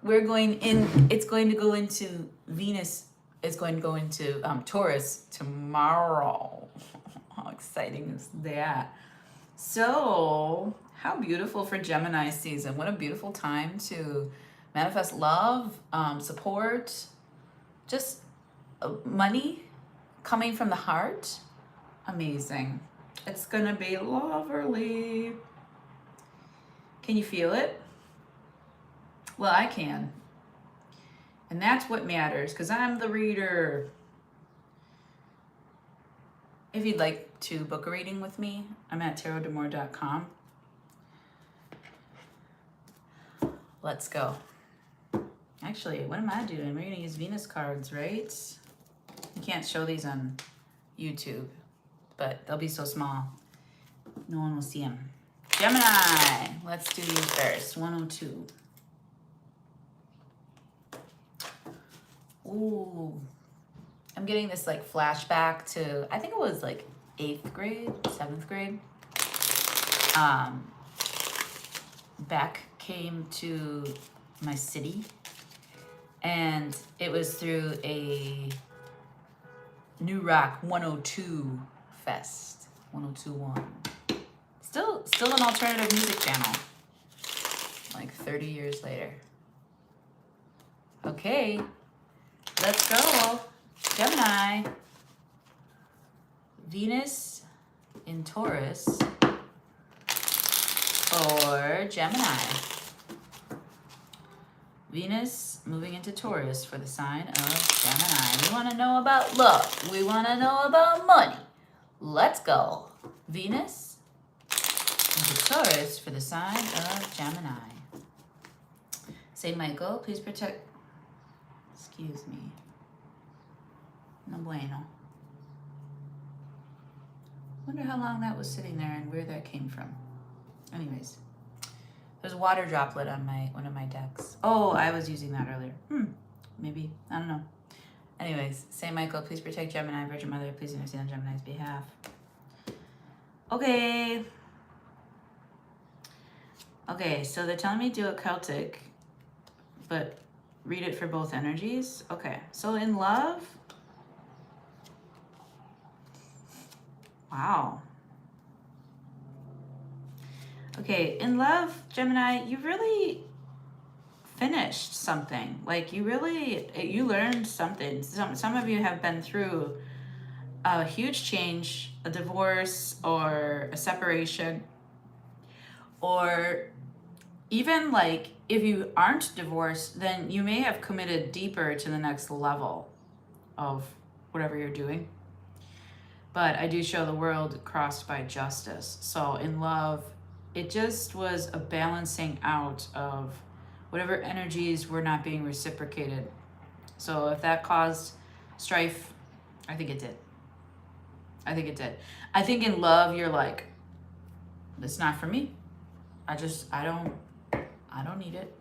it's going to go into Venus, it's going to go into Taurus tomorrow. How exciting is that? So, how beautiful for Gemini season. What a beautiful time to manifest love, support, just money coming from the heart. Amazing. It's going to be lovely. Can you feel it? Well, I can. And that's what matters, because I'm the reader. If you'd like to book a reading with me, I'm at tarotdemore.com. Let's go. Actually, what am I doing? We're going to use Venus cards, right? You can't show these on YouTube, but they'll be so small. No one will see them. Gemini. Let's do these first. 102. Ooh. I'm getting this like flashback to, I think it was like 8th grade, 7th grade. Beck came to my city, and it was through a New Rock 102 Fest, 1021. Still an alternative music channel, like 30 years later. Okay, let's go. Gemini. Venus in Taurus for Gemini. Venus moving into Taurus for the sign of Gemini. We want to know about love. We want to know about money. Let's go. Venus into Taurus for the sign of Gemini. Saint Michael, please protect. Excuse me. No bueno. Wonder how long that was sitting there and where that came from. Anyways, there's a water droplet on one of my decks. Oh, I was using that earlier. Maybe. I don't know. Anyways, Saint Michael, please protect Gemini. Virgin Mother, please intercede on Gemini's behalf. Okay. Okay, so they're telling me to do a Celtic, but read it for both energies. Okay, so in love. Wow. Okay, in love, Gemini, you really finished something. Like you learned something. Some of you have been through a huge change, a divorce or a separation, or even like if you aren't divorced, then you may have committed deeper to the next level of whatever you're doing. But I do show the world crossed by justice. So in love, it just was a balancing out of whatever energies were not being reciprocated. So if that caused strife, I think it did. I think it did. I think in love, you're like, it's not for me. I don't need it.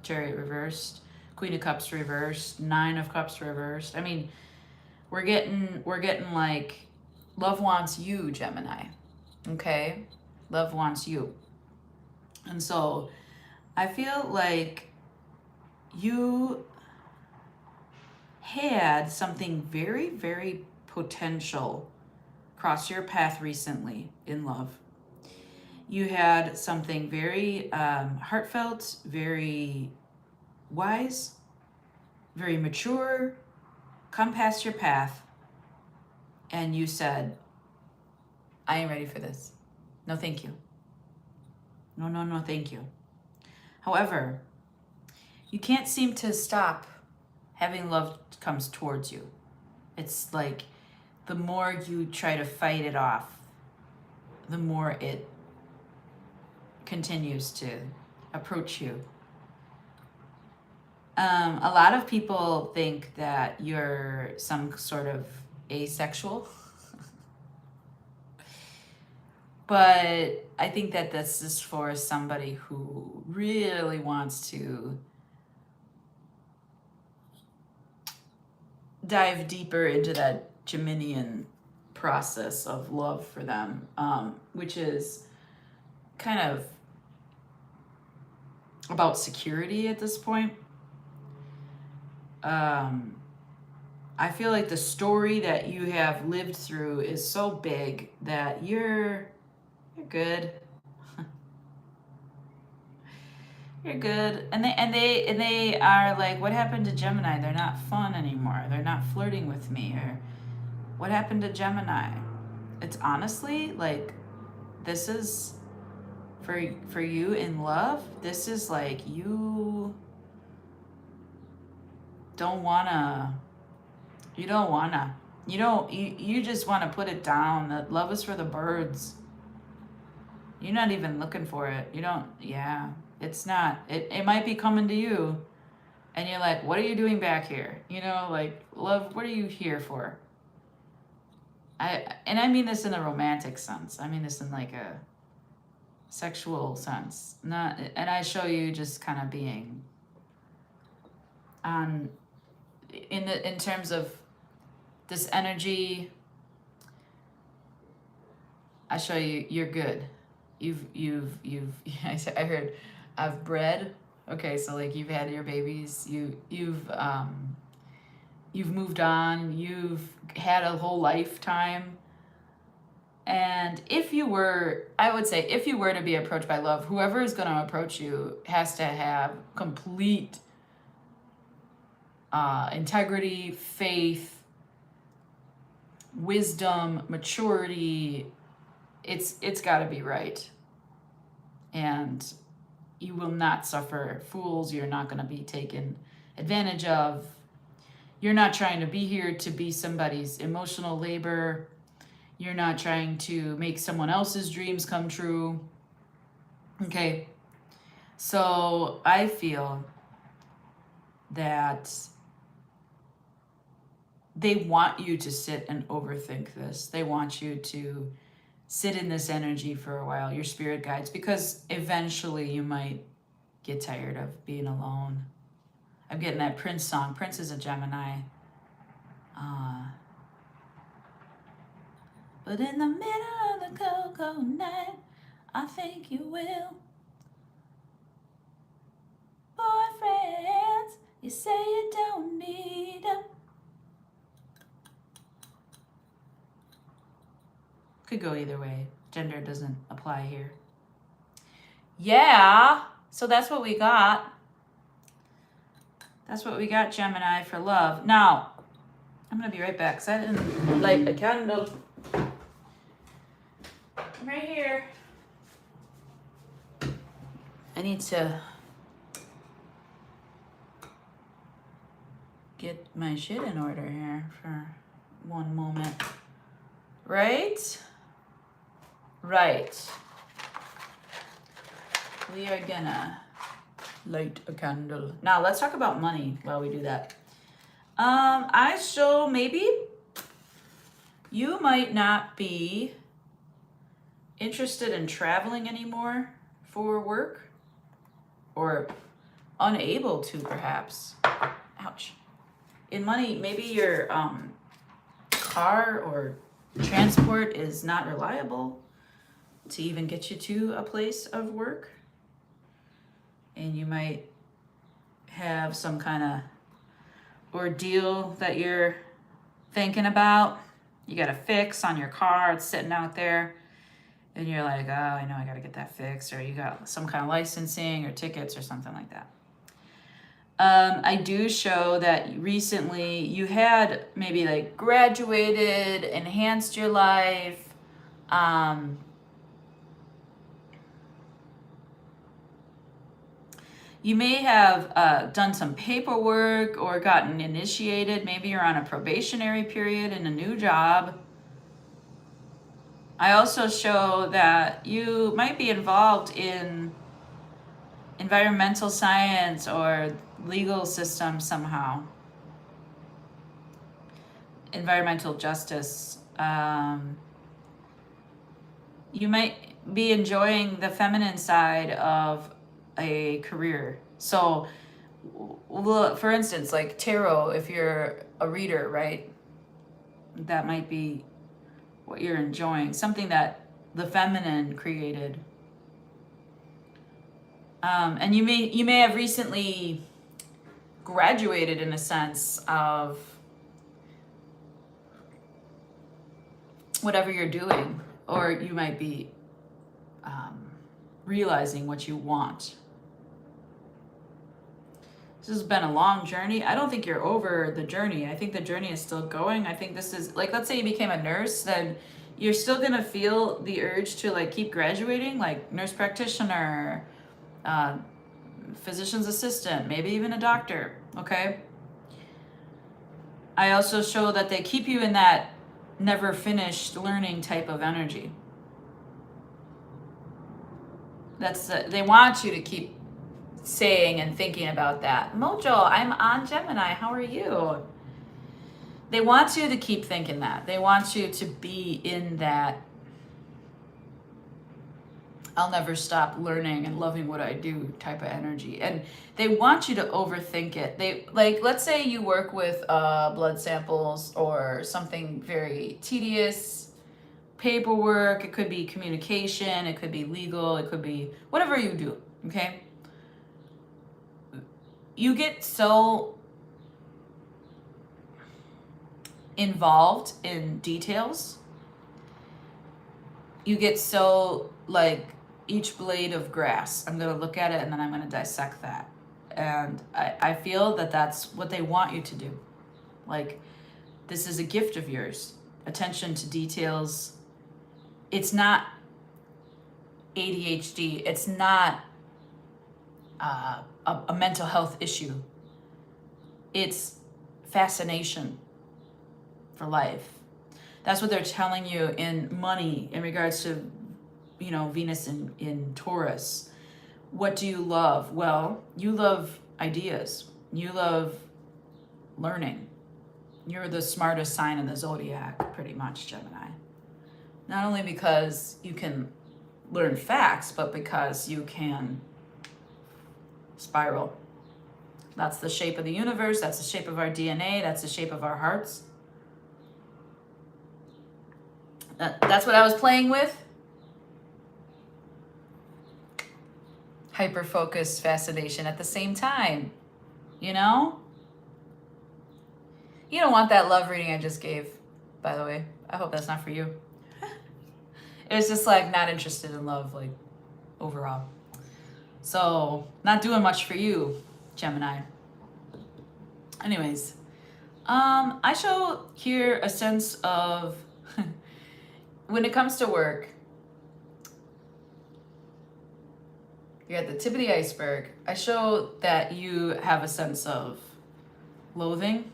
Chariot reversed, Queen of Cups reversed, Nine of Cups reversed. I mean, we're getting like, love wants you, Gemini. Okay? Love wants you. And so I feel like you had something very, very potential cross your path recently in love. You had something very heartfelt, very wise, very mature, come past your path, and you said, I ain't ready for this. No, thank you. No, thank you. However, you can't seem to stop having love comes towards you. It's like the more you try to fight it off, the more it continues to approach you. A lot of people think that you're some sort of asexual. But I think that this is for somebody who really wants to dive deeper into that Geminian process of love for them, which is kind of about security at this point. I feel like the story that you have lived through is so big that you're good. You're good. And they are like, what happened to Gemini? They're not fun anymore. They're not flirting with me. Or what happened to Gemini? It's honestly like, this is for you in love. This is like, you don't wanna you don't wanna you don't you just want to put it down. That love is for the birds. You're not even looking for it. You don't. Yeah, it's not. It might be coming to you, and you're like, what are you doing back here? Like, love, what are you here for? And I mean this in a romantic sense. I mean this in like a sexual sense. Not, and I show you just kind of being on in terms of this energy. I show you you're good. You've I heard I've bred. Okay, so like you've had your babies, you've moved on, you've had a whole lifetime. And I would say, if you were to be approached by love, whoever is going to approach you has to have complete integrity, faith, wisdom, maturity. It's got to be right. And you will not suffer fools. You're not going to be taken advantage of. You're not trying to be here to be somebody's emotional labor. You're not trying to make someone else's dreams come true. Okay. So I feel that they want you to sit and overthink this. They want you to sit in this energy for a while, your spirit guides, because eventually you might get tired of being alone. I'm getting that Prince song. Prince is a Gemini. But in the middle of the cocoa night, I think you will. Boyfriends, you say you don't need them. Could go either way. Gender doesn't apply here. Yeah, so that's what we got. That's what we got, Gemini, for love. Now, I'm going to be right back because I didn't light a candle. Right here. I need to get my shit in order here for one moment. Right? Right. We are gonna light a candle. Now let's talk about money while we do that. Maybe you might not be interested in traveling anymore for work, or unable to, perhaps. Ouch. In money, maybe your car or transport is not reliable to even get you to a place of work. And you might have some kind of ordeal that you're thinking about. You got a fix on your car, it's sitting out there. And you're like, oh, I know I got to get that fixed. Or you got some kind of licensing or tickets or something like that. I do show that recently you had maybe like graduated, enhanced your life. You may have done some paperwork or gotten initiated. Maybe you're on a probationary period in a new job. I also show that you might be involved in environmental science or legal system somehow. Environmental justice. You might be enjoying the feminine side of a career. So, for instance, like tarot, if you're a reader, right? That might be what you're enjoying, something that the feminine created. And you may have recently graduated in a sense of whatever you're doing, or you might be realizing what you want. This has been a long journey. I don't think you're over the journey. I think the journey is still going. I think this is like, let's say you became a nurse, then you're still gonna feel the urge to like keep graduating, like nurse practitioner, physician's assistant, maybe even a doctor, okay? I also show that they keep you in that never finished learning type of energy. They want you to keep saying and thinking about that. Mojo, I'm on Gemini. How are you? They want you to keep thinking that. They want you to be in that I'll never stop learning and loving what I do type of energy. And they want you to overthink it. They like, let's say you work with blood samples or something very tedious, paperwork, it could be communication, it could be legal, it could be whatever you do, okay? You get so involved in details. You get so like each blade of grass. I'm going to look at it and then I'm going to dissect that. And I feel that that's what they want you to do. Like, this is a gift of yours. Attention to details. It's not ADHD. It's not a mental health issue. It's fascination for life. That's what they're telling you in money in regards to, you know, Venus in Taurus. What do you love? Well, you love ideas. You love learning. You're the smartest sign in the zodiac, pretty much, Gemini. Not only because you can learn facts, but because you can spiral. That's the shape of the universe. That's the shape of our DNA. That's the shape of our hearts. That's what I was playing with. Hyper-focused fascination at the same time. You know? You don't want that love reading I just gave, by the way. I hope that's not for you. It was just like not interested in love, like overall. So not doing much for you, Gemini. Anyways, I show here a sense of when it comes to work, you're at the tip of the iceberg. I show that you have a sense of loathing.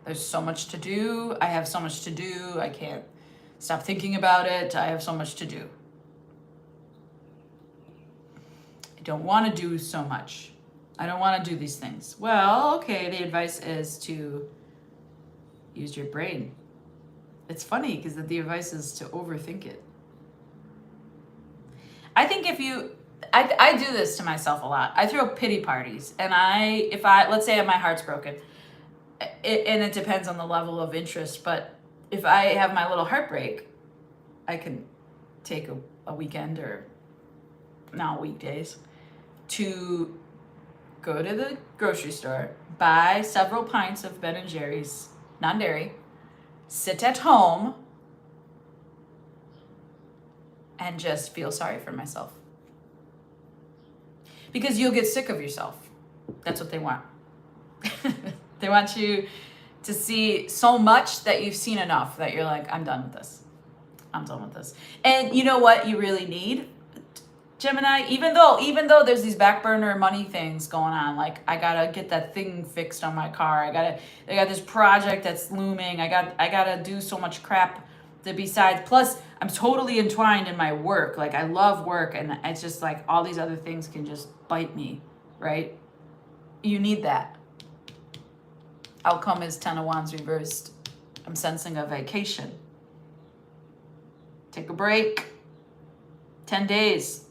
There's so much to do. I have so much to do. I can't stop thinking about it. I have so much to do. I don't want to do so much. I don't want to do these things. Well, okay, the advice is to use your brain. It's funny because the advice is to overthink it. I think if you, I do this to myself a lot. I throw pity parties, and let's say my heart's broken, and it depends on the level of interest, but if I have my little heartbreak, I can take a weekend or now weekdays to go to the grocery store, buy several pints of Ben & Jerry's, non-dairy, sit at home, and just feel sorry for myself. Because you'll get sick of yourself. That's what they want. They want you to see so much that you've seen enough that you're like, I'm done with this. I'm done with this. And you know what you really need, Gemini? Even though there's these back burner money things going on, like I gotta get that thing fixed on my car. I got this project that's looming. I gotta do so much crap that besides, plus I'm totally entwined in my work. Like I love work, and it's just like all these other things can just bite me, right? You need that. Outcome is 10 of Wands reversed. I'm sensing a vacation. Take a break. 10 days.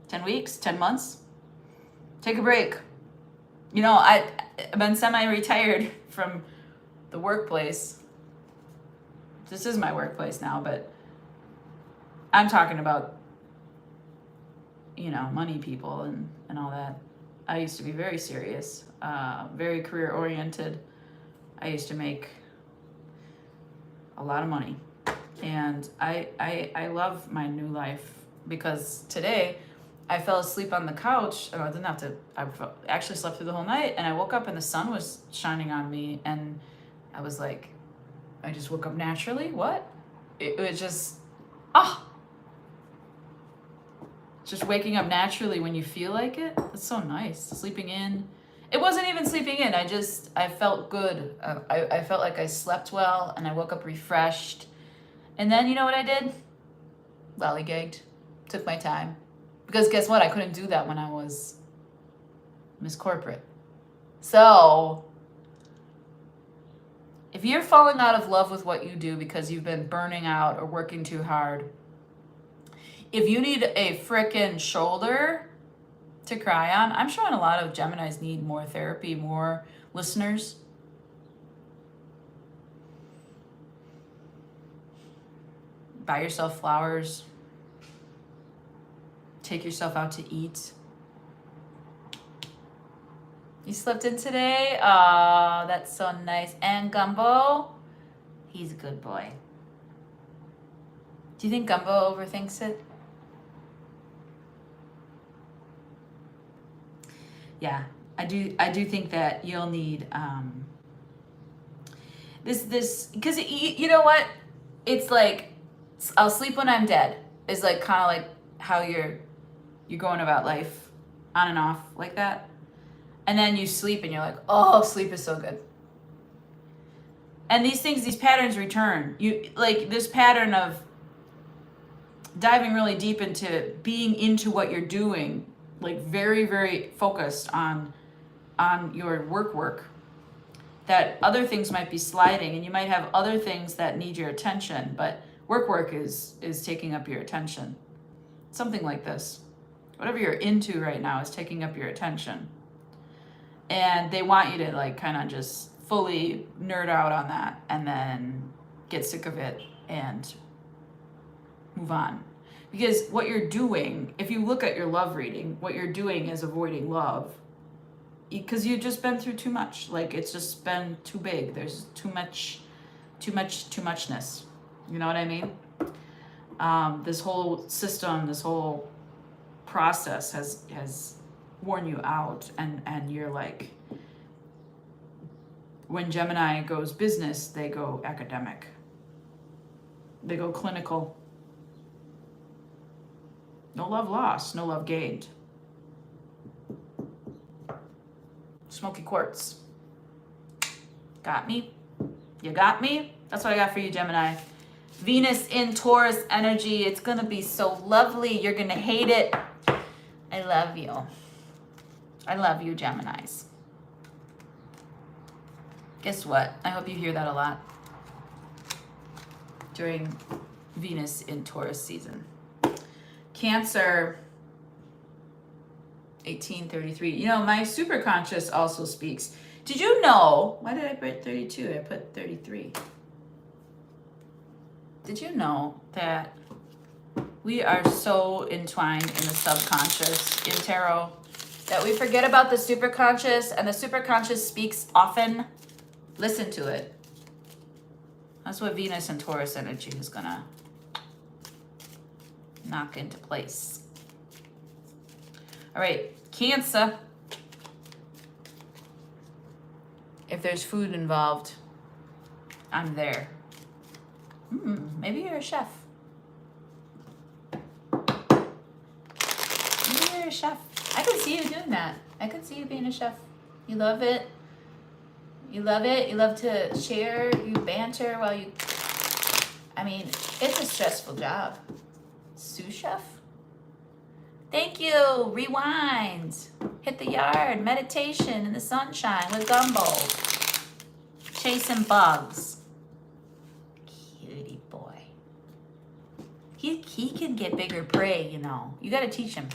10 weeks, 10 months. Take a break. You know, I've been semi-retired from the workplace. This is my workplace now, but I'm talking about, you know, money people and all that. I used to be very serious, very career oriented. I used to make a lot of money. And I love my new life because today I fell asleep on the couch. I didn't have to, actually slept through the whole night, and I woke up and the sun was shining on me, and I was like, I just woke up naturally. What? It was just, just waking up naturally when you feel like it. It's so nice. Sleeping in. It wasn't even sleeping in. I felt good. I felt like I slept well, and I woke up refreshed. And then you know what I did? Lollygagged. Took my time. Because guess what? I couldn't do that when I was Miss Corporate. So, if you're falling out of love with what you do because you've been burning out or working too hard, if you need a frickin' shoulder to cry on, I'm sure a lot of Geminis need more therapy, more listeners. Buy yourself flowers. Take yourself out to eat. You slept in today? Oh, that's so nice. And Gumbo? He's a good boy. Do you think Gumbo overthinks it? Yeah, I do think that you'll need this because you know what? It's like I'll sleep when I'm dead. Is like kind of like how you're going about life, on and off like that. And then you sleep and you're like, oh, sleep is so good. And these patterns return. You like this pattern of diving really deep into being into what you're doing, like very, very focused on your work, that other things might be sliding, and you might have other things that need your attention, but work is taking up your attention. Something like this. Whatever you're into right now is taking up your attention. And they want you to like kind of just fully nerd out on that and then get sick of it and move on. Because what you're doing, if you look at your love reading, what you're doing is avoiding love. Because you've just been through too much. Like it's just been too big. There's too muchness. You know what I mean? This whole system, this whole process has worn you out, and you're like, when Gemini goes business, they go academic. They go clinical. No love lost, no love gained. Smoky quartz. Got me? You got me? That's what I got for you, Gemini. Venus in Taurus energy. It's going to be so lovely. You're going to hate it. I love you. I love you, Geminis. Guess what? I hope you hear that a lot during Venus in Taurus season. Cancer, 1833. You know, my superconscious also speaks. Did you know, why did I put 32? I put 33. Did you know that we are so entwined in the subconscious in tarot that we forget about the superconscious, and the superconscious speaks often? Listen to it. That's what Venus and Taurus energy is gonna knock into place. All right, Cancer. If there's food involved, I'm there. Maybe you're a chef. Maybe you're a chef. I could see you doing that. I could see you being a chef. You love it. You love it. You love to share. You banter while you... I mean, it's a stressful job. Sous chef? Thank you. Rewind. Hit the yard. Meditation in the sunshine with Gumbo. Chasing bugs. Cutie boy. He can get bigger prey, you know. You got to teach him.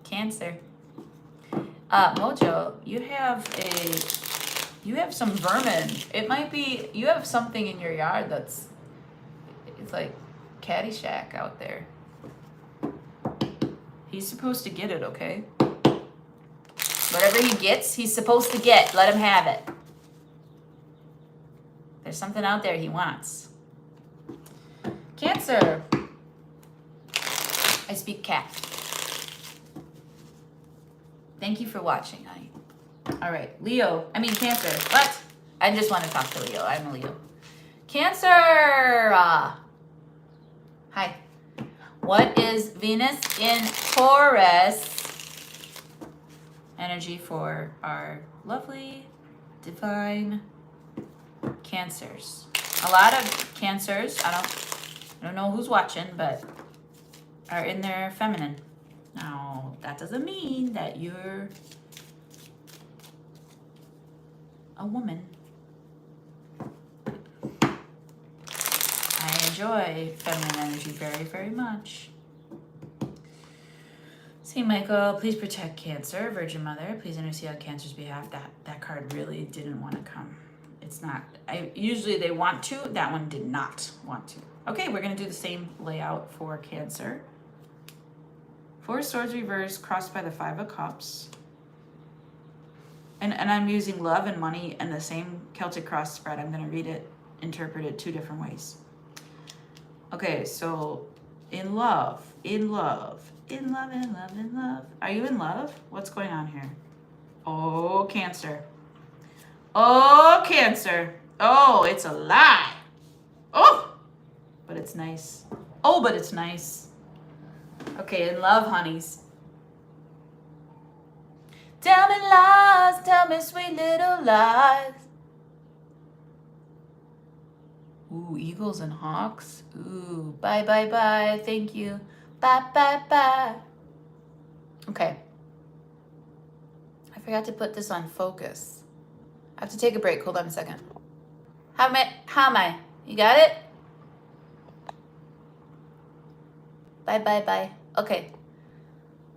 Cancer. Mojo, you have some vermin. It might be, you have something in your yard it's like Caddyshack out there. He's supposed to get it, okay? Whatever he gets, he's supposed to get. Let him have it. There's something out there he wants. Cancer. I speak cat. Thank you for watching, honey. All right, Cancer. What? I just want to talk to Leo. I'm a Leo. Cancer. Hi. What is Venus in Taurus energy for our lovely, divine Cancers? A lot of Cancers, I don't know who's watching, but are in their feminine. Now, that doesn't mean that you're a woman. I enjoy feminine energy very, very much. St. Michael, please protect Cancer. Virgin Mother, please intercede on Cancer's behalf. That card really didn't want to come. It's not. Usually they want to. That one did not want to. Okay, we're going to do the same layout for Cancer. 4 Swords reversed, crossed by the 5 of Cups. And I'm using love and money and the same Celtic cross spread. I'm going to read it, interpret it 2 different ways. Okay, so in love. Are you in love? What's going on here? Oh, Cancer. Oh, Cancer. Oh, it's a lie. Oh, but it's nice. Oh, but it's nice. Okay, in love, honeys. Tell me lies, tell me sweet little lies. Ooh, eagles and hawks. Ooh, bye, bye, bye. Thank you. Bye, bye, bye. Okay. I forgot to put this on focus. I have to take a break. Hold on a second. How am I? You got it? Bye, bye, bye. Okay.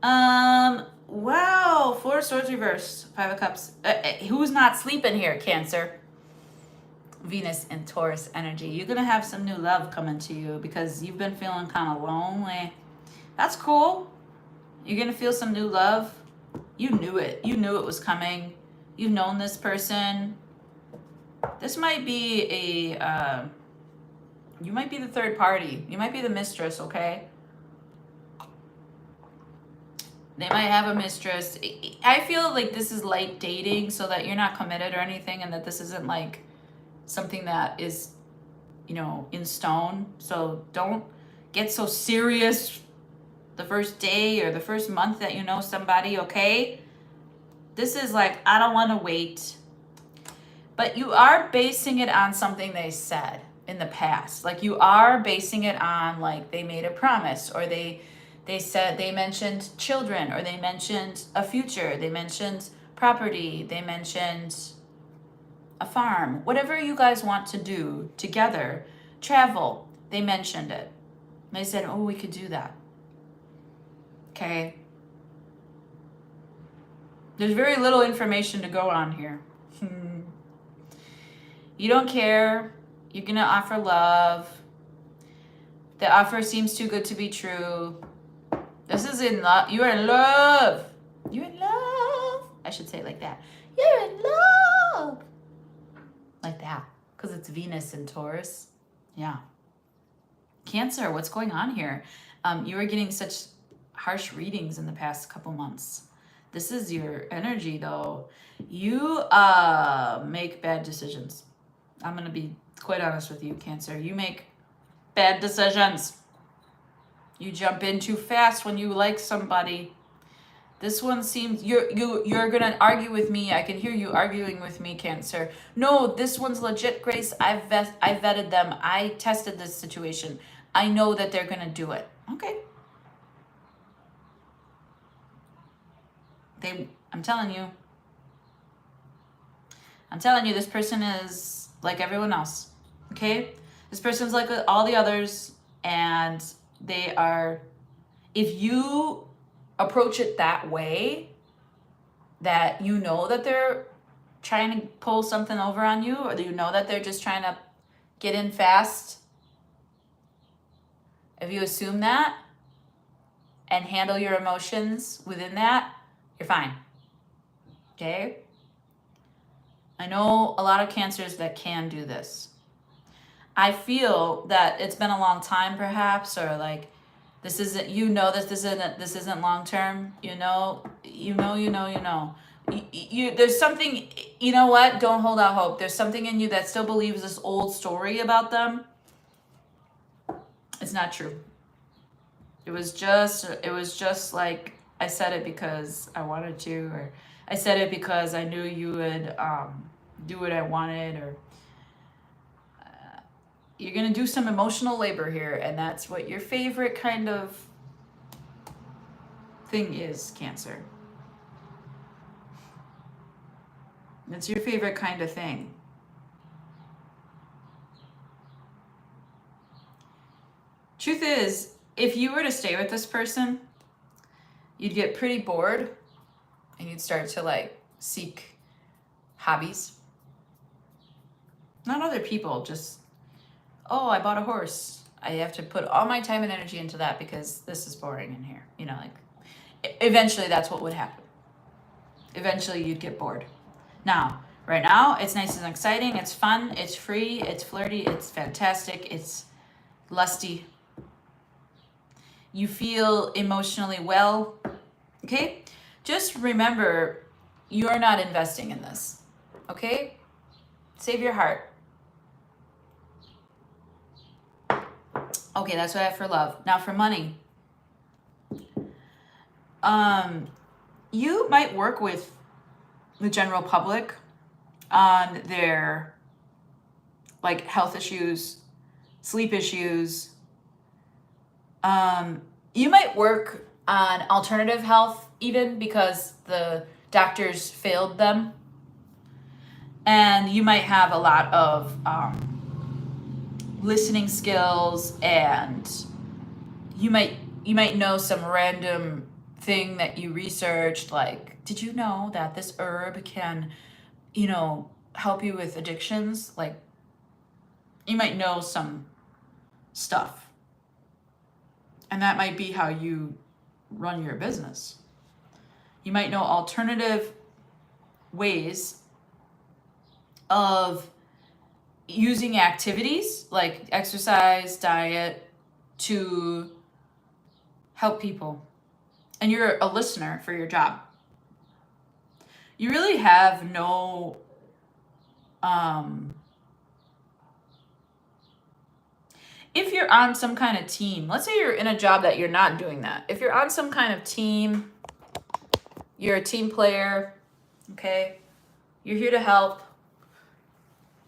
Wow. 4 Swords reversed. 5 of Cups. Who's not sleeping here, Cancer? Venus and Taurus energy. You're going to have some new love coming to you because you've been feeling kind of lonely. That's cool. You're going to feel some new love. You knew it. You knew it was coming. You've known this person. This might be you might be the third party. You might be the mistress, okay? They might have a mistress. I feel like this is light dating so that you're not committed or anything and that this isn't like something that is, in stone. So don't get so serious the first day or the first month that you know somebody, okay? This is like, I don't want to wait. But you are basing it on something they said in the past. Like you are basing it on like they made a promise or they said, they mentioned children or they mentioned a future. They mentioned property. They mentioned a farm, whatever you guys want to do together, travel, they mentioned it. They said, oh, we could do that. Okay. There's very little information to go on here. You don't care. You're going to offer love. The offer seems too good to be true. This is in love. You're in love. You're in love. I should say it like that. You're in love. Like that, because it's Venus in Taurus. Yeah. Cancer, what's going on here? You were getting such harsh readings in the past couple months. This is your energy, though. You make bad decisions. I'm going to be quite honest with you, Cancer. You make bad decisions. You jump in too fast when you like somebody. This one seems, you're going to argue with me. I can hear you arguing with me, Cancer. No, this one's legit, Grace. I vetted them. I tested this situation. I know that they're going to do it. Okay. I'm telling you, this person is like everyone else. Okay? This person's like all the others, and they are, if you approach it that way, that you know that they're trying to pull something over on you, or you know that they're just trying to get in fast, if you assume that, and handle your emotions within that, you're fine. Okay? I know a lot of cancers that can do this. I feel that it's been a long time perhaps, or like this isn't, this isn't long term, there's something, you know what? Don't hold out hope. There's something in you that still believes this old story about them. It's not true. It was just like I said it because I wanted to, or I said it because I knew you would do what I wanted, or you're going to do some emotional labor here, and that's what your favorite kind of thing is, Cancer. It's your favorite kind of thing. Truth is, if you were to stay with this person, you'd get pretty bored and you'd start to like seek hobbies. Not other people, just, oh, I bought a horse. I have to put all my time and energy into that because this is boring in here. Eventually that's what would happen. Eventually you'd get bored. Now, right now, it's nice and exciting. It's fun. It's free. It's flirty. It's fantastic. It's lusty. You feel emotionally well. Okay? Just remember, you're not investing in this. Okay? Save your heart. Okay, that's what I have for love. Now for money. You might work with the general public on their like health issues, sleep issues. You might work on alternative health even because the doctors failed them. And you might have a lot of listening skills, and you might know some random thing that you researched, like, did you know that this herb can, help you with addictions? Like, you might know some stuff. And that might be how you run your business. You might know alternative ways of using activities like exercise, diet to help people. And you're a listener for your job. You really have no if you're on some kind of team, let's say you're in a job that you're not doing that. If you're on some kind of team, you're a team player, okay? You're here to help.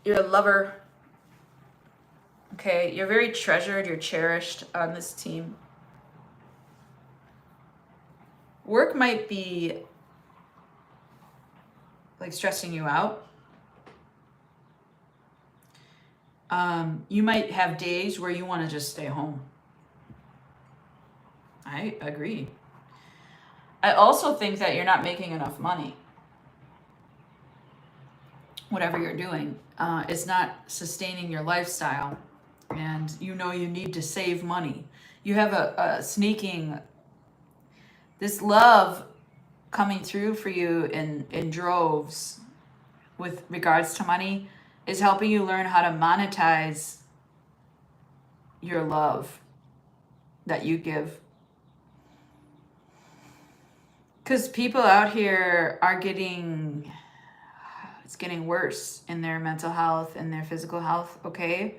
You're a lover. Okay, you're very treasured, you're cherished on this team. Work might be like stressing you out. You might have days where you want to just stay home. I agree. I also think that you're not making enough money. Whatever you're doing, it's not sustaining your lifestyle, and you need to save money. You have a sneaking, this love coming through for you in droves with regards to money is helping you learn how to monetize your love that you give. Because people out here are it's getting worse in their mental health and their physical health, okay?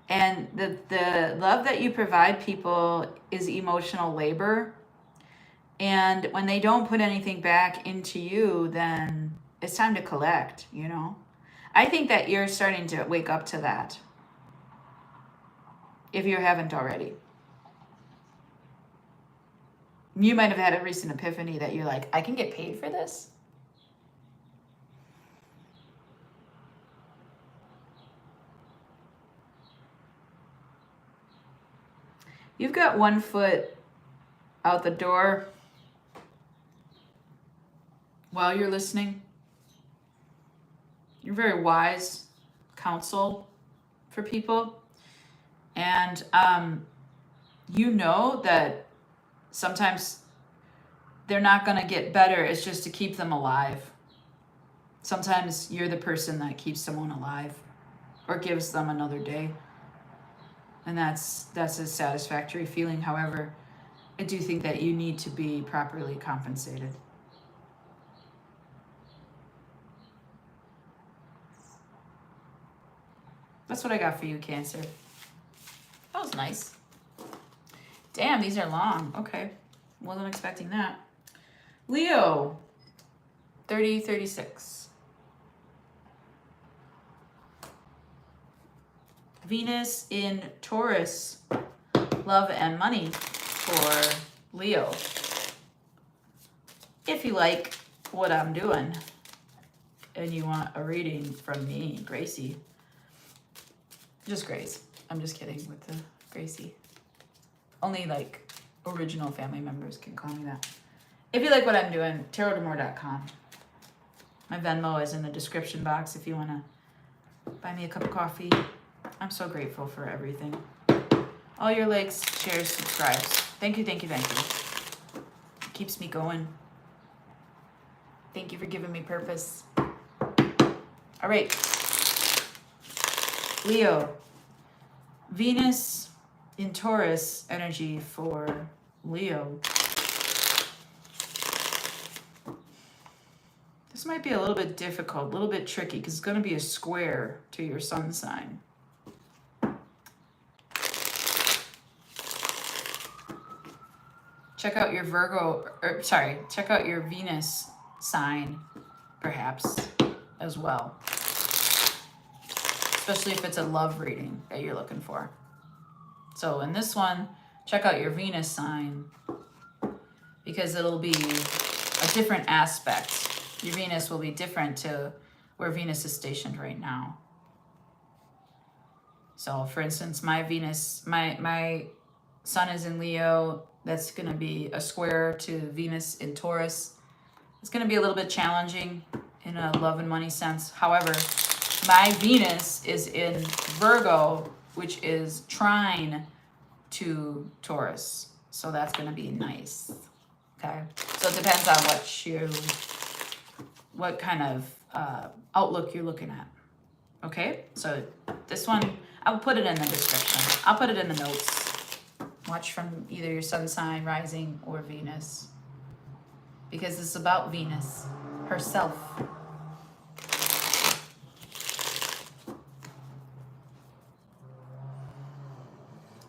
And the love that you provide people is emotional labor. And when they don't put anything back into you, then it's time to collect, I think that you're starting to wake up to that, if you haven't already. You might have had a recent epiphany that you're like, I can get paid for this? You've got one foot out the door while you're listening. You're very wise counsel for people. And you know that sometimes they're not going to get better. It's just to keep them alive. Sometimes you're the person that keeps someone alive or gives them another day. And that's a satisfactory feeling. However, I do think that you need to be properly compensated. That's what I got for you, Cancer. That was nice. Damn, these are long. Okay. Wasn't expecting that. Leo, 3036. Venus in Taurus, love and money for Leo. If you like what I'm doing and you want a reading from me, Gracie, just Grace. I'm just kidding with the Gracie. Only like original family members can call me that. If you like what I'm doing, tarotdamore.com. My Venmo is in the description box if you want to buy me a cup of coffee. I'm so grateful for everything. All your likes, shares, subscribes. Thank you, thank you, thank you. It keeps me going. Thank you for giving me purpose. All right. Leo, Venus in Taurus energy for Leo. This might be a little bit difficult, a little bit tricky, because it's going to be a square to your sun sign. Check out your check out your Venus sign, perhaps, as well. Especially if it's a love reading that you're looking for. So in this one, check out your Venus sign, because it'll be a different aspect. Your Venus will be different to where Venus is stationed right now. So for instance, my Venus, my sun is in Leo. That's going to be a square to Venus in Taurus. It's going to be a little bit challenging in a love and money sense. However, my Venus is in Virgo, which is trine to Taurus. So that's going to be nice. Okay. So it depends on what kind of outlook you're looking at. Okay. So this one, I'll put it in the description. I'll put it in the notes. Watch from either your sun sign, rising, or Venus. Because it's about Venus herself.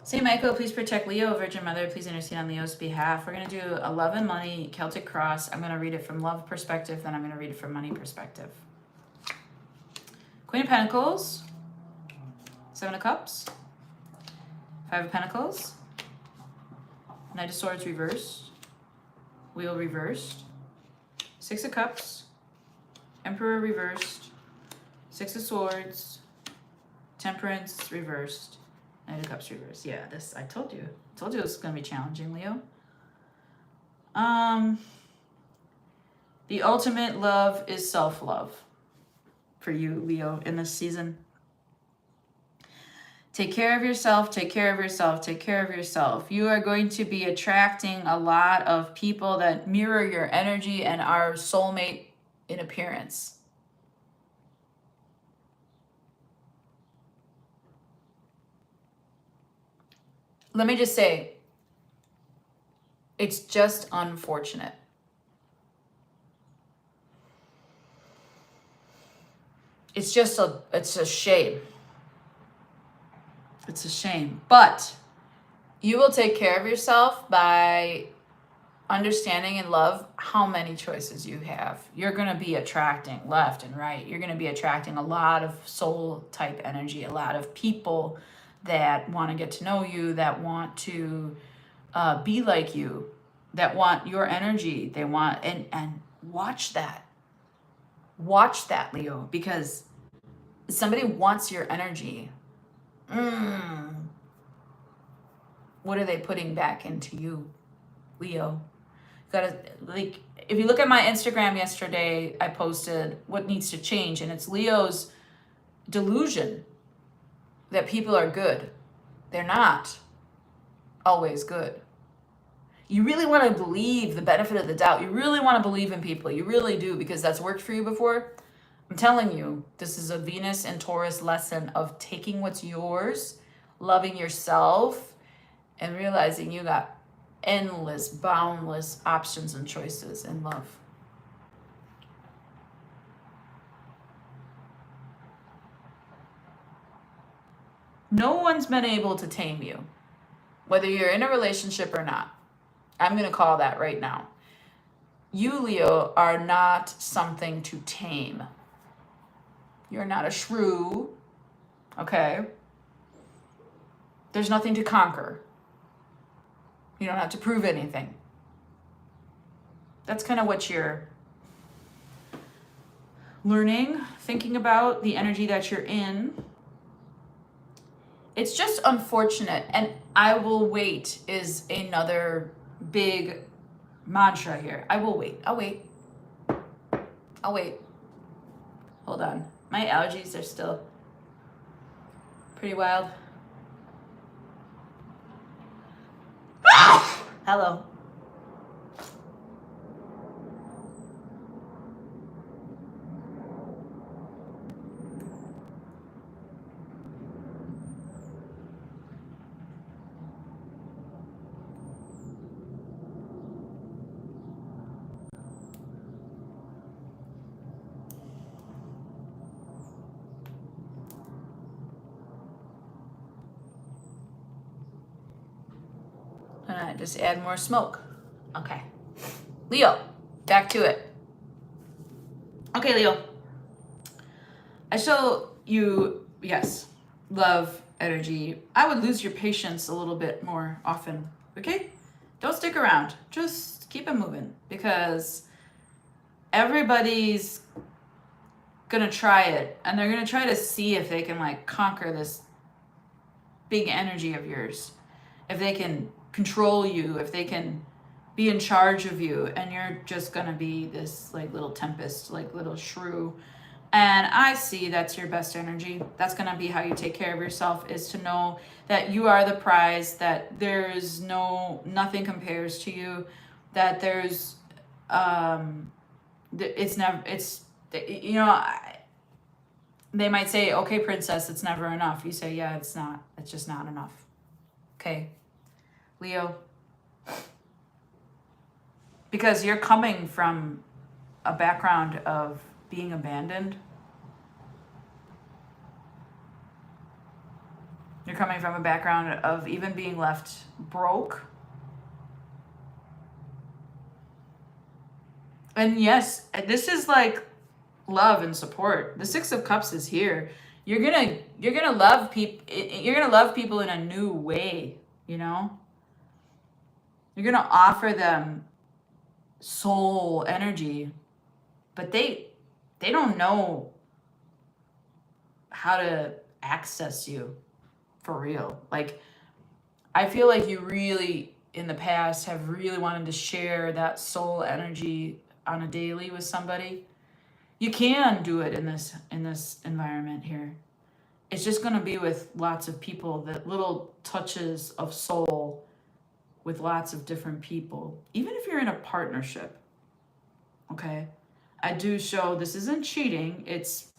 Saint Michael, please protect Leo. Virgin Mother, please intercede on Leo's behalf. We're going to do a love and money Celtic cross. I'm going to read it from love perspective, then I'm going to read it from money perspective. Queen of Pentacles, Seven of Cups, Five of Pentacles, Knight of Swords reversed, Wheel reversed, Six of Cups, Emperor reversed, Six of Swords, Temperance reversed, Knight of Cups reversed. Yeah, this, I told you. I told you it was going to be challenging, Leo. The ultimate love is self-love for you, Leo, in this season. Take care of yourself, take care of yourself, take care of yourself. You are going to be attracting a lot of people that mirror your energy and are soulmate in appearance. Let me just say, it's just unfortunate. It's a shame. It's a shame. But you will take care of yourself by understanding and love how many choices you have. You're going to be attracting left and right. You're going to be attracting a lot of soul type energy, a lot of people that want to get to know you, that want to be like you, that want your energy. They want, and watch that. Watch that, Leo, because somebody wants your energy. What are they putting back into you, Leo? You gotta, like, if you look at my Instagram yesterday, I posted what needs to change, and it's Leo's delusion that people are good. They're not always good. You really want to believe the benefit of the doubt. You really want to believe in people. You really do, because that's worked for you before. I'm telling you, this is a Venus and Taurus lesson of taking what's yours, loving yourself, and realizing you got endless, boundless options and choices in love. No one's been able to tame you, whether you're in a relationship or not. I'm going to call that right now. You, Leo, are not something to tame. You're not a shrew, okay? There's nothing to conquer. You don't have to prove anything. That's kind of what you're learning, thinking about, the energy that you're in. It's just unfortunate, and I will wait is another big mantra here. I will wait. I'll wait. I'll wait. Hold on. My allergies are still pretty wild. Hello. And I just add more smoke. Okay. Leo, back to it. Okay, Leo. I show you, yes, love, energy. I would lose your patience a little bit more often, okay? Don't stick around. Just keep it moving, because everybody's gonna try it, and they're gonna try to see if they can like conquer this big energy of yours, if they can control you, if they can be in charge of you, and you're just gonna be this like little tempest, like little shrew. And I see that's your best energy. That's gonna be how you take care of yourself, is to know that you are the prize, that there's nothing compares to you, that there's it's never, it's, you know, they might say, okay, princess, it's never enough. You say, yeah, it's not, it's just not enough. Okay, Leo, because you're coming from a background of being abandoned. You're coming from a background of even being left broke. And yes, this is like love and support. The Six of Cups is here. You're gonna love people. You're gonna love people in a new way. You know. You're gonna offer them soul energy, but they don't know how to access you for real. Like, I feel like you really in the past have really wanted to share that soul energy on a daily with somebody. You can do it in this environment here. It's just going to be with lots of people, that little touches of soul with lots of different people, even if you're in a partnership. Okay, I do show this isn't cheating. It's,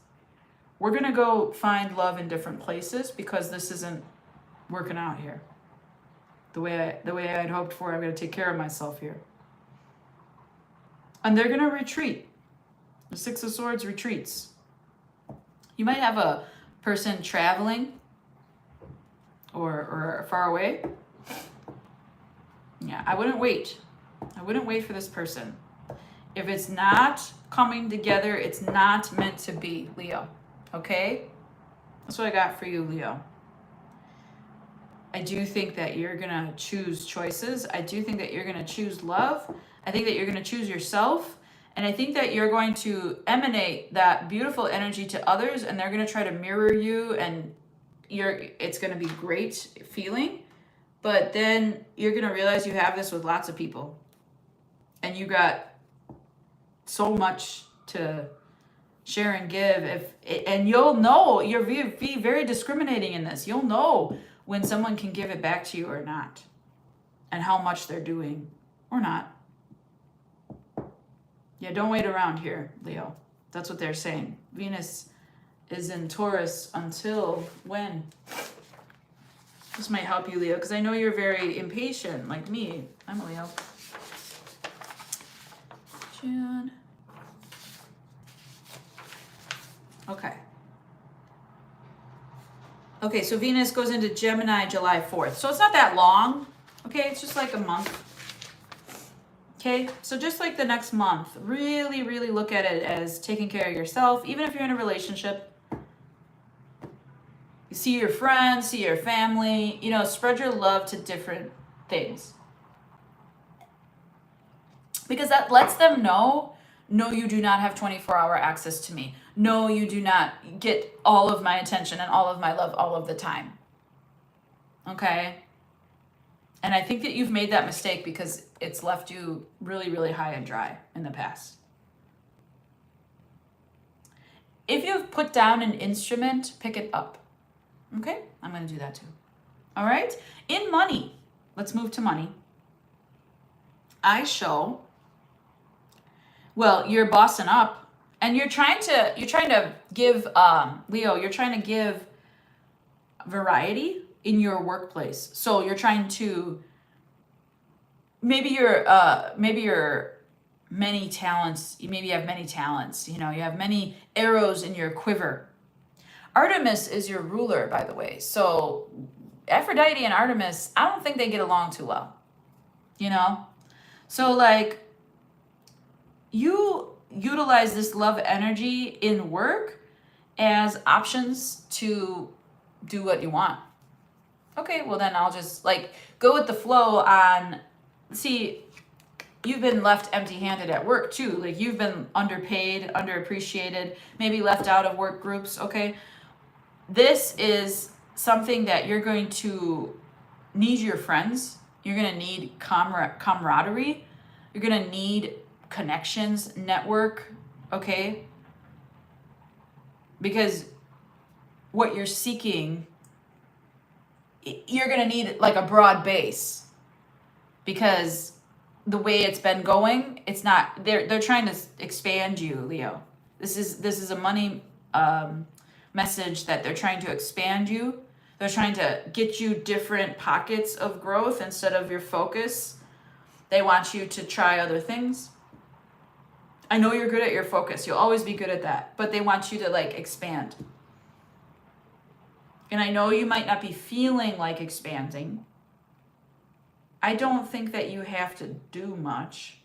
we're going to go find love in different places, because this isn't working out here the way I'd hoped for. I'm going to take care of myself here. And they're going to retreat. The Six of Swords retreats. You might have a person traveling or far away. Yeah, I wouldn't wait. I wouldn't wait for this person. If it's not coming together, it's not meant to be, Leo. Okay? That's what I got for you, Leo. I do think that you're going to choose choices. I do think that you're going to choose love. I think that you're going to choose yourself. And I think that you're going to emanate that beautiful energy to others, and they're going to try to mirror you, and it's going to be great feeling. But then you're going to realize you have this with lots of people, and you got so much to share and give. And you'll know, you're be very discriminating in this. You'll know when someone can give it back to you or not. and how much they're doing or not. Yeah, don't wait around here, Leo. That's what they're saying. Venus is in Taurus until when? This might help you, Leo, because I know you're very impatient, like me. I'm a Leo. June. Okay. Okay, so Venus goes into Gemini July 4th. So it's not that long. Okay, it's just like a month. Okay, so just like the next month, really, really look at it as taking care of yourself, even if you're in a relationship. You see your friends, see your family, you know, spread your love to different things. Because that lets them know, no, you do not have 24-hour access to me. No, you do not get all of my attention and all of my love all of the time. Okay? And I think that you've made that mistake because it's left you really, really high and dry in the past. If you've put down an instrument, pick it up. Okay? I'm going to do that too. All right? In money, let's move to money. I show, well, you're bossing up and you're trying to give, Leo, you're trying to give variety in your workplace. So you're trying to, maybe you're many talents, maybe you have many talents, you know, you have many arrows in your quiver. Artemis is your ruler, by the way. So Aphrodite and Artemis, I don't think they get along too well, you know? So like you utilize this love energy in work as options to do what you want. Okay, well then I'll just like go with the flow on, see, you've been left empty-handed at work too. Like you've been underpaid, underappreciated, maybe left out of work groups, okay? This is something that you're going to need your friends. You're going to need camaraderie. You're going to need connections, network, okay? Because what you're seeking, you're going to need like a broad base, because the way it's been going, it's not, they're trying to expand you, Leo. This is a money message that they're trying to expand you. They're trying to get you different pockets of growth instead of your focus. They want you to try other things. I know you're good at your focus. You'll always be good at that, but they want you to like expand. And I know you might not be feeling like expanding. I don't think that you have to do much.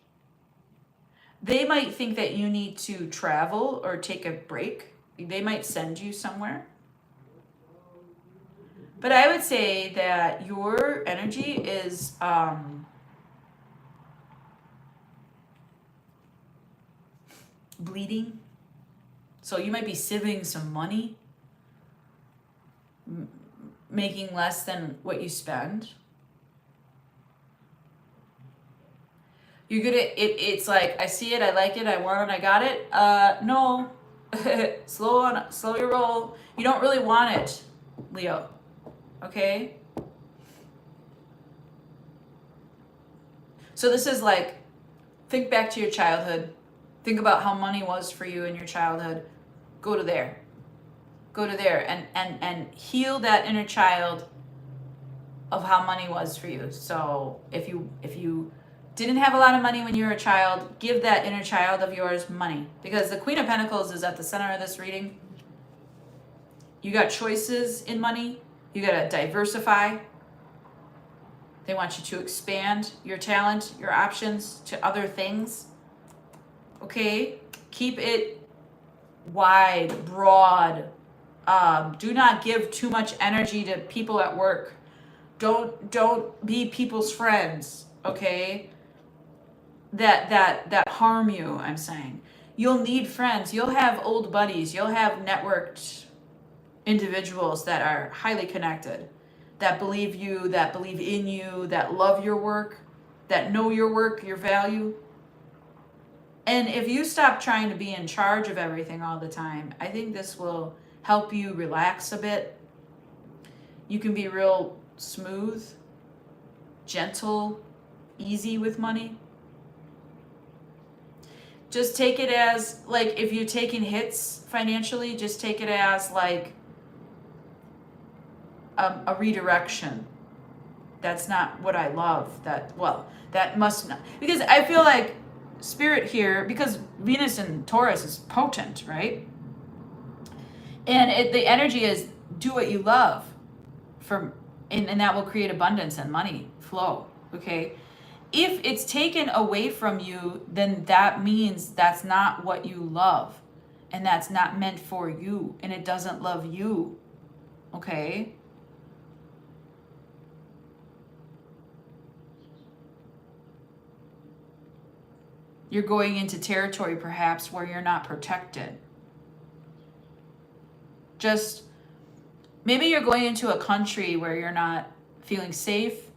They might think that you need to travel or take a break. They might send you somewhere. But I would say that your energy is bleeding. So you might be saving some money, making less than what you spend. You're good at it. It's like, I see it, I like it, I want it, I got it. No, slow your roll. You don't really want it, Leo. Okay? So this is like, think back to your childhood. Think about how money was for you in your childhood. Go to there. Go to there and heal that inner child of how money was for you. So if you didn't have a lot of money when you were a child, give that inner child of yours money. Because the Queen of Pentacles is at the center of this reading. You got choices in money. You got to diversify. They want you to expand your talent, your options to other things. Okay? Keep it wide, broad. Do not give too much energy to people at work. Don't be people's friends, okay? That harm you, I'm saying. You'll need friends. You'll have old buddies. You'll have networked individuals that are highly connected, that believe you, that believe in you, that love your work, that know your work, your value. And if you stop trying to be in charge of everything all the time, I think this will help you relax a bit. You can be real smooth, gentle, easy with money. Just take it as, like, if you're taking hits financially, just take it as like a redirection. That's not what I love. That must not, because I feel like spirit here, because Venus in Taurus is potent, right? And the energy is do what you love, and that will create abundance and money flow. Okay, if it's taken away from you, then that means that's not what you love, and that's not meant for you, and it doesn't love you. Okay. You're going into territory perhaps where you're not protected. Just maybe you're going into a country where you're not feeling safe.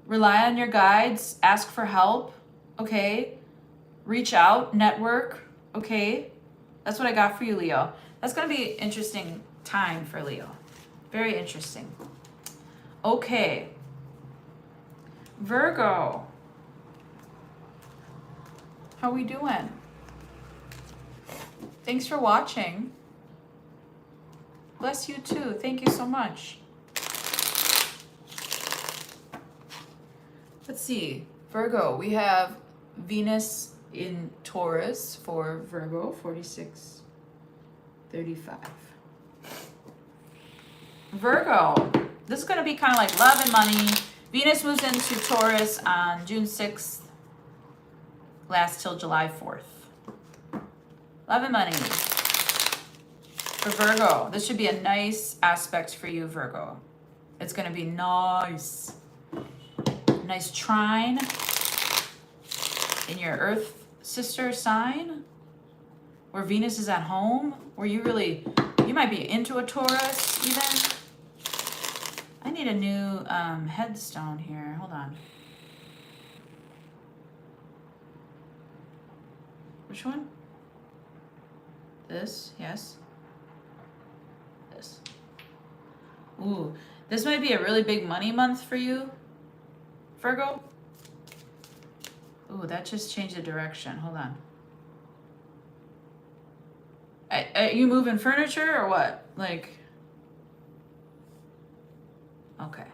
Rely on your guides, ask for help, okay? Reach out, network, okay? That's what I got for you, Leo. That's going to be an interesting time for Leo. Very interesting. Okay. Virgo. How we doing? Thanks for watching. Bless you too. Thank you so much. Let's see. Virgo, we have Venus in Taurus for Virgo, 4635. Virgo, this is going to be kind of like love and money. Venus moves into Taurus on June 6th, lasts till July 4th. Love and money. For Virgo, this should be a nice aspect for you, Virgo. It's going to be nice. Nice trine in your Earth sister sign, where Venus is at home, where you might be into a Taurus even. I need a new headstone here. Hold on. Which one? This, yes. This. Ooh, this might be a really big money month for you, Virgo. Ooh, that just changed the direction. Hold on. Are you moving furniture or what? Like, okay.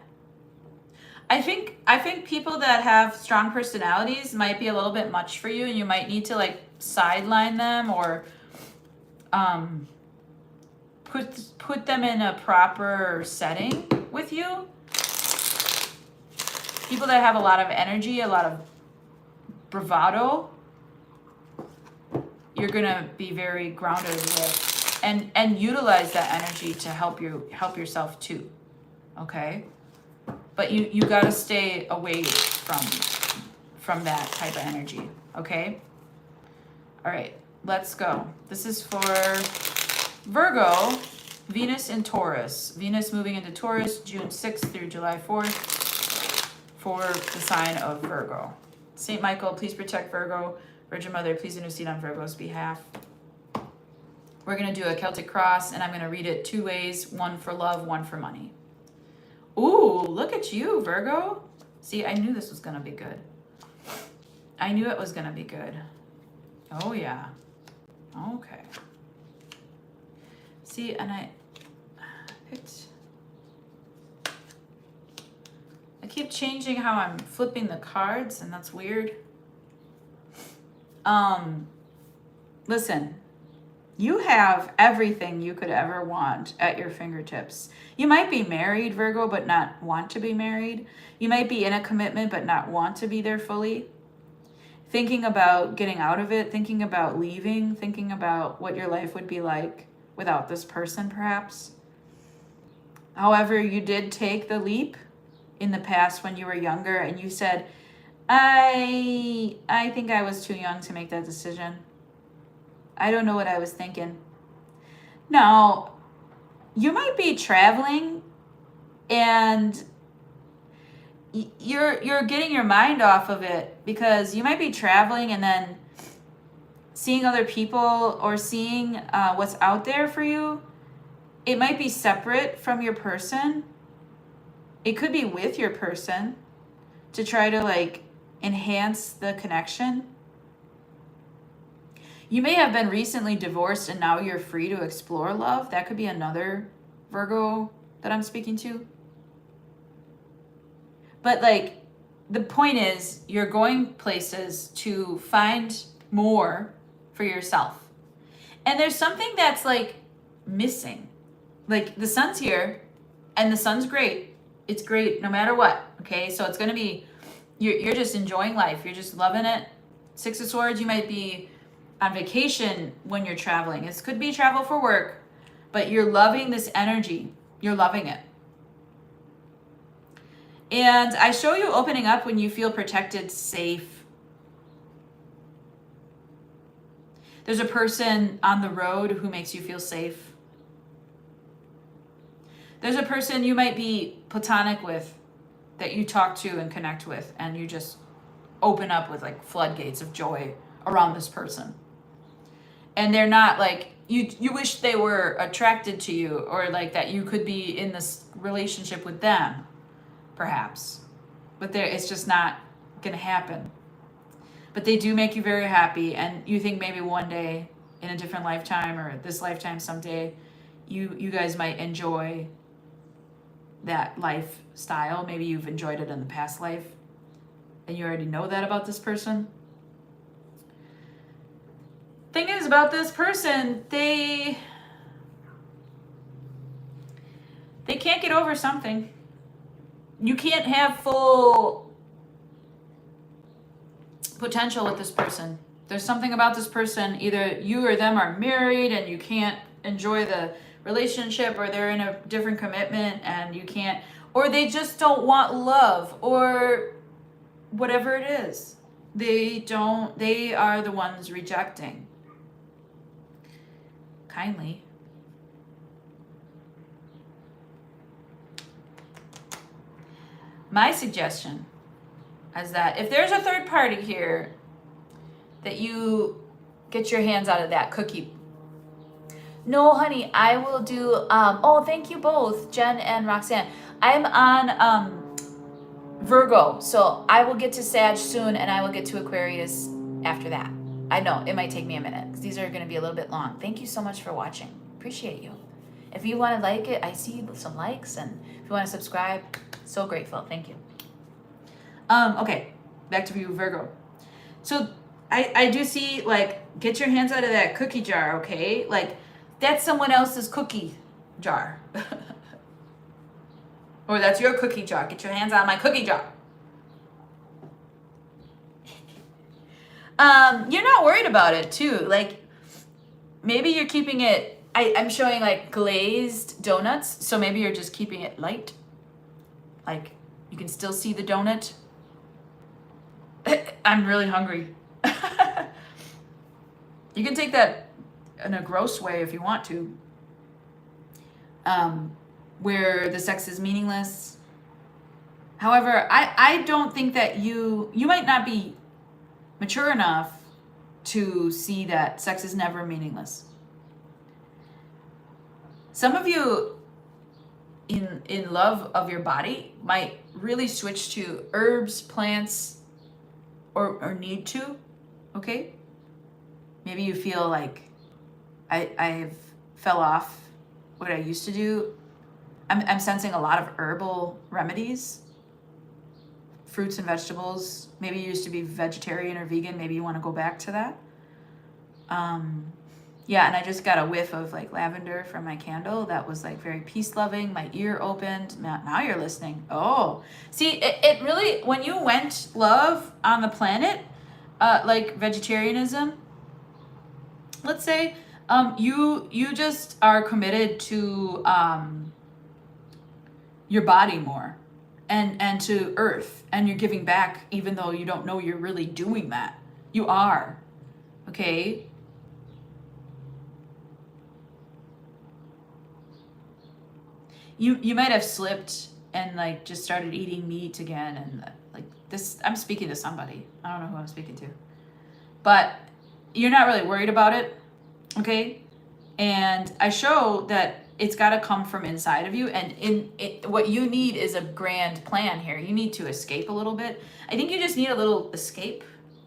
I think people that have strong personalities might be a little bit much for you, and you might need to like sideline them or put them in a proper setting with you. People that have a lot of energy, a lot of bravado, you're gonna be very grounded with, and utilize that energy to help yourself too. Okay, but you gotta stay away from that type of energy. Okay. All right, let's go. This is for Virgo, Venus in Taurus. Venus moving into Taurus June 6th through July 4th for the sign of Virgo. Saint Michael, please protect Virgo. Virgin Mother, please intercede on Virgo's behalf. We're going to do a Celtic cross, and I'm going to read it two ways, one for love, one for money. Ooh, look at you, Virgo. See, I knew this was going to be good. I knew it was going to be good. Oh, yeah. Okay. See, and I keep changing how I'm flipping the cards, and that's weird. Listen, you have everything you could ever want at your fingertips. You might be married, Virgo, but not want to be married. You might be in a commitment, but not want to be there fully. Thinking about getting out of it, thinking about leaving, thinking about what your life would be like without this person, perhaps. However, you did take the leap in the past when you were younger, and you said, I think I was too young to make that decision. I don't know what I was thinking. Now, you might be traveling and you're getting your mind off of it, because you might be traveling and then seeing other people or seeing what's out there for you. It might be separate from your person. It could be with your person. to try to like enhance the connection. You may have been recently divorced and now you're free to explore love. That could be another Virgo that I'm speaking to. But like, the point is, you're going places to find more for yourself. And there's something that's like missing. Like the sun's here and the sun's great. It's great no matter what. Okay, so it's going to be, you're just enjoying life. You're just loving it. Six of Swords, you might be on vacation when you're traveling. This could be travel for work, but you're loving this energy. You're loving it. And I show you opening up when you feel protected, safe. There's a person on the road who makes you feel safe. There's a person you might be platonic with that you talk to and connect with, and you just open up with like floodgates of joy around this person. And they're not like, you wish they were attracted to you, or like that you could be in this relationship with them, perhaps. But it's just not going to happen. But they do make you very happy, and you think maybe one day in a different lifetime or this lifetime someday, you guys might enjoy that lifestyle. Maybe you've enjoyed it in the past life, and you already know that about this person. Thing is about this person, they can't get over something. You can't have full potential with this person. There's something about this person, either you or them are married and you can't enjoy the relationship, or they're in a different commitment and you can't, or they just don't want love, or whatever it is. They are the ones rejecting. Kindly. My suggestion is that if there's a third party here, that you get your hands out of that cookie. No, honey, I will do, oh, thank you both, Jen and Roxanne. I'm on Virgo, so I will get to Sag soon, and I will get to Aquarius after that. I know, it might take me a minute, because these are going to be a little bit long. Thank you so much for watching. Appreciate you. If you want to like it, I see some likes, and if you want to subscribe, so grateful. Thank you. Okay, back to you, Virgo. So I do see, like, get your hands out of that cookie jar, okay? Like, that's someone else's cookie jar. Or that's your cookie jar. Get your hands out of my cookie jar. You're not worried about it, too. Like, maybe you're keeping it, I'm showing, like, glazed donuts, so maybe you're just keeping it light. Like, you can still see the donut. I'm really hungry. You can take that in a gross way if you want to. Where the sex is meaningless. However, I don't think that you might not be mature enough to see that sex is never meaningless. Some of you in love of your body might really switch to herbs, plants, or need to, okay? Maybe you feel like I've fell off what I used to do. I'm sensing a lot of herbal remedies, fruits and vegetables. Maybe you used to be vegetarian or vegan. Maybe you want to go back to that. Yeah, and I just got a whiff of like lavender from my candle. That was like very peace loving. My ear opened. Now you're listening. Oh, see, it really, when you went love on the planet, like vegetarianism, let's say, you just are committed to your body more and to earth, and you're giving back even though you don't know you're really doing that. You are, okay? You might have slipped and like just started eating meat again, and like this, I'm speaking to somebody. I don't know who I'm speaking to, but you're not really worried about it, okay? And I show that it's got to come from inside of you. And what you need is a grand plan here. You need to escape a little bit. I think you just need a little escape.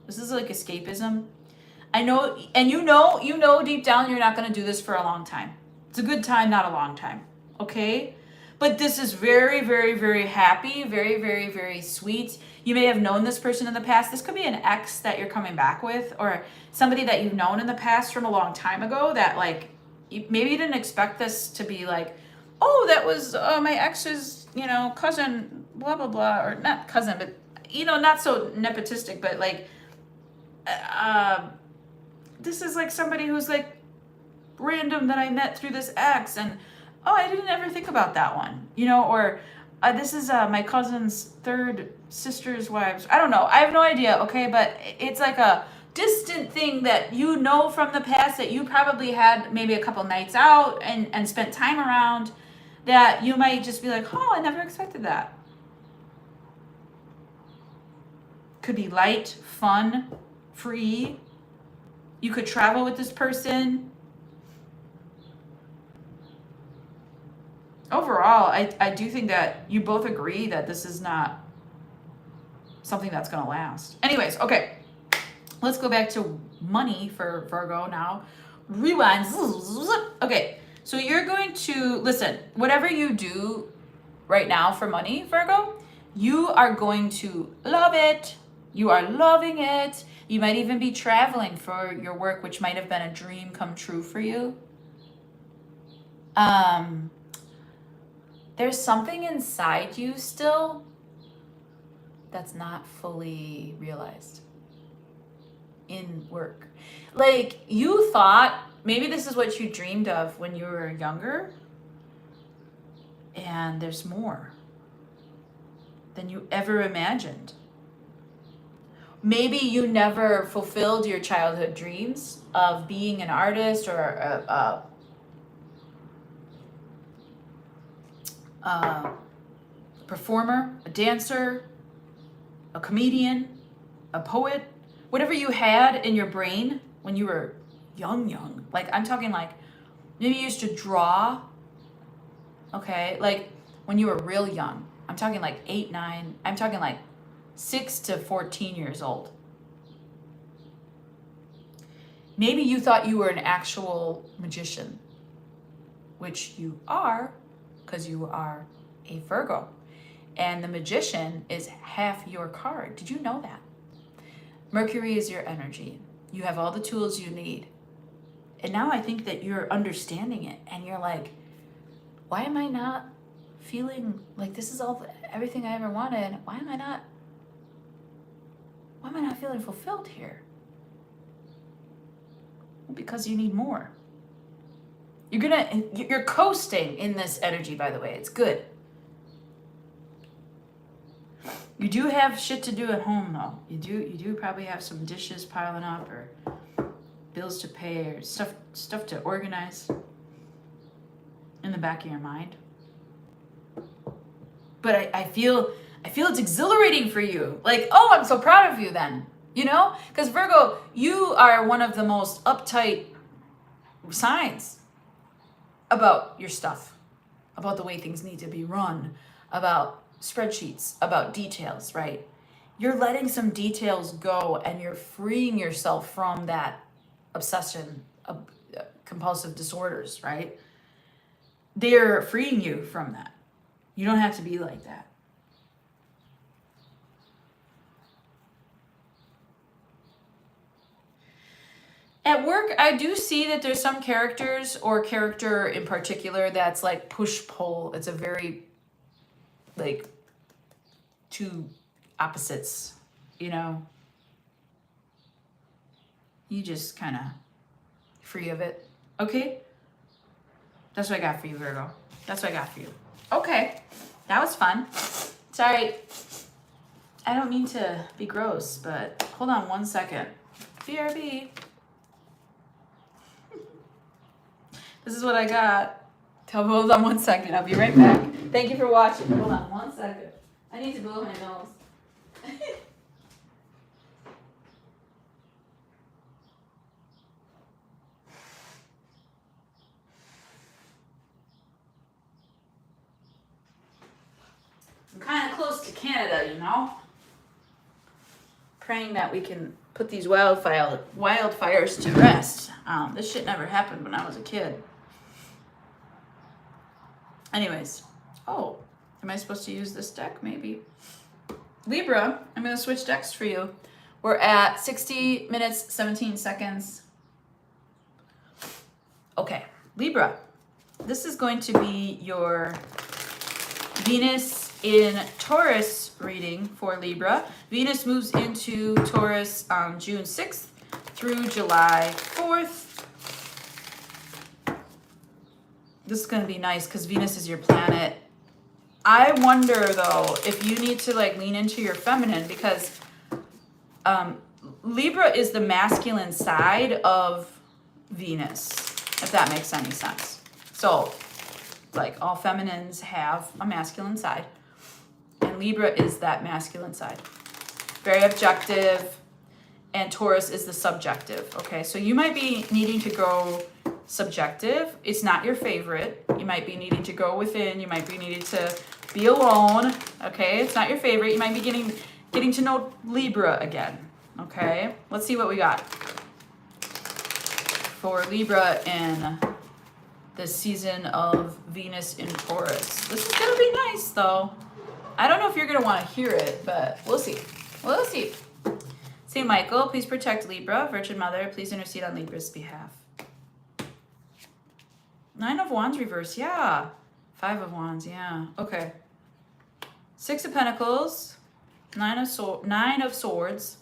This is like escapism. I know, and you know deep down you're not going to do this for a long time. It's a good time, not a long time. Okay? But this is very, very, very happy, very, very, very sweet. You may have known this person in the past. This could be an ex that you're coming back with, or somebody that you've known in the past from a long time ago that, like, maybe you didn't expect this to be like, oh, that was my ex's, cousin, blah, blah, blah, or not cousin, but, not so nepotistic, but like, this is like somebody who's like random that I met through this ex, and oh, I didn't ever think about that one, or this is my cousin's third sister's wives. I don't know. I have no idea, okay? But it's like a distant thing that from the past that you probably had maybe a couple nights out and spent time around, that you might just be like, oh, I never expected that. Could be light, fun, free. You could travel with this person. Overall, I do think that you both agree that this is not something that's going to last. Anyways, okay. Let's go back to money for Virgo now. Rewind. Okay, so you're going to, listen, whatever you do right now for money, Virgo, you are going to love it. You are loving it. You might even be traveling for your work, which might have been a dream come true for you. There's something inside you still that's not fully realized in work. Like, you thought maybe this is what you dreamed of when you were younger, and there's more than you ever imagined. Maybe you never fulfilled your childhood dreams of being an artist or a performer, a dancer, a comedian, a poet, whatever you had in your brain when you were young. Like, I'm talking like, maybe you used to draw, okay? Like, when you were real young. I'm talking like 8, 9, I'm talking like 6 to 14 years old. Maybe you thought you were an actual magician, which you are, because you are a Virgo. And the magician is half your card. Did you know that? Mercury is your energy. You have all the tools you need. And now I think that you're understanding it, and you're like, why am I not feeling like this is everything I ever wanted? Why am I not feeling fulfilled here? Well, because you need more. You're coasting in this energy, by the way. It's good. You do have shit to do at home, though. You do probably have some dishes piling up, or bills to pay, or stuff to organize in the back of your mind. But I feel it's exhilarating for you. Like, oh, I'm so proud of you then. Because Virgo, you are one of the most uptight signs about your stuff, about the way things need to be run, about spreadsheets, about details, right? You're letting some details go, and you're freeing yourself from that obsession, compulsive disorders, right? They're freeing you from that. You don't have to be like that. At work, I do see that there's some characters, or character in particular, that's like push-pull. It's a very, like, two opposites, You just kind of free of it. Okay? That's what I got for you, Virgo. That's what I got for you. Okay. That was fun. Sorry. I don't mean to be gross, but hold on one second. BRB. This is what I got. Hold on one second. I'll be right back. Thank you for watching. Hold on one second. I need to blow my nose. close to Canada, you know? Praying that we can put these wildfires to rest. This shit never happened when I was a kid. Anyways. Oh, am I supposed to use this deck? Maybe. Libra, I'm going to switch decks for you. We're at 60 minutes, 17 seconds. Okay, Libra. This is going to be your Venus in Taurus reading for Libra. Venus moves into Taurus on June 6th through July 4th. This is going to be nice because Venus is your planet. I wonder, though, if you need to like lean into your feminine, because Libra is the masculine side of Venus, if that makes any sense. So, like, all feminines have a masculine side, and Libra is that masculine side. Very objective, and Taurus is the subjective, okay? So you might be needing to go subjective. It's not your favorite. You might be needing to go within. You might be needing to be alone, okay? It's not your favorite. You might be getting to know Libra again, okay? Let's see what we got for Libra in this season of Venus in Taurus. This is gonna be nice, though. I don't know if you're gonna want to hear it, but we'll see. We'll see. Saint Michael, please protect Libra. Virgin Mother, please intercede on Libra's behalf. 9 of Wands reverse, yeah. 5 of Wands, yeah. Okay. 6 of Pentacles, 9 of Swords,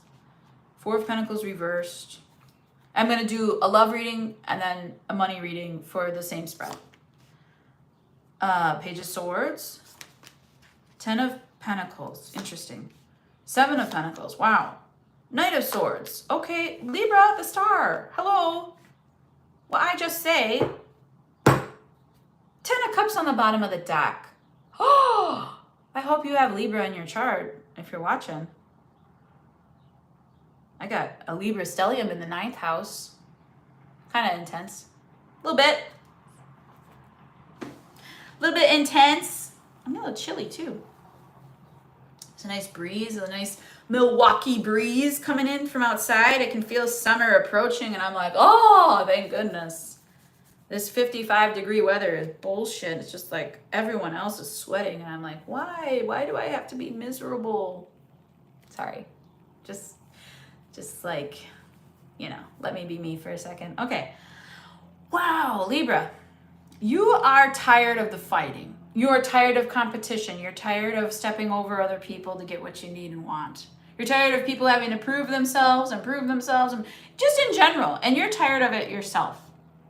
4 of Pentacles reversed. I'm going to do a love reading and then a money reading for the same spread. Page of Swords, 10 of Pentacles, interesting. 7 of Pentacles, wow. Knight of Swords, okay. Libra, the star, hello. Well, I just say 10 of Cups on the bottom of the deck. Oh, I hope you have Libra in your chart if you're watching. I got a Libra stellium in the 9th house. Kind of intense. A little bit. A little bit intense. I'm a little chilly too. It's a nice breeze, a nice Milwaukee breeze coming in from outside. I can feel summer approaching and I'm like, oh, thank goodness. This 55-degree weather is bullshit. It's just like everyone else is sweating. And I'm like, why? Why do I have to be miserable? Sorry. Just like, you know, let me be me for a second. Okay. Wow, Libra. You are tired of the fighting. You are tired of competition. You're tired of stepping over other people to get what you need and want. You're tired of people having to prove themselves, and just in general. And you're tired of it yourself.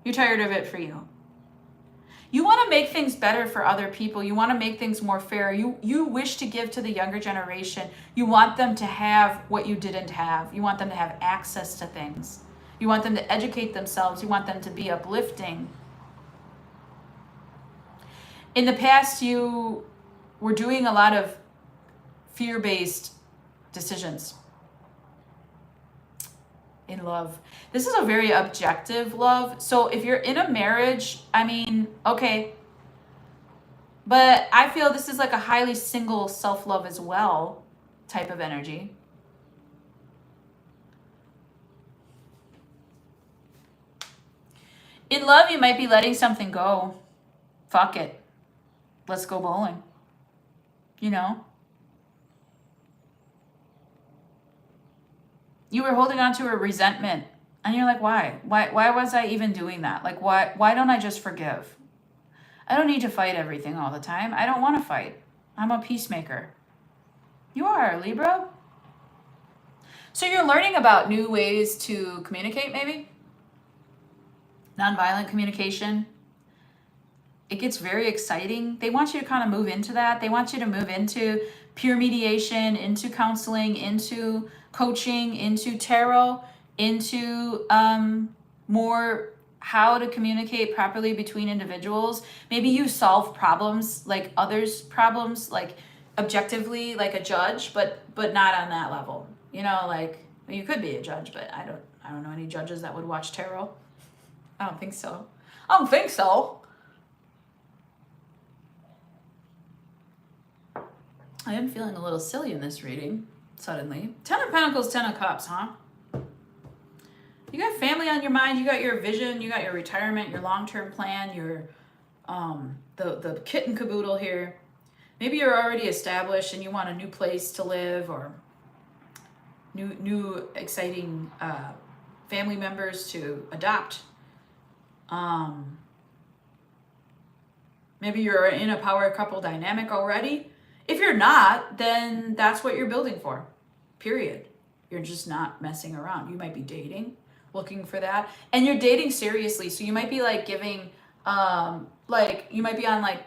You're tired of it for you. You want to make things better for other people. You want to make things more fair. You wish to give to the younger generation. You want them to have what you didn't have. You want them to have access to things. You want them to educate themselves. You want them to be uplifting. In the past, you were doing a lot of fear-based decisions in love. This is a very objective love. So if you're in a marriage, I mean, okay. But I feel this is like a highly single self-love as well type of energy. In love, you might be letting something go. Fuck it. Let's go bowling. You know? You were holding on to a resentment. And you're like, why? Why was I even doing that? Like, why don't I just forgive? I don't need to fight everything all the time. I don't want to fight. I'm a peacemaker. You are, Libra. So you're learning about new ways to communicate, maybe? Nonviolent communication. It gets very exciting. They want you to kind of move into that. They want you to move into peer mediation, into counseling, into coaching, into tarot, into more how to communicate properly between individuals. Maybe you solve problems like others' problems, like objectively, like a judge, but not on that level. You know, like you could be a judge, but I don't know any judges that would watch tarot. I don't think so. I am feeling a little silly in this reading, suddenly. 10 of Pentacles, 10 of Cups, huh? You got family on your mind, you got your vision, you got your retirement, your long-term plan, your the kit and caboodle here. Maybe you're already established and you want a new place to live, or new exciting family members to adopt. Maybe you're in a power couple dynamic already. If you're not, then that's what you're building for, period. You're just not messing around. You might be dating, looking for that, and you're dating seriously. So you might be like giving, like you might be on like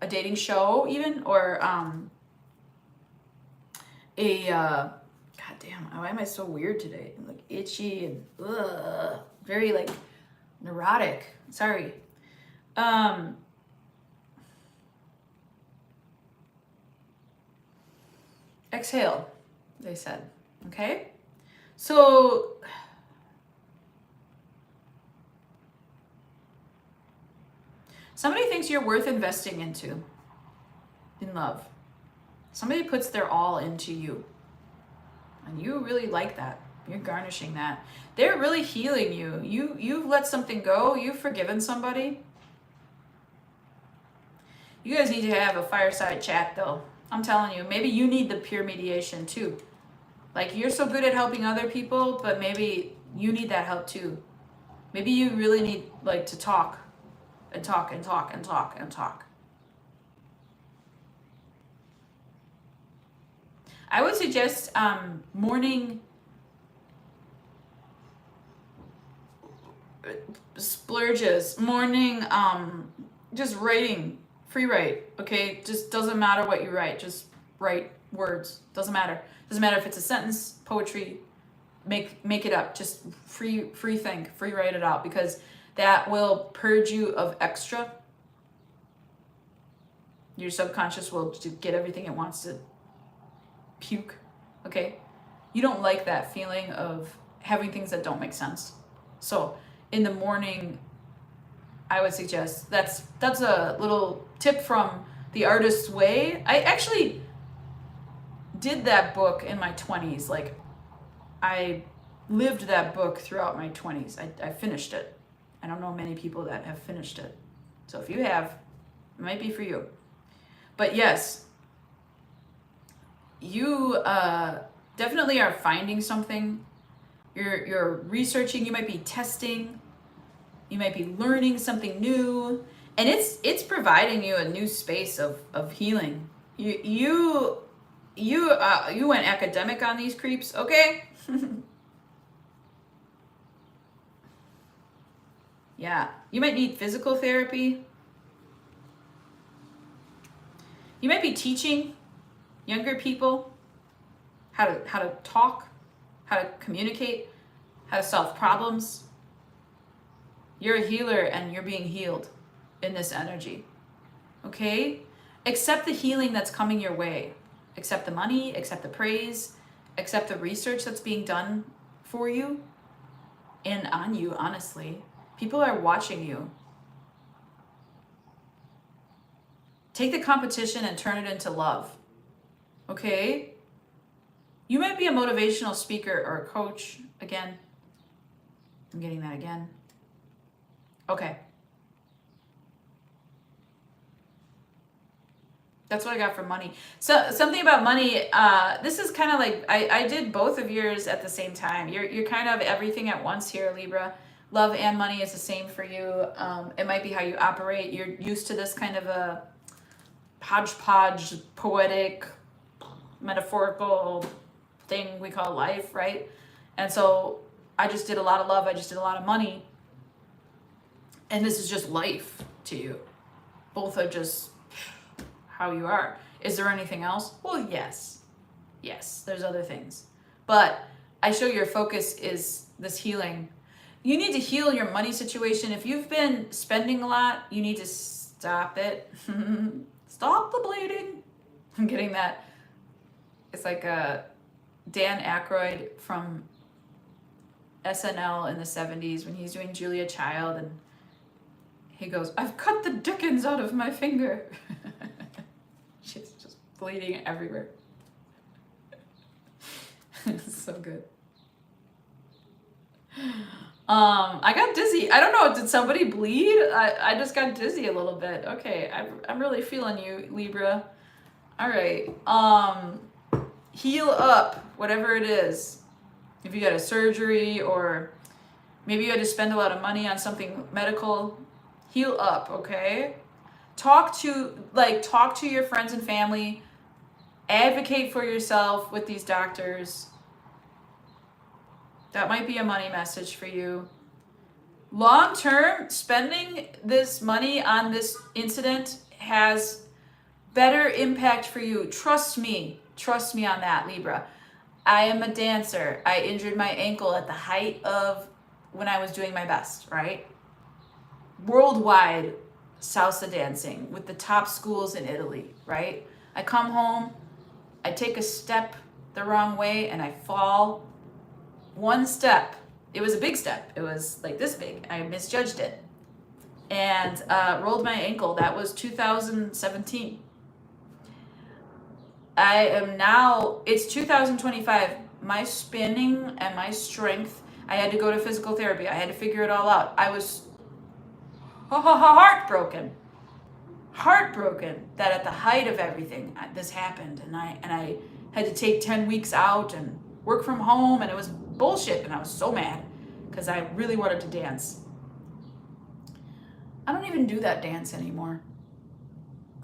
a dating show even, or God damn, why am I so weird today? I'm like itchy and very like neurotic. Sorry. Exhale, they said. Okay? So somebody thinks you're worth investing into in love. Somebody puts their all into you. And you really like that. You're garnishing that. They're really healing you. You've let something go. You've forgiven somebody. You guys need to have a fireside chat though. I'm telling you, maybe you need the peer mediation too. Like you're so good at helping other people, but maybe you need that help too. Maybe you really need like to talk and talk and talk and talk and talk. I would suggest morning splurges, morning just writing, free write, okay? Just doesn't matter what you write, just write words. Doesn't matter. Doesn't matter if it's a sentence, poetry, make it up. Just free think, free write it out, because that will purge you of extra. Your subconscious will get everything it wants to puke, okay? You don't like that feeling of having things that don't make sense. So in the morning, I would suggest that's a little tip from The Artist's Way. I actually did that book in my 20s. Like I lived that book throughout my 20s. I finished it. I don't know many people that have finished it. So if you have, it might be for you. But yes, you definitely are finding something. You're researching, you might be testing, you might be learning something new, and it's providing you a new space of healing. You went academic on these creeps, okay? Yeah, you might need physical therapy. You might be teaching younger people how to talk, how to communicate, how to solve problems. You're a healer and you're being healed in this energy. Okay? Accept the healing that's coming your way. Accept the money, accept the praise, accept the research that's being done for you and on you, honestly. People are watching you. Take the competition and turn it into love. Okay? You might be a motivational speaker or a coach. Again, I'm getting that again. Okay. That's what I got for money. So something about money, this is kind of like, I did both of yours at the same time. You're kind of everything at once here, Libra. Love and money is the same for you. It might be how you operate. You're used to this kind of a hodgepodge, poetic, metaphorical thing we call life, right? And so I just did a lot of love. I just did a lot of money. And this is just life to you. Both are just how you are. Is there anything else? Well, yes. Yes, there's other things. But I show your focus is this healing. You need to heal your money situation. If you've been spending a lot, you need to stop it. Stop the bleeding. I'm getting that. It's like Dan Aykroyd from SNL in the 70s when he's doing Julia Child, and he goes, "I've cut the dickens out of my finger." She's just bleeding everywhere. So good. I got dizzy. I don't know. Did somebody bleed? I just got dizzy a little bit. Okay, I'm really feeling you, Libra. All right. Heal up, whatever it is. If you got a surgery or maybe you had to spend a lot of money on something medical, heal up, okay? Talk to your friends and family. Advocate for yourself with these doctors. That might be a money message for you. Long term, spending this money on this incident has better impact for you. Trust me on that, Libra. I am a dancer. I injured my ankle at the height of when I was doing my best, right? Worldwide salsa dancing with the top schools in Italy, right? I come home, I take a step the wrong way and I fall. One step. It was a big step. It was like this big. I misjudged it and rolled my ankle. That was 2017. It's 2025. My spinning and my strength, I had to go to physical therapy. I had to figure it all out. I was heartbroken that at the height of everything, this happened. And I had to take 10 weeks out and work from home, and it was bullshit. And I was so mad because I really wanted to dance. I don't even do that dance anymore.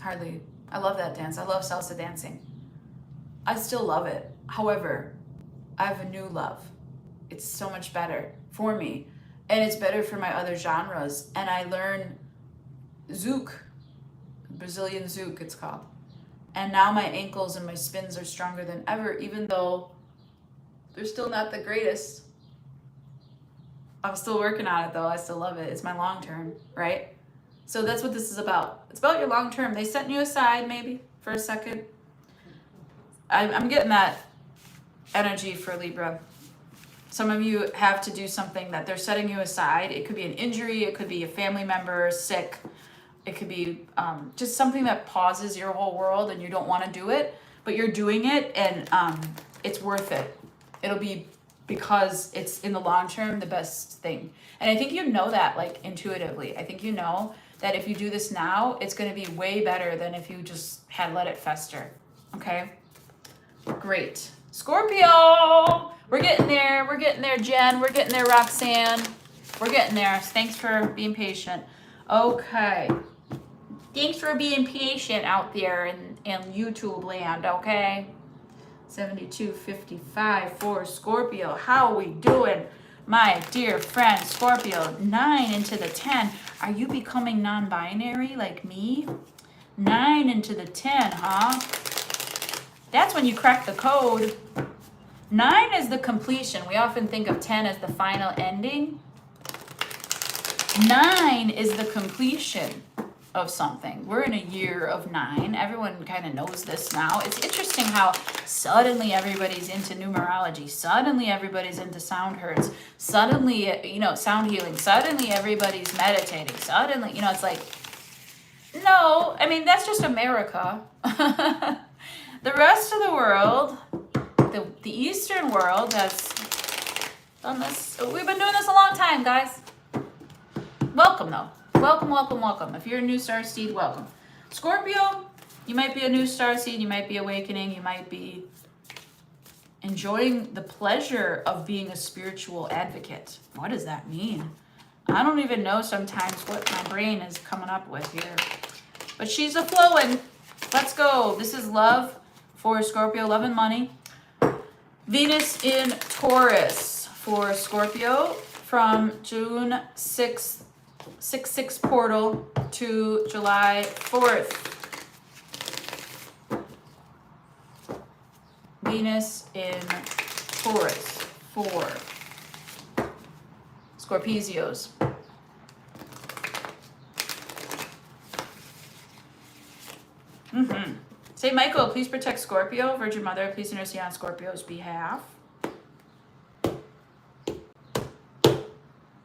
Hardly. I love that dance. I love salsa dancing. I still love it. However, I have a new love. It's so much better for me. And it's better for my other genres. And I learn zouk, Brazilian zouk it's called. And now my ankles and my spins are stronger than ever, even though they're still not the greatest. I'm still working on it though. I still love it. It's my long term, right? So that's what this is about. It's about your long term. They set you aside maybe for a second. I'm getting that energy for Libra. Some of you have to do something that they're setting you aside. It could be an injury. It could be a family member sick. It could be just something that pauses your whole world and you don't want to do it, but you're doing it and it's worth it. It'll be because it's in the long term the best thing. And I think you know that like intuitively. I think you know that if you do this now, it's going to be way better than if you just had let it fester. Okay? Great. Scorpio! We're getting there. We're getting there, Jen. We're getting there, Roxanne. We're getting there. Thanks for being patient. Okay. Thanks for being patient out there in YouTube land, okay? 7255 for Scorpio. How are we doing, my dear friend Scorpio? 9 into the 10. Are you becoming non-binary like me? 9 into the 10, huh? That's when you crack the code. 9 is the completion. We often think of 10 as the final ending. 9 is the completion of something. We're in a year of 9. Everyone kind of knows this now. It's interesting how suddenly everybody's into numerology. Suddenly everybody's into sound hertz. Suddenly, sound healing. Suddenly everybody's meditating. Suddenly, it's like, no, I mean, that's just America. The rest of the world, the Eastern world has done this. We've been doing this a long time, guys. Welcome, though. Welcome, welcome, welcome. If you're a new star seed, welcome. Scorpio, you might be a new star seed. You might be awakening. You might be enjoying the pleasure of being a spiritual advocate. What does that mean? I don't even know sometimes what my brain is coming up with here. But she's a flowing. Let's go. This is love for Scorpio, love and money. Venus in Taurus for Scorpio from June 6th. 6/6 portal to July 4th. Venus in Taurus for Scorpizios. Saint Michael, please protect Scorpio. Virgin Mother, please intercede on Scorpio's behalf. What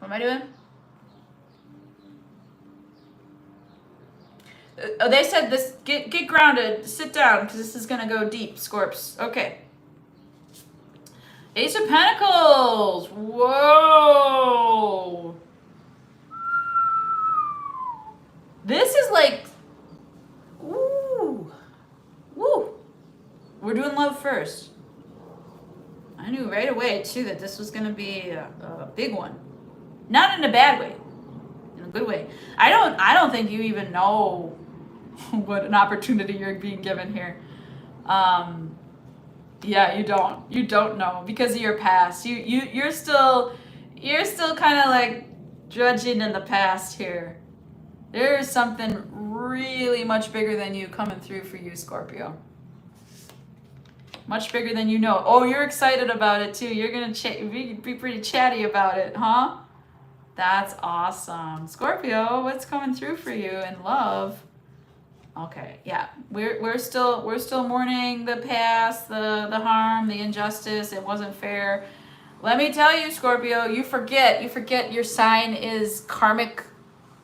am I doing? They said this. Get grounded. Sit down because this is gonna go deep, Scorps. Okay. Ace of Pentacles. Whoa. This is like, ooh, woo. We're doing love first. I knew right away too that this was gonna be a big one. Not in a bad way, in a good way. I don't think you even know what an opportunity you're being given here. Yeah, you don't know because of your past. You're still kind of like judging in the past here. There's something really much bigger than you coming through for you, Scorpio. Much bigger than you know. Oh, you're excited about it too. You're gonna be pretty chatty about it, huh? That's awesome. Scorpio, what's coming through for you in love? Okay, yeah. We're still mourning the past, the harm, the injustice. It wasn't fair. Let me tell you, Scorpio, you forget your sign is karmic,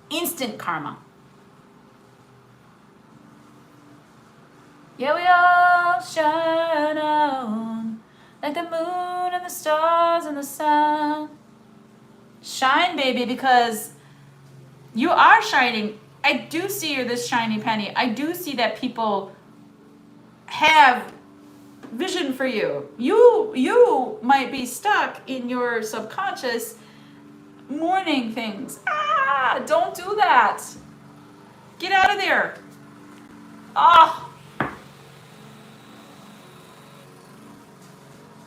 instant karma. Yeah, we all shine on like the moon and the stars and the sun. Shine, baby, because you are shining. I do see you're this shiny penny. I do see that people have vision for you. You might be stuck in your subconscious mourning things. Don't do that. Get out of there.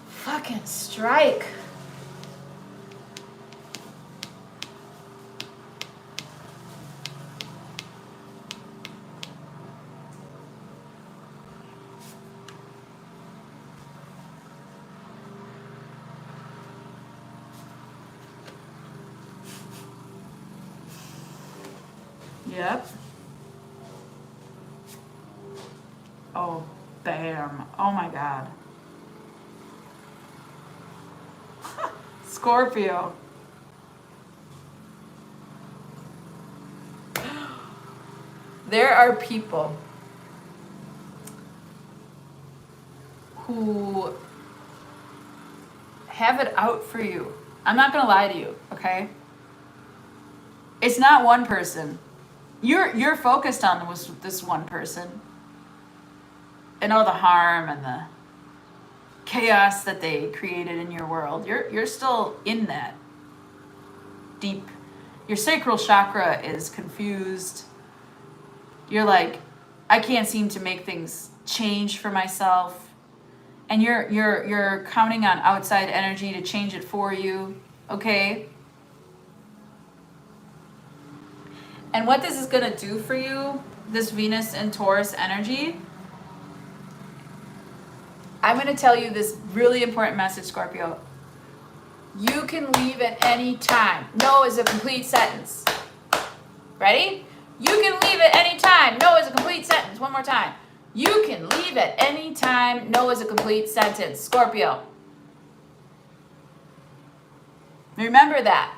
Fucking strike. Yep. Oh, bam. Oh my God. Scorpio. There are people who have it out for you. I'm not gonna lie to you, okay? It's not one person. You're focused on this one person and all the harm and the chaos that they created in your world. You're still in that deep. Your sacral chakra is confused. You're like, I can't seem to make things change for myself. And you're counting on outside energy to change it for you, okay? And what this is going to do for you, this Venus and Taurus energy, I'm going to tell you this really important message, Scorpio. You can leave at any time. No is a complete sentence. Ready? You can leave at any time. No is a complete sentence. One more time. You can leave at any time. No is a complete sentence. Scorpio. Remember that.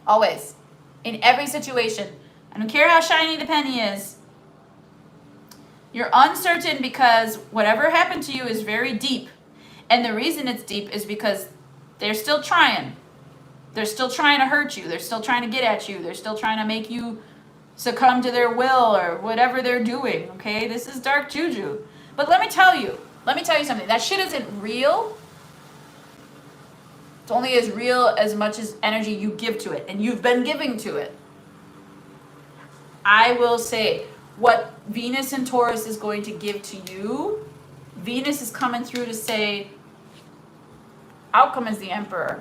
Always. In every situation. I don't care how shiny the penny is. You're uncertain because whatever happened to you is very deep. And the reason it's deep is because they're still trying. They're still trying to hurt you. They're still trying to get at you. They're still trying to make you succumb to their will or whatever they're doing, okay? This is dark juju. But let me tell you something. That shit isn't real. It's only as real as much as energy you give to it, and you've been giving to it. I will say, what Venus and Taurus is going to give to you, Venus is coming through to say, outcome is the emperor.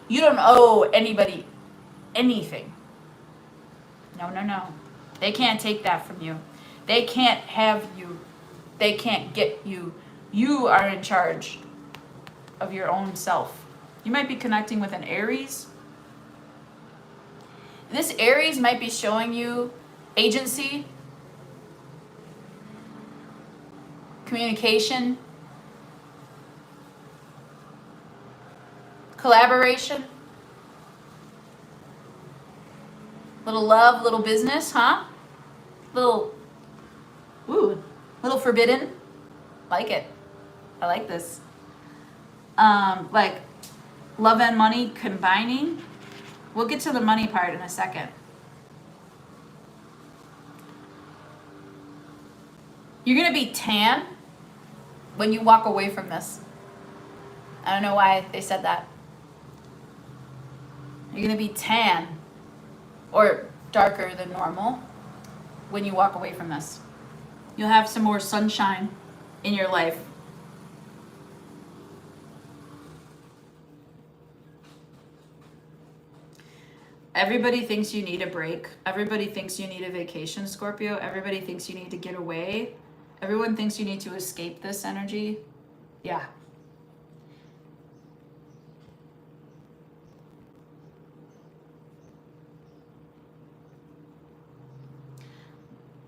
You don't owe anybody anything. No. They can't take that from you. They can't have you. They can't get you. You are in charge of your own self. You might be connecting with an Aries. This Aries might be showing you agency, communication, collaboration. Little love, little business, huh? Little, ooh, little forbidden. Like it. I like this. Like love and money combining. We'll get to the money part in a second. You're going to be tan when you walk away from this. I don't know why they said that. You're going to be tan or darker than normal when you walk away from this. You'll have some more sunshine in your life. Everybody thinks you need a break. Everybody thinks you need a vacation, Scorpio. Everybody thinks you need to get away. Everyone thinks you need to escape this energy. Yeah.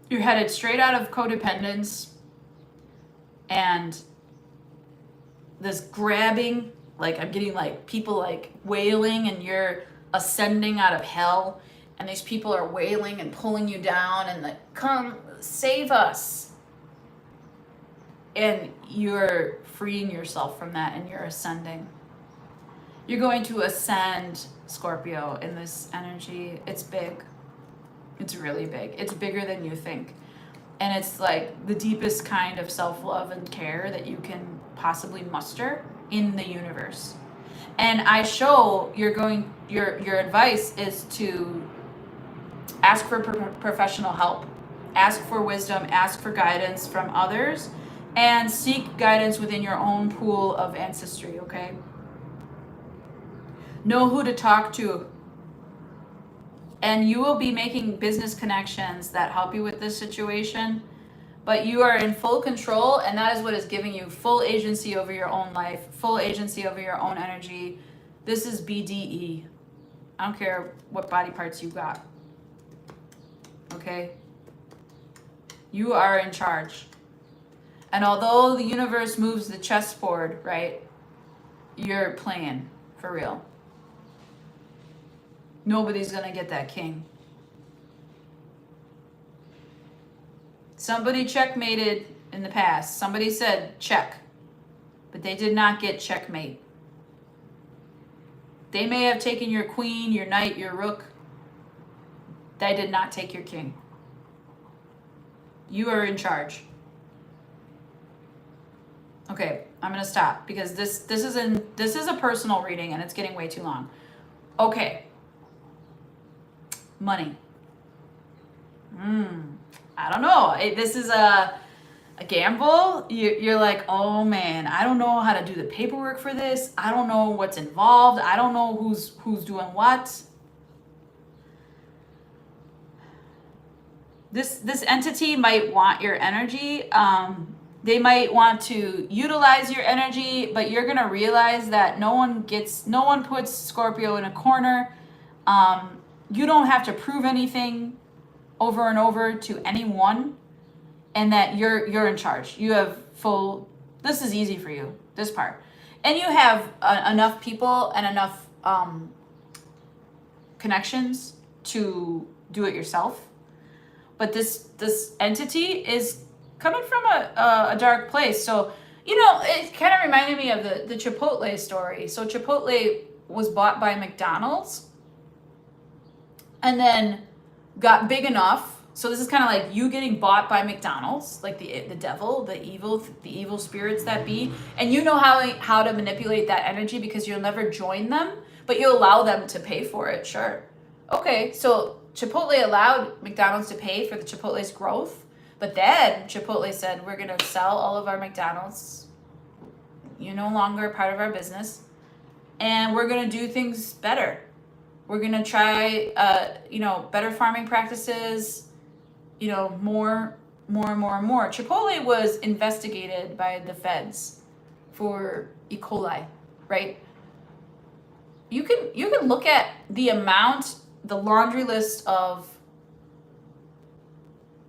You're headed straight out of codependence and this grabbing, like I'm getting like people like wailing and you're ascending out of hell and these people are wailing and pulling you down and like, come save us. And you're freeing yourself from that and you're ascending. You're going to ascend, Scorpio, in this energy. It's big. It's really big. It's bigger than you think. And it's like the deepest kind of self-love and care that you can possibly muster in the universe. And I show your advice is to ask for professional help, ask for wisdom, ask for guidance from others, and seek guidance within your own pool of ancestry, okay? Know who to talk to. And you will be making business connections that help you with this situation, but you are in full control, and that is what is giving you full agency over your own life, full agency over your own energy. This is BDE. I don't care what body parts you got. Okay? You are in charge. And although the universe moves the chessboard, right, you're playing for real. Nobody's going to get that king. Somebody checkmated in the past. Somebody said check, but they did not get checkmate. They may have taken your queen, your knight, your rook. They did not take your king. You are in charge. Okay, I'm gonna stop because this is a personal reading and it's getting way too long. Okay. Money. I don't know. This is a gamble. You're like, oh man, I don't know how to do the paperwork for this. I don't know what's involved. I don't know who's doing what. This entity might want your energy. They might want to utilize your energy, but you're gonna realize that no one puts Scorpio in a corner. You don't have to prove anything over and over to anyone, and that you're in charge. You have full, this is easy for you, this part. And you have enough people and enough connections to do it yourself. But this entity is coming from a dark place. So, it kind of reminded me of the Chipotle story. So Chipotle was bought by McDonald's and then got big enough. So this is kind of like you getting bought by McDonald's, like the devil, the evil spirits that be. And you know how to manipulate that energy because you'll never join them, but you allow them to pay for it. Sure. Okay, so Chipotle allowed McDonald's to pay for the Chipotle's growth, but then Chipotle said, we're going to sell all of our McDonald's. You're no longer part of our business, and we're going to do things better. We're going to try, better farming practices, more. Chipotle was investigated by the feds for E. coli, right? You can look at the laundry list of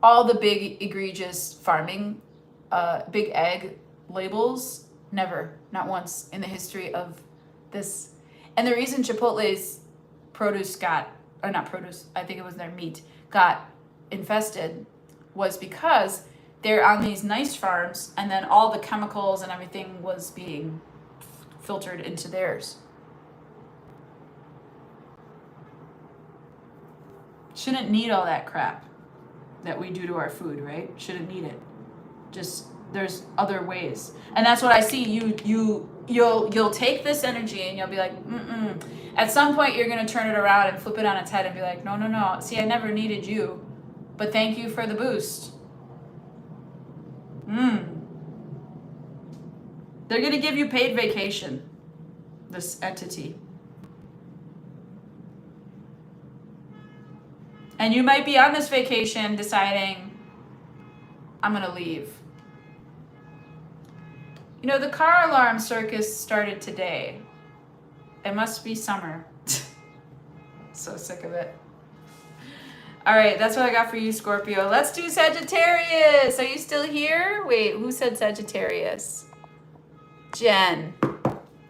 all the big egregious farming, big egg labels. Never, not once in the history of this. And the reason Chipotle's produce got or not produce, I think it was their meat, got infested was because they're on these nice farms and then all the chemicals and everything was being filtered into theirs. Shouldn't need all that crap that we do to our food, right? Shouldn't need it. Just there's other ways. And that's what I see. You'll take this energy and you'll be like, mm-mm. At some point you're gonna turn it around and flip it on its head and be like, no. See, I never needed you, but thank you for the boost. They're gonna give you paid vacation, this entity. And you might be on this vacation deciding, I'm gonna leave. You know, the car alarm circus started today. It must be summer. So sick of it. All right, that's what I got for you, Scorpio. Let's do Sagittarius. Are you still here? Wait, who said Sagittarius? Jen.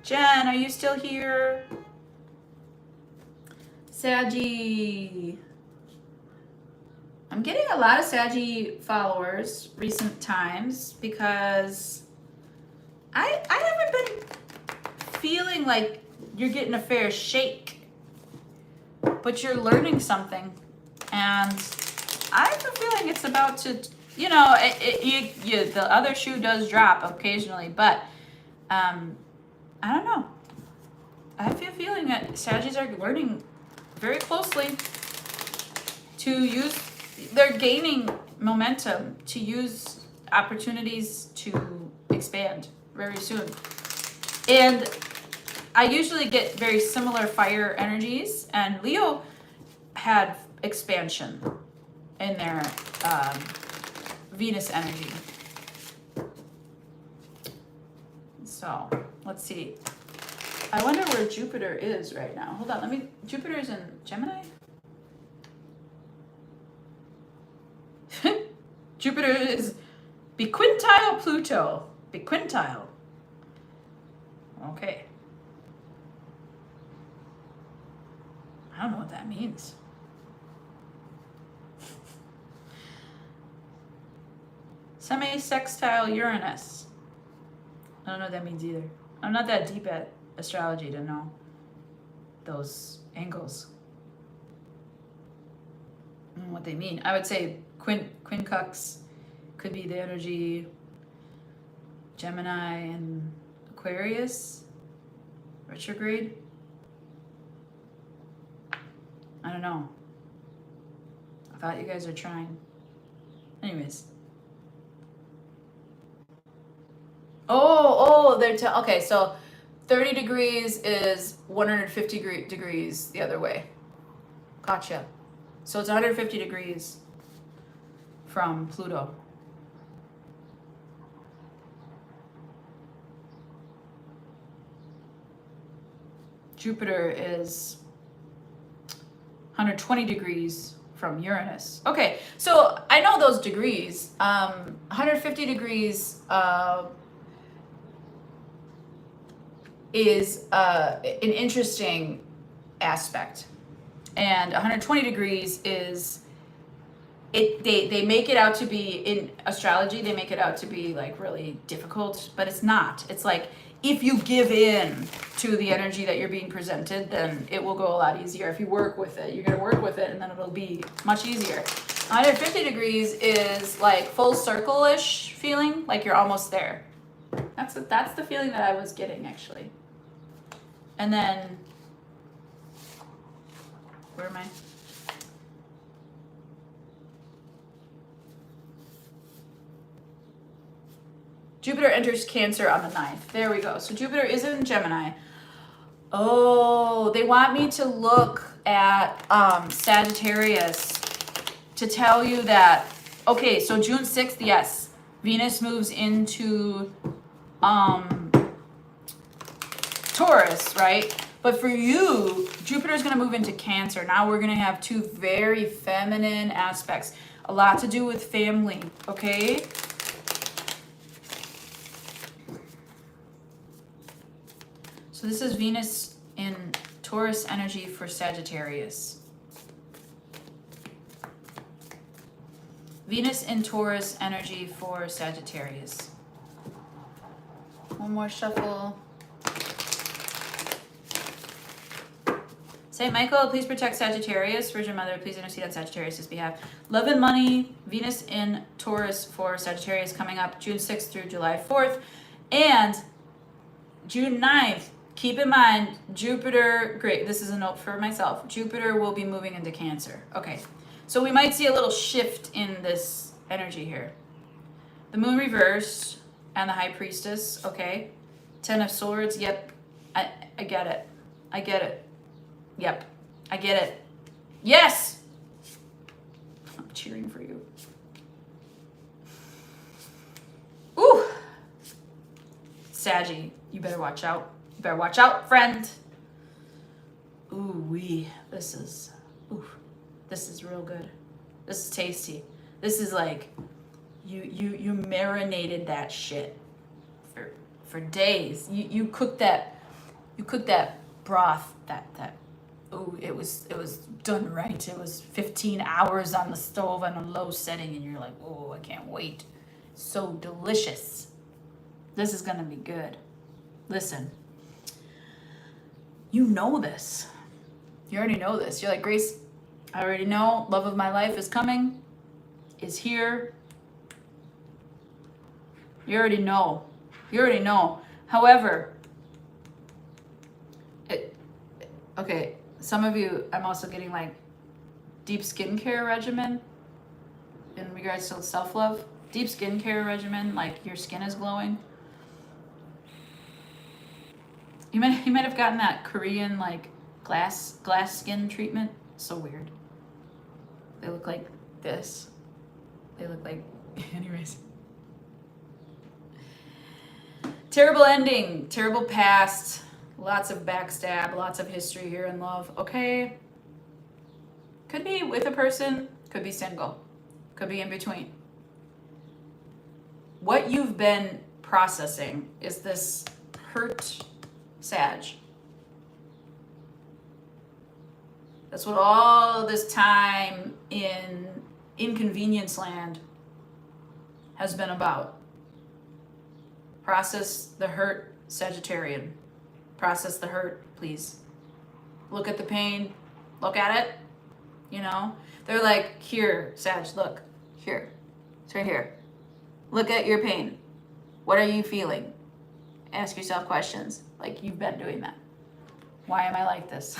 Jen, are you still here? Saggy. I'm getting a lot of Saggy followers recent times because I haven't been feeling like you're getting a fair shake, but you're learning something, and I have a feeling it's about to, you know, the other shoe does drop occasionally, but I don't know. I have a feeling that Saggies are learning very closely to use. They're gaining momentum to use opportunities to expand very soon. And I usually get very similar fire energies, and Leo had expansion in their Venus energy. So let's see. I wonder where Jupiter is right now. Hold on, Jupiter's in Gemini? Jupiter is biquintile Pluto. Biquintile. Okay. I don't know what that means. Semi-sextile Uranus. I don't know what that means either. I'm not that deep at astrology to know those angles and what they mean. I would say quincux could be the energy Gemini and Aquarius retrograde. I don't know. I thought you guys are trying. Anyways. Okay, so 30 degrees is 150 degrees the other way. Gotcha. So it's 150 degrees from Pluto. Jupiter is 120 degrees from Uranus. Okay, so I know those degrees. 150 degrees is an interesting aspect, and 120 degrees is they make it out to be, in astrology they make it out to be like really difficult, but it's not. It's like if you give in to the energy that you're being presented, then it will go a lot easier. If you work with it, you're going to work with it, and then it'll be much easier. 150 degrees is like full circle-ish feeling, like you're almost there. That's the feeling that I was getting, actually. And then, where am I? Jupiter enters Cancer on the 9th. There we go. So Jupiter is in Gemini. Oh, they want me to look at Sagittarius to tell you that, okay, so June 6th, yes, Venus moves into Taurus, right? But for you, Jupiter's going to move into Cancer. Now we're going to have two very feminine aspects. A lot to do with family, okay? So this is Venus in Taurus energy for Sagittarius. Venus in Taurus energy for Sagittarius. One more shuffle. Saint Michael, please protect Sagittarius. Virgin Mother, please intercede on Sagittarius' behalf. Love and money, Venus in Taurus for Sagittarius coming up June 6th through July 4th. And June 9th, keep in mind, Jupiter, great, this is a note for myself. Jupiter will be moving into Cancer. Okay, so we might see a little shift in this energy here. The moon reversed and the high priestess, okay. 10 of swords, yep, I get it. I get it. Yep, I get it. Yes! I'm cheering for you. Ooh! Saggy, you better watch out. You better watch out, friend. Ooh wee, this is real good. This is tasty. This is like, you marinated that shit for days. You cooked that broth, that oh, it was done right. It was 15 hours on the stove on a low setting, and you're like, oh, I can't wait. So delicious. This is gonna be good. Listen, you know this. You already know this. You're like, Grace, I already know. Love of my life is coming, is here. You already know. You already know. However, okay, some of you, I'm also getting like deep skincare regimen in regards to self-love. Deep skincare regimen, like your skin is glowing. You might have gotten that Korean like glass skin treatment. So weird. They look like this. They look like, anyways. Terrible ending, terrible past. Lots of backstab, lots of history here in love. Okay. Could be with a person, could be single, could be in between. What you've been processing is this hurt Sag. That's what all this time in inconvenience land has been about. Process the hurt, Sagittarian. Process the hurt, please. Look at the pain. Look at it. You know? They're like, here, Sag, look. Here. It's right here. Look at your pain. What are you feeling? Ask yourself questions. Like you've been doing that. Why am I like this?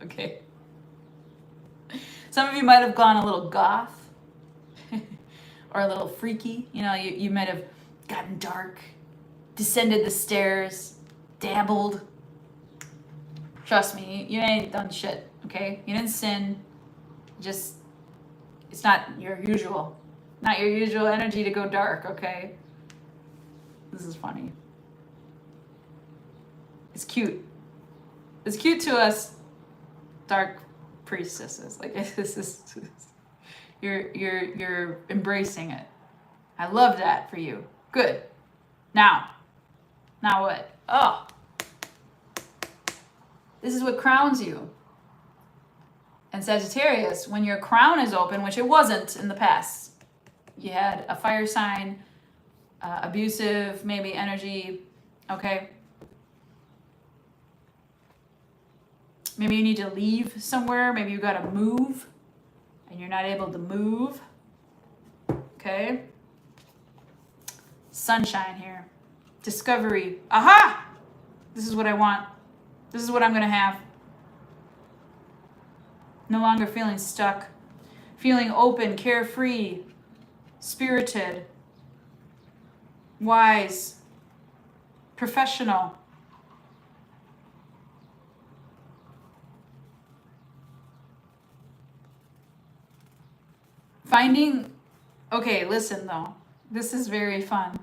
Okay. Some of you might have gone a little goth or a little freaky. You know, you might have gotten dark, descended the stairs, dabbled. Trust me, you ain't done shit, okay? You didn't sin. Just, it's not your usual energy to go dark, okay? This is funny. It's cute. It's cute to us dark priestesses. Like this is you're embracing it. I love that for you. Good. Now what? Oh. This is what crowns you. And Sagittarius, when your crown is open, which it wasn't in the past, you had a fire sign, abusive, maybe energy, okay? Maybe you need to leave somewhere. Maybe you gotta move and you're not able to move, okay? Sunshine here. Discovery. Aha! This is what I want. This is what I'm gonna have. No longer feeling stuck. Feeling open, carefree, spirited, wise, professional. Finding, okay, listen though. This is very fun.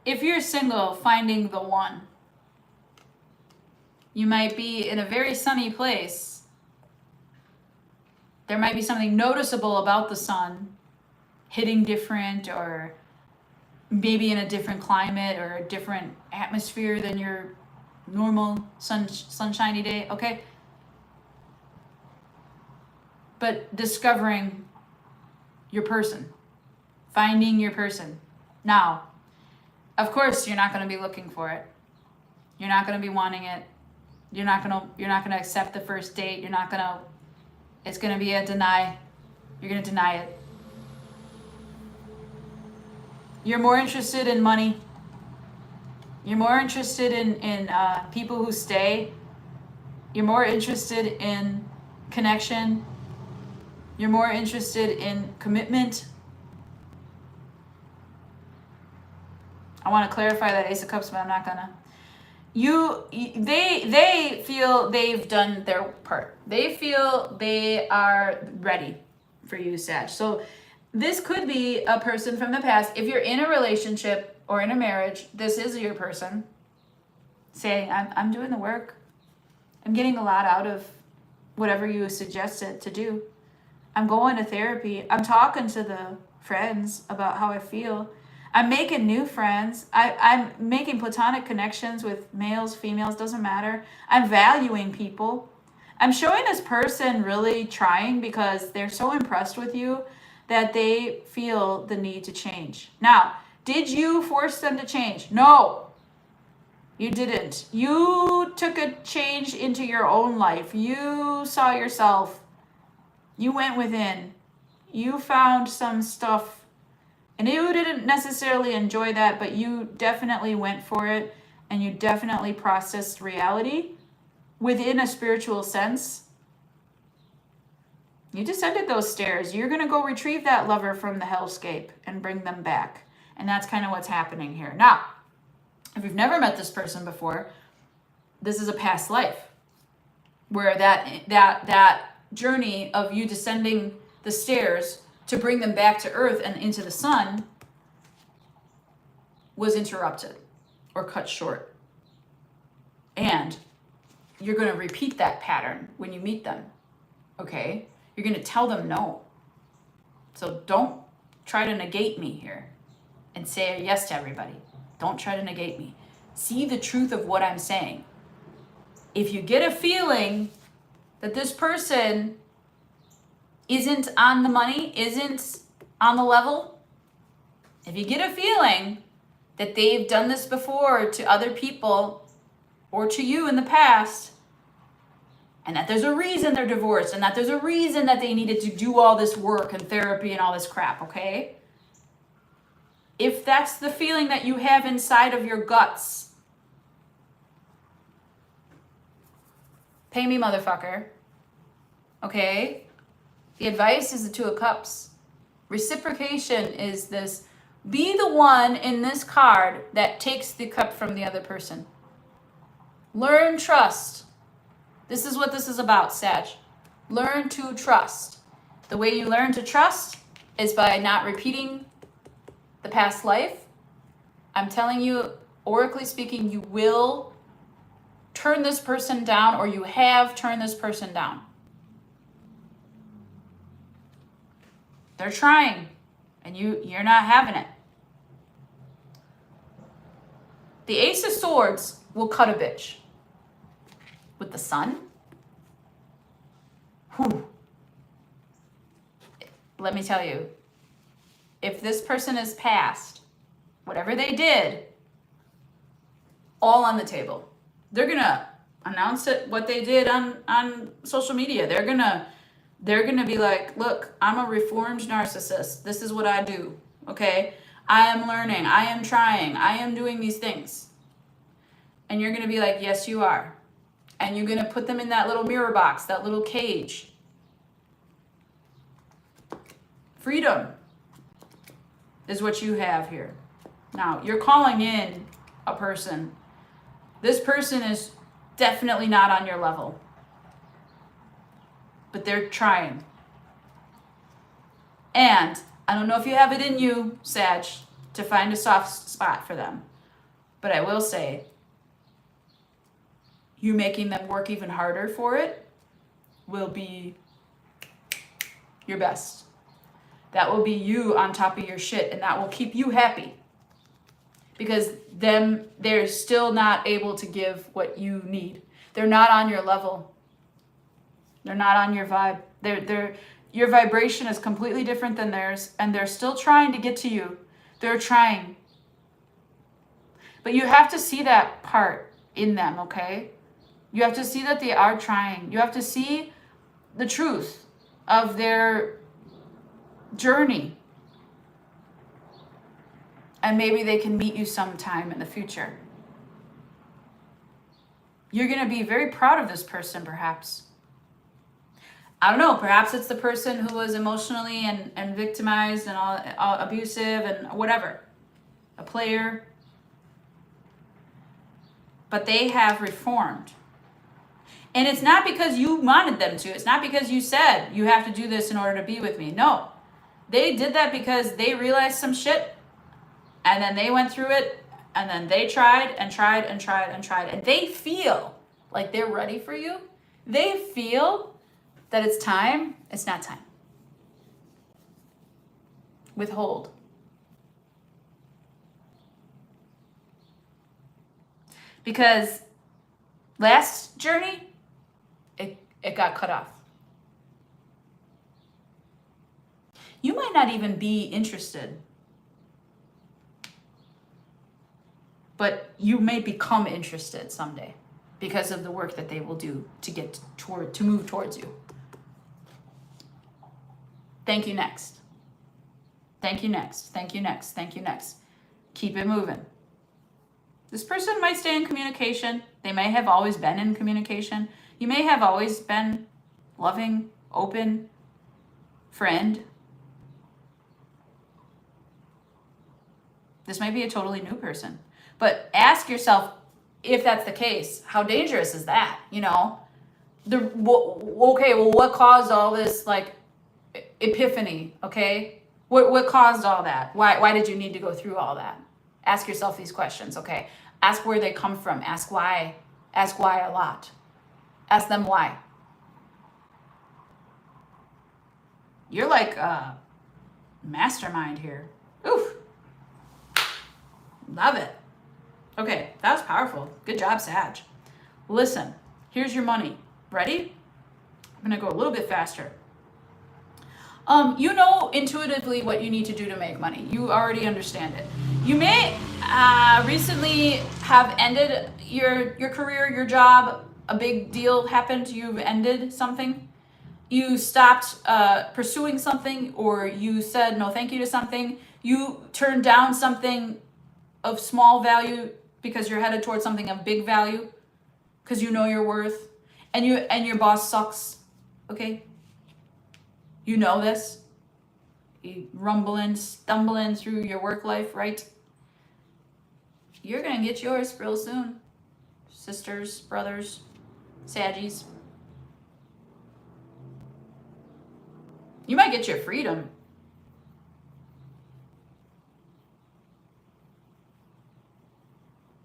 If you're single, finding the one. You might be in a very sunny place. There might be something noticeable about the sun hitting different, or maybe in a different climate or a different atmosphere than your normal sunshiny day, okay? But discovering your person. Finding your person. Now, of course, you're not going to be looking for it. You're not going to be wanting it. You're not going to accept the first date. It's going to be a deny. You're going to deny it. You're more interested in money. You're more interested in people who stay. You're more interested in connection. You're more interested in commitment. I want to clarify that Ace of Cups, but I'm not gonna. They feel they've done their part. They feel they are ready for you, Sag. So this could be a person from the past. If you're in a relationship or in a marriage, this is your person saying, I'm doing the work. I'm getting a lot out of whatever you suggested to do. I'm going to therapy. I'm talking to the friends about how I feel. I'm making new friends. I'm making platonic connections with males, females, doesn't matter. I'm valuing people. I'm showing this person really trying because they're so impressed with you that they feel the need to change. Now, did you force them to change? No, you didn't. You took a change into your own life. You saw yourself. You went within. You found some stuff. And you didn't necessarily enjoy that, but you definitely went for it. And you definitely processed reality within a spiritual sense. You descended those stairs. You're going to go retrieve that lover from the hellscape and bring them back. And that's kind of what's happening here. Now, if you've never met this person before, this is a past life where that journey of you descending the stairs to bring them back to earth and into the sun was interrupted or cut short. And you're going to repeat that pattern when you meet them. Okay? You're going to tell them no. So don't try to negate me here and say yes to everybody. Don't try to negate me. See the truth of what I'm saying. If you get a feeling that this person isn't on the money, isn't on the level, if you get a feeling that they've done this before to other people or to you in the past, and that there's a reason they're divorced, and that there's a reason that they needed to do all this work and therapy and all this crap, okay? If that's the feeling that you have inside of your guts, pay me, motherfucker. Okay? The advice is the Two of Cups. Reciprocation is this. Be the one in this card that takes the cup from the other person. Learn trust. This is what this is about, Sag. Learn to trust. The way you learn to trust is by not repeating the past life. I'm telling you, oracally speaking, you will turn this person down, or you have turned this person down. They're trying, and you're not having it. The Ace of Swords will cut a bitch. With the Sun? Whew. Let me tell you, if this person is past, whatever they did, all on the table. They're going to announce it, what they did on social media. They're going to be like, look, I'm a reformed narcissist. This is what I do. Okay? I am learning. I am trying. I am doing these things. And you're going to be like, yes, you are. And you're going to put them in that little mirror box, that little cage. Freedom is what you have here. Now, you're calling in a person. This person is definitely not on your level. But they're trying. And I don't know if you have it in you, Sag, to find a soft spot for them. But I will say, you making them work even harder for it will be your best. That will be you on top of your shit, and that will keep you happy. Because they're still not able to give what you need. They're not on your level. They're not on your vibe. Your vibration is completely different than theirs, and they're still trying to get to you. They're trying. But you have to see that part in them, okay? You have to see that they are trying. You have to see the truth of their journey. And maybe they can meet you sometime in the future. You're going to be very proud of this person, perhaps. I don't know, perhaps it's the person who was emotionally and victimized and all abusive and whatever. A player. But they have reformed. And it's not because you wanted them to. It's not because you said you have to do this in order to be with me. No. They did that because they realized some shit. And then they went through it. And then they tried and tried and tried and tried. And they feel like they're ready for you. They feel that it's time. It's not time. Withhold. Because last journey, it got cut off. You might not even be interested. But you may become interested someday because of the work that they will do to get to move towards you. Thank you next. Thank you next. Thank you next. Thank you next. Keep it moving. This person might stay in communication. They may have always been in communication. You may have always been loving, open, friend. This might be a totally new person. But ask yourself, if that's the case, how dangerous is that? You know, okay, well, what caused all this, like, epiphany, okay? What caused all that? Why did you need to go through all that? Ask yourself these questions, okay? Ask where they come from. Ask why. Ask why a lot. Ask them why. You're like a mastermind here. Oof. Love it. Okay, that was powerful. Good job, Sag. Listen, here's your money. Ready? I'm going to go a little bit faster. You know intuitively what you need to do to make money. You already understand it. You may recently have ended your career, your job. A big deal happened. You've ended something. You stopped pursuing something, or you said no thank you to something. You turned down something of small value because you're headed towards something of big value, because you know your worth, and your boss sucks. Okay? You know this. You rumbling, stumbling through your work life, right? You're gonna get yours real soon. Sisters, brothers, Saggies. You might get your freedom.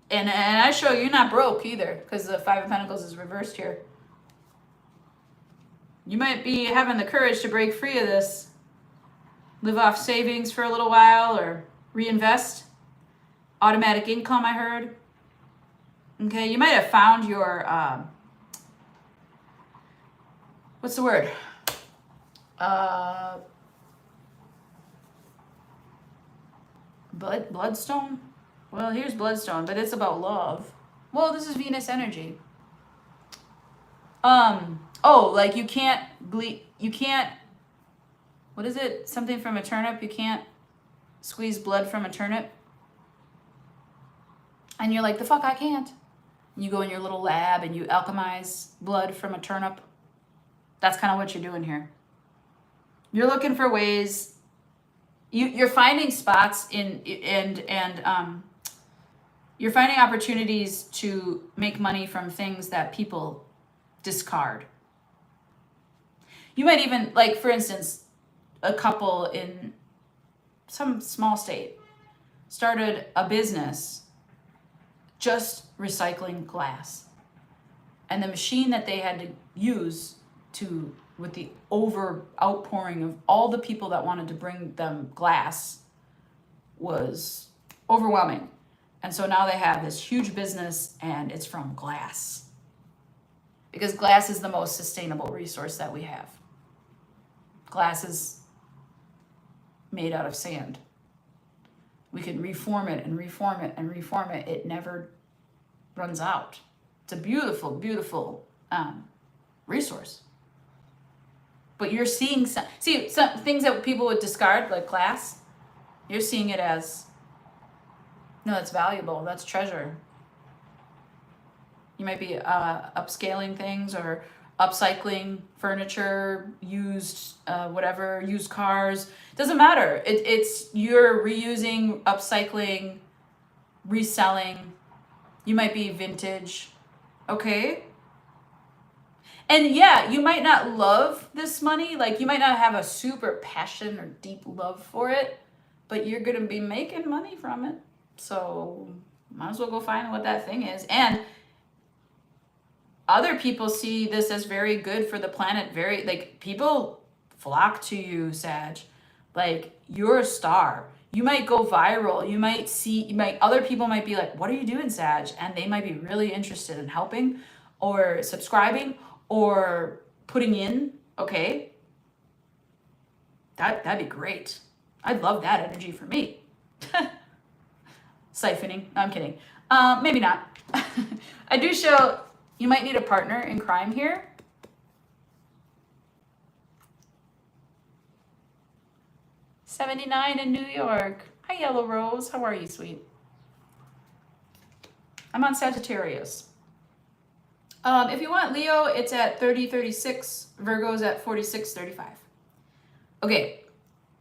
And I show you're not broke either, because the Five of Pentacles is reversed here. You might be having the courage to break free of this. Live off savings for a little while, or reinvest. Automatic income, I heard. Okay, you might have found your, what's the word? Bloodstone? Well, here's Bloodstone, but it's about love. Well, this is Venus energy. Oh, like you can't, what is it? Something from a turnip. You can't squeeze blood from a turnip. And you're like, the fuck, I can't. And you go in your little lab and you alchemize blood from a turnip. That's kind of what you're doing here. You're looking for ways. You're finding spots you're finding opportunities to make money from things that people discard. You might even, like, for instance, a couple in some small state started a business just recycling glass. And the machine that they had to use with the outpouring of all the people that wanted to bring them glass was overwhelming. And so now they have this huge business, and it's from glass. Because glass is the most sustainable resource that we have. Glass is made out of sand. We can reform it and reform it and reform it. It never runs out. It's a beautiful, beautiful resource. But you're seeing some things that people would discard, like glass. You're seeing it as, no, that's valuable. That's treasure. You might be upscaling things or upcycling furniture, used whatever, used cars. Doesn't matter. It's you're reusing, upcycling, reselling. You might be vintage. Okay? And yeah, you might not love this money. Like, you might not have a super passion or deep love for it, but you're going to be making money from it. So might as well go find what that thing is. And other people see this as very good for the planet. Very, like, people flock to you, Sag. Like, you're a star. You might go viral. Other people might be like, what are you doing, Sag? And they might be really interested in helping or subscribing or putting in. Okay. That'd be great. I'd love that energy for me. Siphoning. No, I'm kidding. Maybe not. I do show you might need a partner in crime here. $79 in New York. Hi, Yellow Rose. How are you, sweet? I'm on Sagittarius. If you want Leo, it's at 30-36. Virgo's at 46-35. Okay,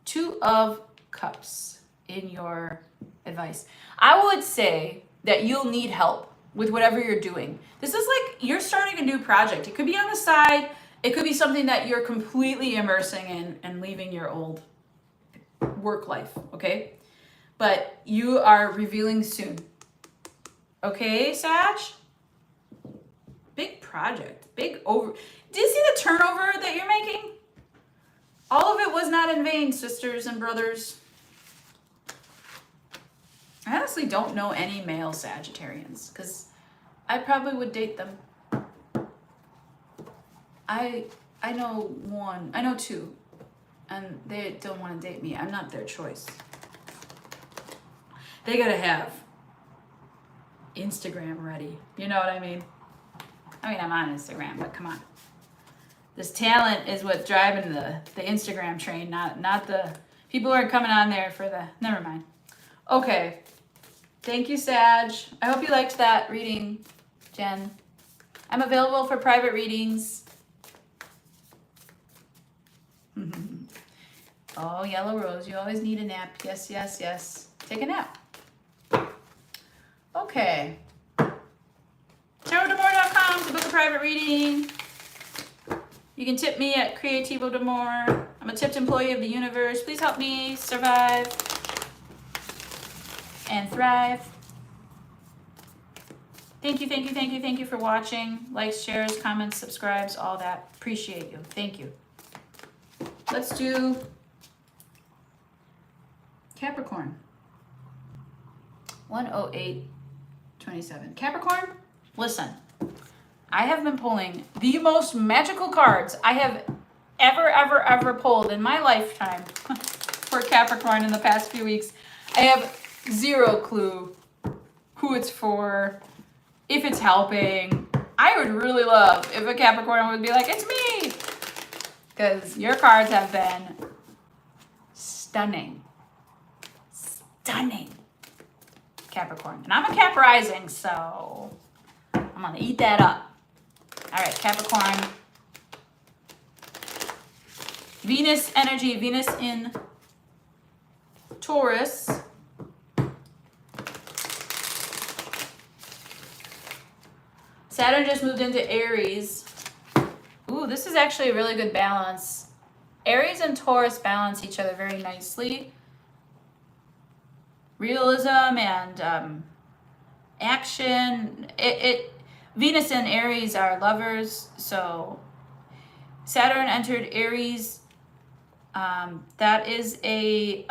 2 of Cups in your advice. I would say that you'll need help with whatever you're doing. This is like you're starting a new project. It could be on the side. It could be something that you're completely immersing in and leaving your old work life, okay? But you are revealing soon. Okay, Sag? Big project. Big over. Do you see the turnover that you're making? All of it was not in vain, sisters and brothers. I honestly don't know any male Sagittarians because I probably would date them. I know one. I know 2. And they don't want to date me. I'm not their choice. They gotta have Instagram ready. You know what I mean? I mean, I'm on Instagram, but come on. This talent is what's driving the Instagram train, not the people who are coming on there for the... Never mind. Okay. Thank you, Sag. I hope you liked that reading, Jen. I'm available for private readings. Oh, Yellow Rose, you always need a nap. Yes, yes, yes. Take a nap. Okay. TarotDeMore.com to book a private reading. You can tip me at Creativo Demore. I'm a tipped employee of the universe. Please help me survive and thrive. Thank you, thank you, thank you, thank you for watching. Likes, shares, comments, subscribes, all that. Appreciate you. Thank you. Let's do Capricorn. 10827. Capricorn, listen. I have been pulling the most magical cards I have ever pulled in my lifetime for Capricorn in the past few weeks. I have zero clue who it's for, if it's helping. I would really love if a Capricorn would be like, it's me! Because your cards have been stunning. Stunning. Capricorn. And I'm a Cap rising, so I'm going to eat that up. All right, Capricorn. Venus energy. Venus in Taurus. Saturn just moved into Aries. Ooh, this is actually a really good balance. Aries and Taurus balance each other very nicely. Realism and action. Venus and Aries are lovers, so Saturn entered Aries. That is a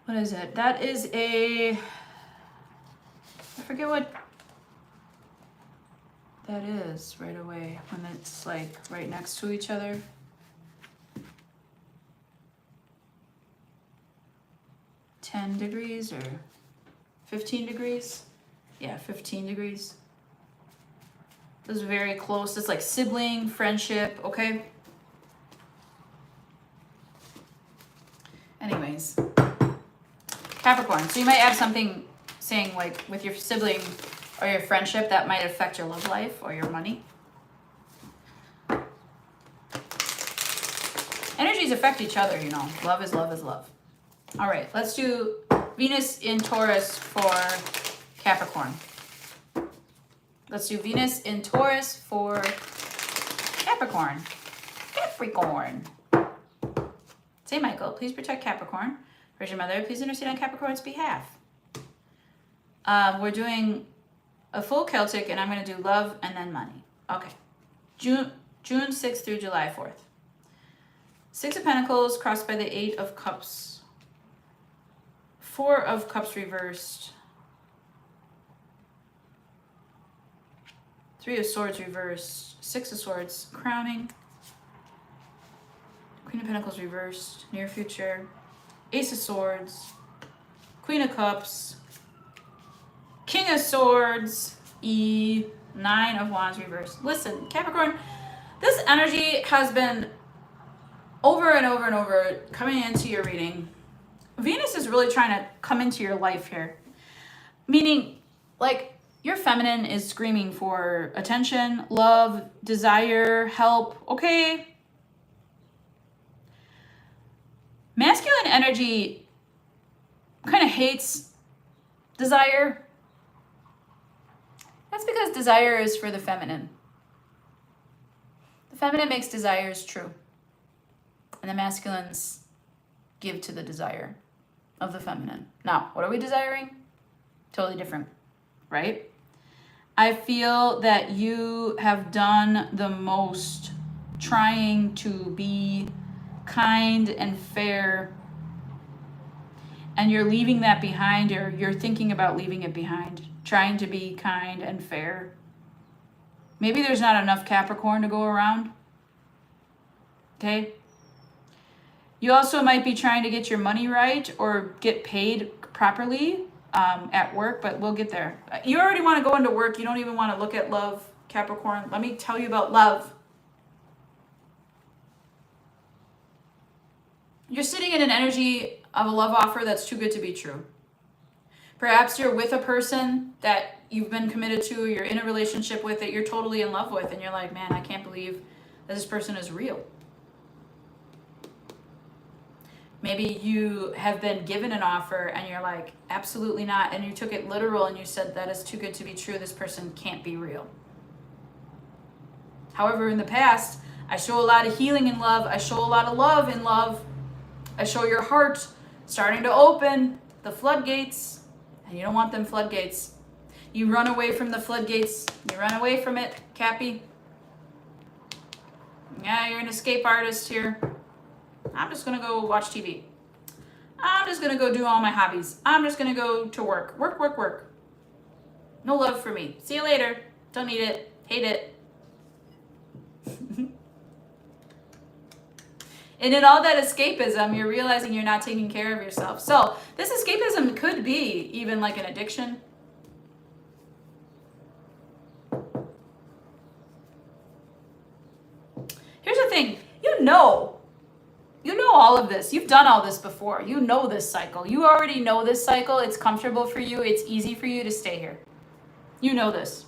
what is it? That is a, I forget what that is right away when it's like right next to each other. $10 degrees or 15 degrees? Yeah, 15 degrees. This is very close. It's like sibling, friendship, okay? Anyways, Capricorn. So you might have something saying like with your sibling or your friendship that might affect your love life or your money. Energies affect each other, you know. Love is love is love. All right, let's do Venus in Taurus for Capricorn. Let's do Venus in Taurus for Capricorn. Capricorn. Say, Michael, please protect Capricorn. Virgin Mother, please intercede on Capricorn's behalf. We're doing a full Celtic, and I'm going to do love and then money. Okay. June 6th through July 4th. 6 of Pentacles crossed by the 8 of Cups. 4 of Cups reversed. 3 of Swords reversed. 6 of Swords crowning. Queen of Pentacles reversed. Near future. Ace of Swords. Queen of Cups. King of Swords. 9 of Wands reversed. Listen, Capricorn, this energy has been over and over and over coming into your reading. Venus is really trying to come into your life here. Meaning, like, your feminine is screaming for attention, love, desire, help, okay? Masculine energy kind of hates desire. That's because desire is for the feminine. The feminine makes desires true. And the masculines give to the desire of the feminine. Now, what are we desiring? Totally different, right? I feel that you have done the most trying to be kind and fair, and you're leaving that behind, or you're thinking about leaving it behind, trying to be kind and fair. Maybe there's not enough Capricorn to go around, okay? You also might be trying to get your money right or get paid properly at work, but we'll get there. You already want to go into work. You don't even want to look at love, Capricorn. Let me tell you about love. You're sitting in an energy of a love offer that's too good to be true. Perhaps you're with a person that you've been committed to, you're in a relationship with, that you're totally in love with, and you're like, man, I can't believe that this person is real. Maybe you have been given an offer and you're like, absolutely not. And you took it literal and you said, that is too good to be true. This person can't be real. However, in the past, I show a lot of healing in love. I show a lot of love in love. I show your heart starting to open, the floodgates, and you don't want them floodgates. You run away from the floodgates. You run away from it, Cappy. Yeah, you're an escape artist here. I'm just going to go watch TV. I'm just going to go do all my hobbies. I'm just going to go to work. Work, work, work. No love for me. See you later. Don't need it. Hate it. And in all that escapism, you're realizing you're not taking care of yourself. So this escapism could be even like an addiction. Here's the thing. You know all of this. You've done all this before. You know this cycle. You already know this cycle. It's comfortable for you. It's easy for you to stay here. You know this.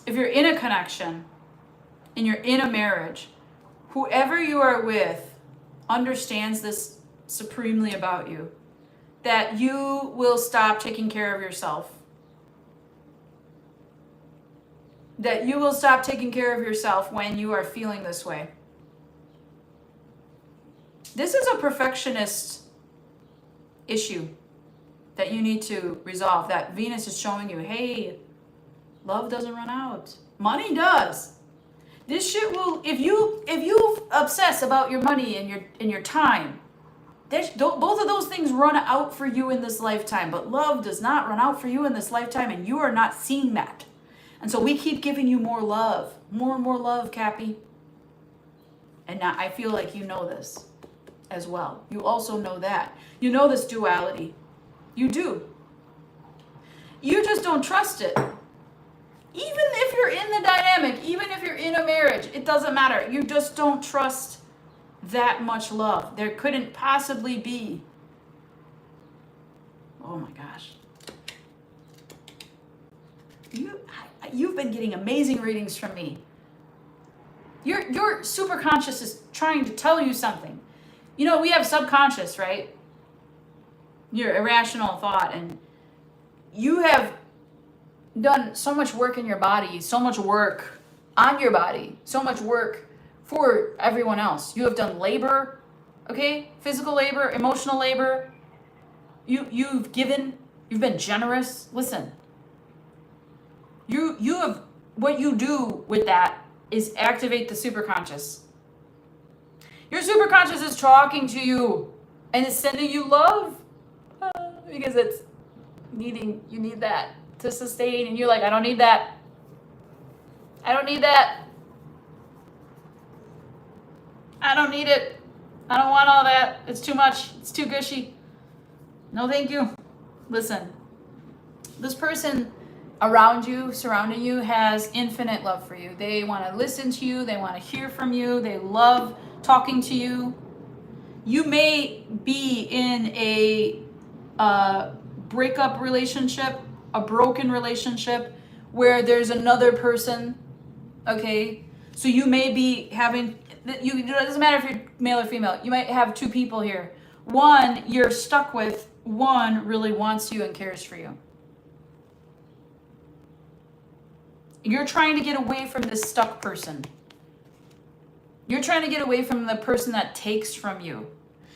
If you're in a connection and you're in a marriage, whoever you are with understands this supremely about you, that you will stop taking care of yourself. That you will stop taking care of yourself when you are feeling this way. This is a perfectionist issue that you need to resolve, that Venus is showing you, hey, love doesn't run out. Money does. This shit will, if you obsess about your money and your time, both of those things run out for you in this lifetime, but love does not run out for you in this lifetime, and you are not seeing that. And so we keep giving you more love, more and more love, Cappy. And now I feel like you know this as well. You also know that. You know this duality. You do. You just don't trust it. Even if you're in the dynamic, even if you're in a marriage, it doesn't matter. You just don't trust that much love. There couldn't possibly be. Oh my gosh. You've been getting amazing readings from me. Your superconscious is trying to tell you something. You know, we have subconscious, right? Your irrational thought, and you have done so much work in your body, so much work on your body, so much work for everyone else. You have done labor, okay? Physical labor, emotional labor. You've given, you've been generous. Listen. You have, what you do with that is activate the superconscious. Your superconscious is talking to you and it's sending you love because it's you need that to sustain, and you're like, I don't need that. I don't need that. I don't need it. I don't want all that. It's too much. It's too gushy. No, thank you. Listen, this person around you, surrounding you, has infinite love for you. They want to listen to you. They want to hear from you. They love talking to you. You may be in a breakup relationship, a broken relationship, where there's another person, okay? So you may be having, it doesn't matter if you're male or female, you might have two people here. One you're stuck with, one really wants you and cares for you. You're trying to get away from this stuck person. You're trying to get away from the person that takes from you.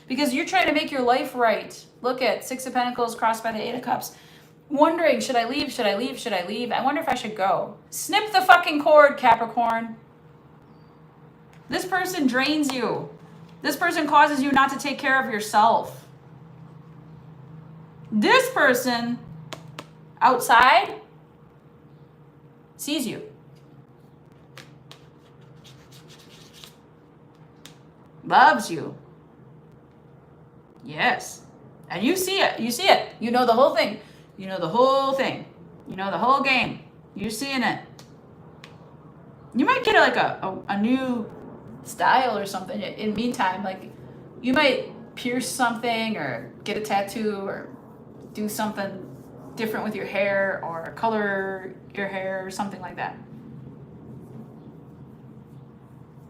Because you're trying to make your life right. Look at Six of Pentacles crossed by the Eight of Cups. Wondering, should I leave? Should I leave? Should I leave? I wonder if I should go. Snip the fucking cord, Capricorn. This person drains you. This person causes you not to take care of yourself. This person outside sees you. Loves you. Yes. And you see it. You see it. You know the whole thing. You know the whole thing. You know the whole game. You're seeing it. You might get like a new style or something in the meantime. Like you might pierce something or get a tattoo or do something different with your hair or color your hair or something like that.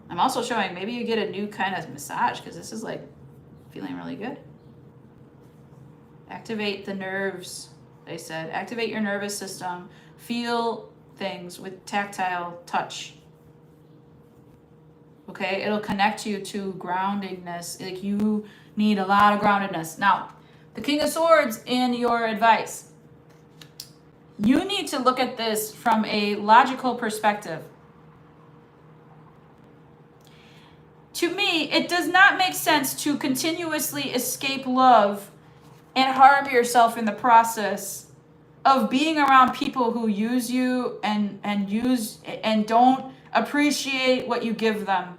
I'm also showing maybe you get a new kind of massage because this is like feeling really good. Activate the nerves, they said. Activate your nervous system. Feel things with tactile touch. Okay, it'll connect you to groundingness. Like you need a lot of groundedness. Now, the King of Swords in your advice. You need to look at this from a logical perspective. To me, it does not make sense to continuously escape love and harm yourself in the process of being around people who use you and don't appreciate what you give them.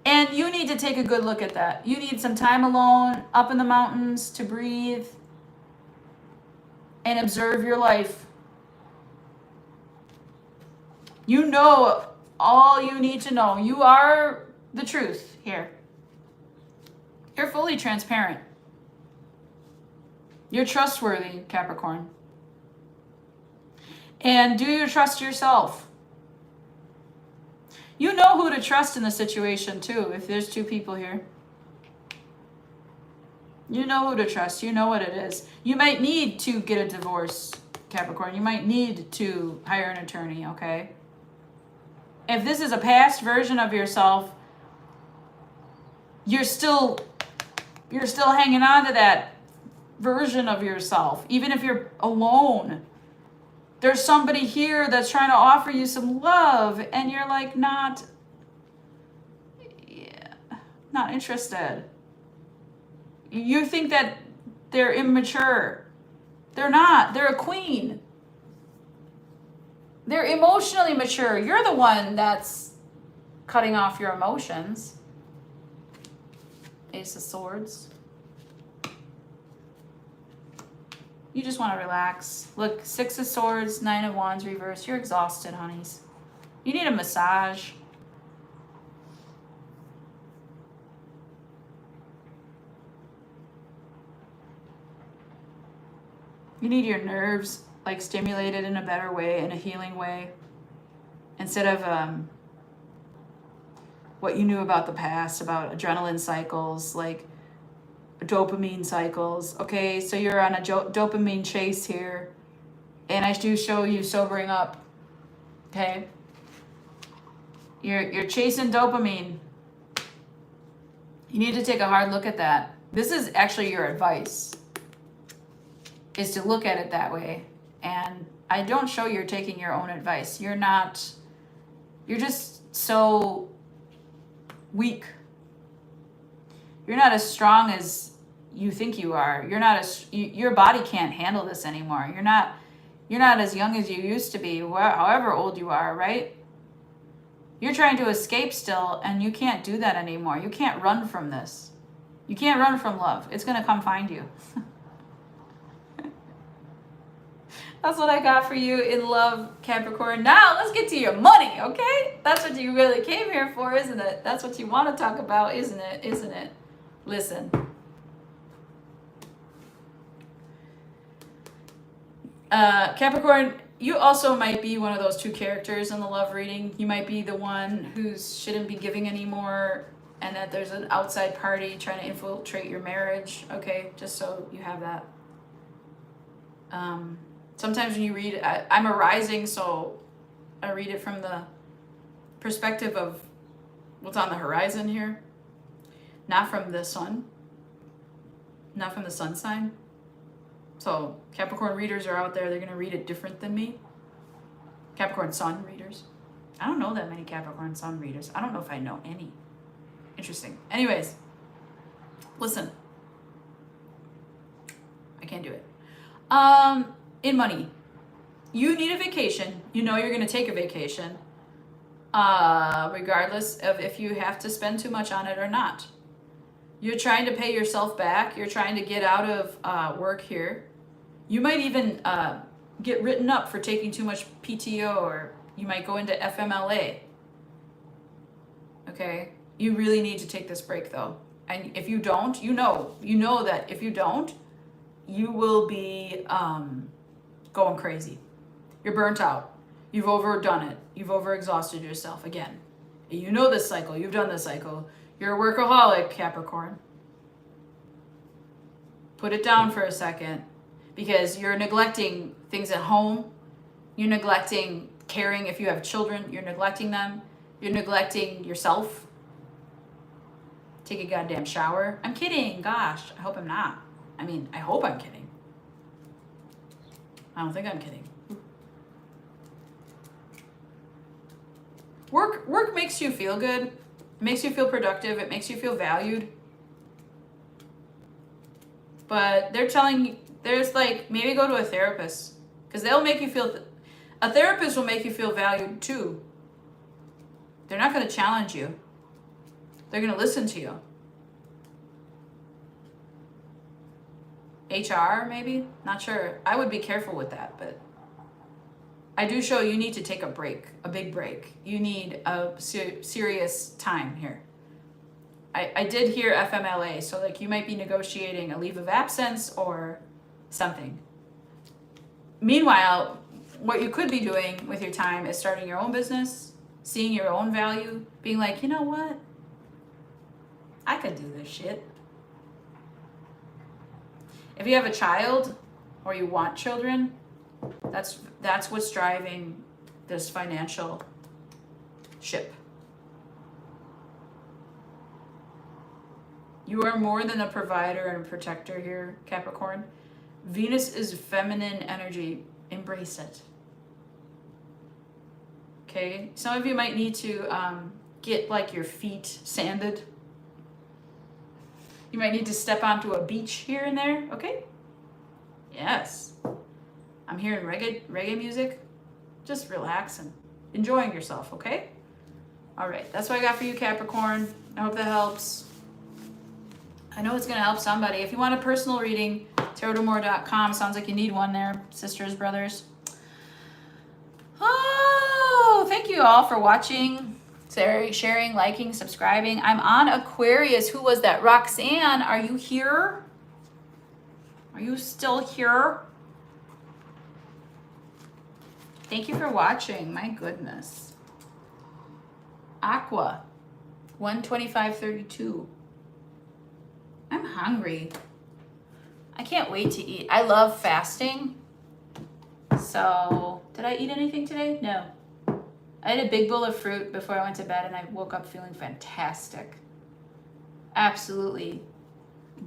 And you need to take a good look at that. You need some time alone up in the mountains to breathe and observe your life. You know all you need to know. You are the truth here. You're fully transparent. You're trustworthy, Capricorn. And do you trust yourself? You know who to trust in the situation too, if there's two people here. You know who to trust. You know what it is. You might need to get a divorce, Capricorn. You might need to hire an attorney, okay? If this is a past version of yourself, you're still hanging on to that version of yourself. Even if you're alone, there's somebody here that's trying to offer you some love and you're like not interested. You think that they're immature. They're not. They're a queen. They're emotionally mature. You're the one that's cutting off your emotions. Ace of Swords. You just want to relax. Look, Six of Swords, Nine of Wands reverse. You're exhausted, honeys. You need a massage. You need your nerves like stimulated in a better way, in a healing way. Instead of what you knew about the past, about adrenaline cycles, like dopamine cycles. Okay, so you're on a dopamine chase here, and I do show you sobering up. Okay, you're chasing dopamine. You need to take a hard look at that. This is actually your advice, is to look at it that way. And I don't show you're taking your own advice. You're not. You're just so weak. You're not as strong as you think you are. You're not as your body can't handle this anymore. You're not as young as you used to be, however old you are, right? You're trying to escape still, and you can't do that anymore. You can't run from this. You can't run from love. It's going to come find you. That's what I got for you in love, Capricorn. Now, let's get to your money, okay? That's what you really came here for, isn't it? That's what you want to talk about, isn't it? Isn't it? Listen. Capricorn, you also might be one of those two characters in the love reading. You might be the one who shouldn't be giving anymore, and that there's an outside party trying to infiltrate your marriage, okay? Just so you have that. Sometimes when you read, I'm a rising, so I read it from the perspective of what's on the horizon here, not from the sun, not from the sun sign. So Capricorn readers are out there, they're going to read it different than me. Capricorn sun readers. I don't know that many Capricorn sun readers. I don't know if I know any. Interesting. Anyways, listen. I can't do it. In money, you need a vacation. You know you're going to take a vacation, regardless of if you have to spend too much on it or not. You're trying to pay yourself back. You're trying to get out of work here. You might even get written up for taking too much PTO, or you might go into FMLA. Okay? You really need to take this break, though. And if you don't, you know that if you don't, you will be going crazy. You're burnt out. You've overdone it. You've overexhausted yourself again. You know this cycle. You've done this cycle. You're a workaholic, Capricorn. Put it down for a second, because you're neglecting things at home. You're neglecting caring if you have children. You're neglecting them. You're neglecting yourself. Take a goddamn shower. I'm kidding. Gosh, I hope I'm not. I mean, I hope I'm kidding. I don't think I'm kidding. Work makes you feel good. It makes you feel productive. It makes you feel valued. But they're telling you, there's like, maybe go to a therapist, because they'll make you feel, a therapist will make you feel valued too. They're not going to challenge you. They're going to listen to you. HR, maybe? Not sure. I would be careful with that, but I do show you need to take a break, a big break. You need a serious time here. I did hear FMLA, so like you might be negotiating a leave of absence or something. Meanwhile, what you could be doing with your time is starting your own business, seeing your own value, being like, you know what? I could do this shit. If you have a child or you want children, that's what's driving this financial ship. You are more than a provider and a protector here, Capricorn. Venus is feminine energy. Embrace it. Okay? Some of you might need to get like your feet sanded. You might need to step onto a beach here and there, okay? Yes. I'm hearing reggae music. Just relax and enjoying yourself, okay? All right, that's what I got for you, Capricorn. I hope that helps. I know it's going to help somebody. If you want a personal reading, tarotdamore.com. Sounds like you need one there, sisters, brothers. Oh, thank you all for watching, sharing, liking, subscribing. I'm on Aquarius. Who was that? Roxanne, are you here? Are you still here? Thank you for watching. My goodness. Aqua, 125.32. I'm hungry. I can't wait to eat. I love fasting. So, did I eat anything today? No. I had a big bowl of fruit before I went to bed and I woke up feeling fantastic. Absolutely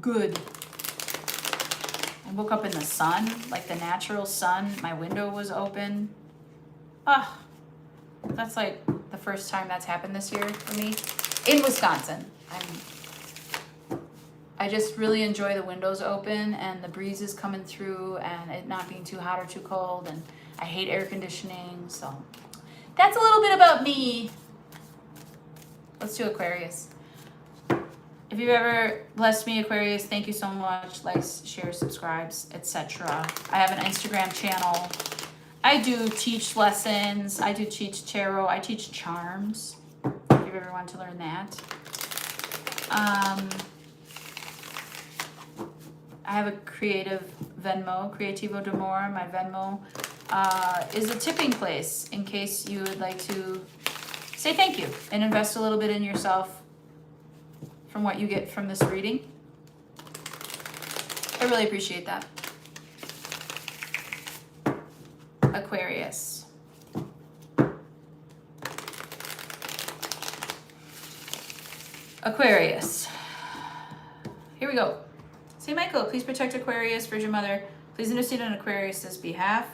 good. I woke up in the sun, like the natural sun. My window was open. Ah, that's like the first time that's happened this year for me. In Wisconsin. I just really enjoy the windows open and the breezes coming through and it not being too hot or too cold. And I hate air conditioning, so that's a little bit about me. Let's do Aquarius. If you've ever blessed me, Aquarius, thank you so much. Likes, shares, subscribes, etc. I have an Instagram channel. I do teach lessons. I do teach tarot. I teach charms. If you've ever wanted to learn that. I have a creative Venmo, Creativo d'Amore. My Venmo is a tipping place in case you would like to say thank you and invest a little bit in yourself from what you get from this reading. I really appreciate that. Aquarius. Aquarius. Here we go. St. Michael, please protect Aquarius, Virgin Mother. Please intercede on Aquarius's behalf.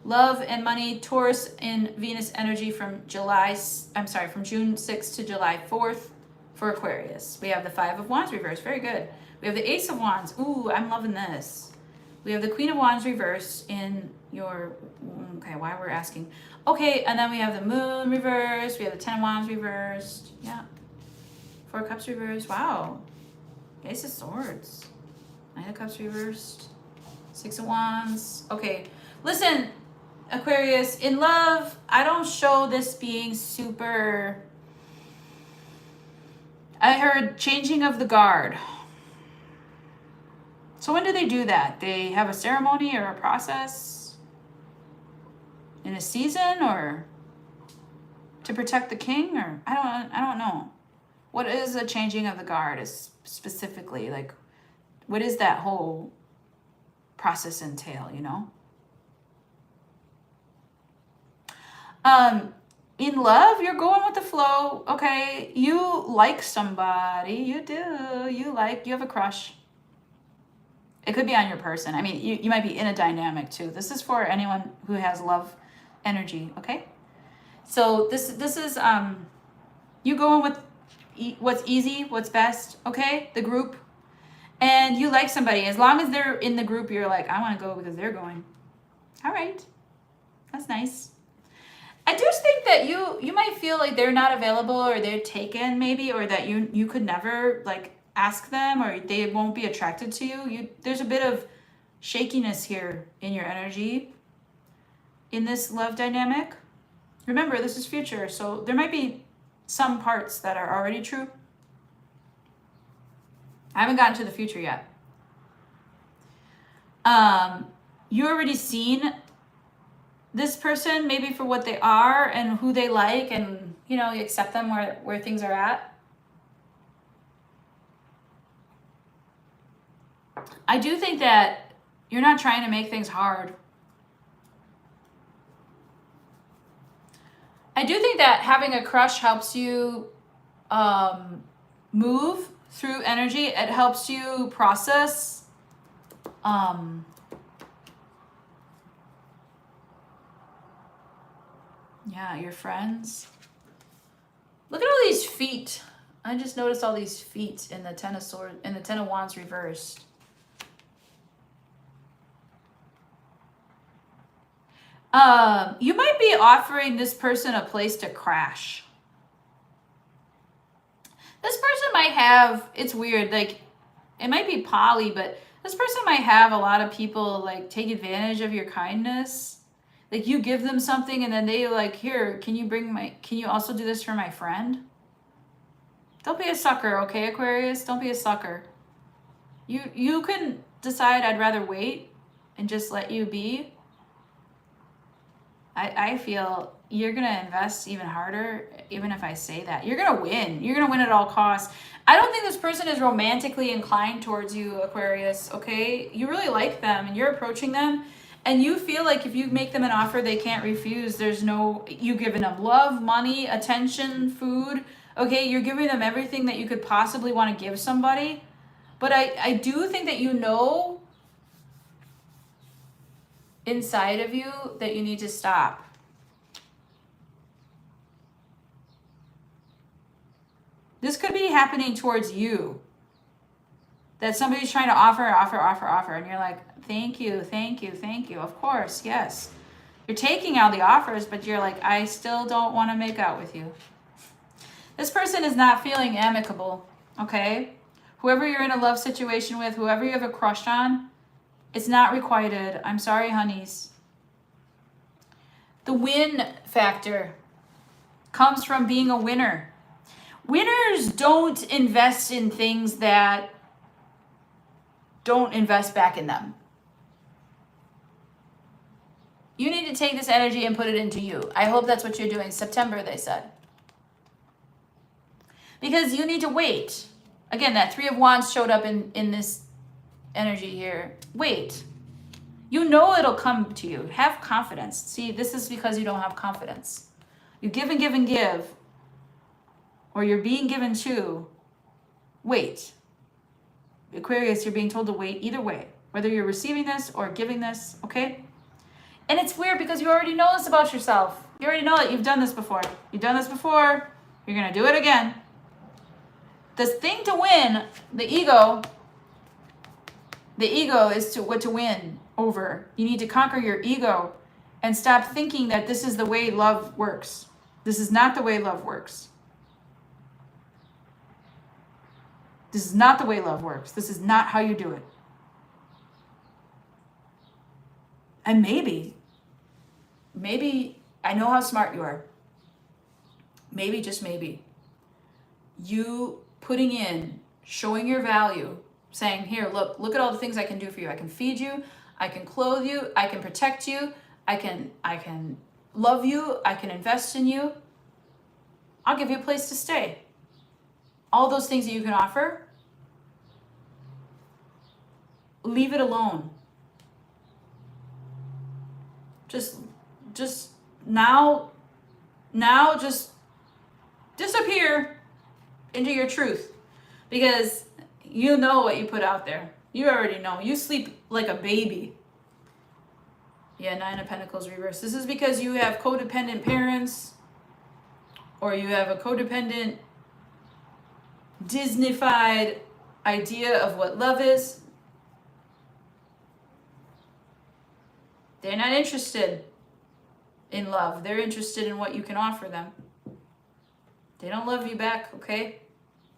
Love and money, Taurus in Venus energy from June 6th to July 4th for Aquarius. We have the Five of Wands reverse, very good. We have the Ace of Wands, ooh, I'm loving this. We have the Queen of Wands reverse in your, okay, why we're asking. Okay, and then we have the Moon reversed, we have the Ten of Wands reversed, yeah. Four of Cups reversed, wow. Ace of Swords, Nine of Cups reversed, Six of Wands. Okay, listen, Aquarius, in love, I don't show this being super, I heard changing of the guard. So when do they do that? They have a ceremony or a process in a season or to protect the king, or I don't know. What is a changing of the guard is specifically, like, what is that whole process entail, you know? In love, you're going with the flow, okay? You like somebody, you do, you have a crush. It could be on your person. I mean, you might be in a dynamic too. This is for anyone who has love energy, okay? So this is, you going with what's easy, what's best, okay? The group. And you like somebody. As long as they're in the group, you're like, I want to go because they're going. All right. That's nice. I do think that you might feel like they're not available or they're taken maybe, or that you could never like ask them, or they won't be attracted to you. There's a bit of shakiness here in your energy in this love dynamic. Remember, this is future, so there might be some parts that are already true. I haven't gotten to the future yet. You already seen this person maybe for what they are and who they like, and you know, you accept them where things are at. I do think that you're not trying to make things hard. I do think that having a crush helps you move through energy. It helps you process yeah, your friends. Look at all these feet I just noticed all these feet in the Ten of Swords, in the Ten of Wands reversed. You might be offering this person a place to crash. This person might have, it's weird, like, it might be poly, but this person might have a lot of people, like, take advantage of your kindness. Like, you give them something and then they, like, here, can you also do this for my friend? Don't be a sucker, okay, Aquarius? Don't be a sucker. You can decide I'd rather wait and just let you be. I feel you're going to invest even harder, even if I say that. You're going to win. You're going to win at all costs. I don't think this person is romantically inclined towards you, Aquarius, okay? You really like them and you're approaching them. And you feel like if you make them an offer they can't refuse, you giving them love, money, attention, food. Okay, you're giving them everything that you could possibly want to give somebody. But I do think that you know inside of you that you need to stop. This could be happening towards you. That somebody's trying to offer, and you're like, thank you. Of course, yes. You're taking out the offers, but you're like, I still don't want to make out with you. This person is not feeling amicable, okay? Whoever you're in a love situation with, whoever you have a crush on, it's not requited. I'm sorry, honeys. The win factor comes from being a winner. Winners don't invest in things that don't invest back in them. You need to take this energy and put it into you. I hope that's what you're doing. September, they said. Because you need to wait. Again, that Three of Wands showed up in this energy here. Wait. You know it'll come to you. Have confidence. See, this is because you don't have confidence. You give and give and give. Or you're being given to. Wait. Aquarius, you're being told to wait either way. Whether you're receiving this or giving this, okay? And it's weird because you already know this about yourself. You already know it. You've done this before. You've done this before. You're going to do it again. The thing to win, the ego is what to win over. You need to conquer your ego and stop thinking that this is the way love works. This is not the way love works. This is not the way love works. This is not how you do it. And maybe, I know how smart you are. Maybe, just maybe, you putting in, showing your value, saying, here, look at all the things I can do for you. I can feed you, I can clothe you, I can protect you, I can love you, I can invest in you. I'll give you a place to stay. All those things that you can offer, leave it alone. Just now just disappear into your truth, because you know what you put out there. You already know. You sleep like a baby. Yeah, Nine of Pentacles reverse. This is because you have codependent parents, or you have a codependent Disney-fied idea of what love is. They're not interested in love. They're interested in what you can offer them. They don't love you back, okay?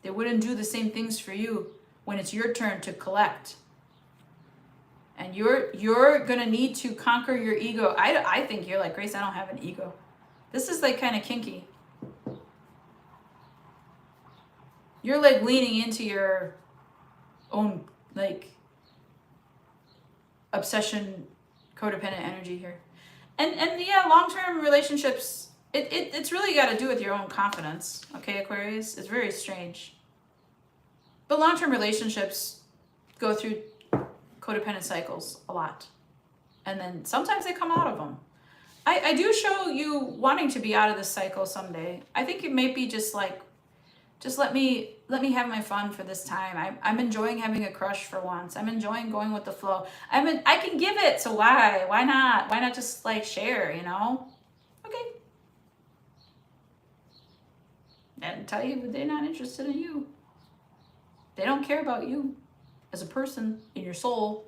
They wouldn't do the same things for you when it's your turn to collect. And you're gonna need to conquer your ego. I think you're like, Grace, I don't have an ego. This is like kind of kinky. You're like leaning into your own like obsession, codependent energy here. And yeah, long-term relationships, it's really got to do with your own confidence, okay, Aquarius? It's very strange. But long-term relationships go through codependent cycles a lot. And then sometimes they come out of them. I do show you wanting to be out of this cycle someday. I think it may be just like, just let me have my fun for this time. I'm enjoying having a crush for once. I'm enjoying going with the flow. I can give it, so why not? Why not just like share, you know? Okay. And to tell you, but they're not interested in you. They don't care about you as a person in your soul.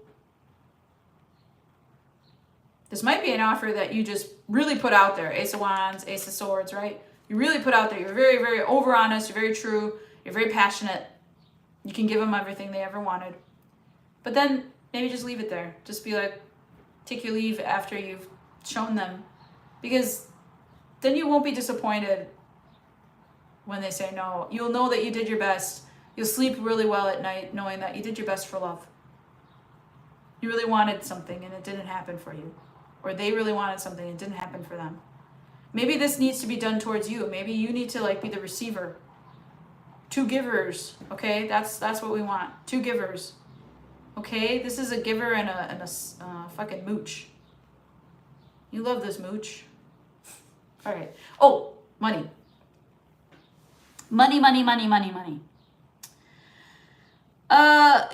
This might be an offer that you just really put out there. Ace of Wands, Ace of Swords, right? You really put out there. You're very, very over honest. You're very true. You're very passionate. You can give them everything they ever wanted. But then maybe just leave it there. Just be like, take your leave after you've shown them. Because then you won't be disappointed when they say no. You'll know that you did your best. You'll sleep really well at night knowing that you did your best for love. You really wanted something and it didn't happen for you. Or they really wanted something and it didn't happen for them. Maybe this needs to be done towards you. Maybe you need to like be the receiver. 2 givers, okay? That's what we want. 2 givers, okay? This is a giver and a fucking mooch. You love this mooch. All right. Oh, money. Money, money, money, money, money.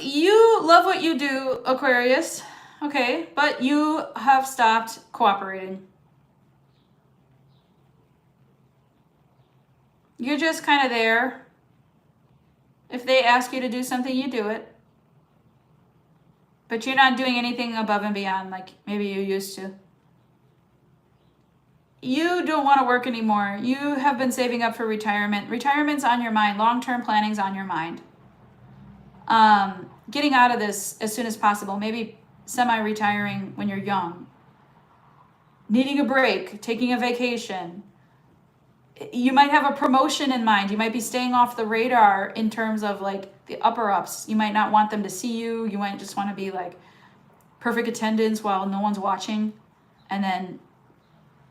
You love what you do, Aquarius, okay? But you have stopped cooperating. You're just kind of there. If they ask you to do something, you do it. But you're not doing anything above and beyond like maybe you used to. You don't want to work anymore. You have been saving up for retirement. Retirement's on your mind. Long-term planning's on your mind. Getting out of this as soon as possible. Maybe semi-retiring when you're young. Needing a break. Taking a vacation. You might have a promotion in mind. You might be staying off the radar in terms of like the upper-ups. You might not want them to see you. You might just want to be like perfect attendance while no one's watching. And then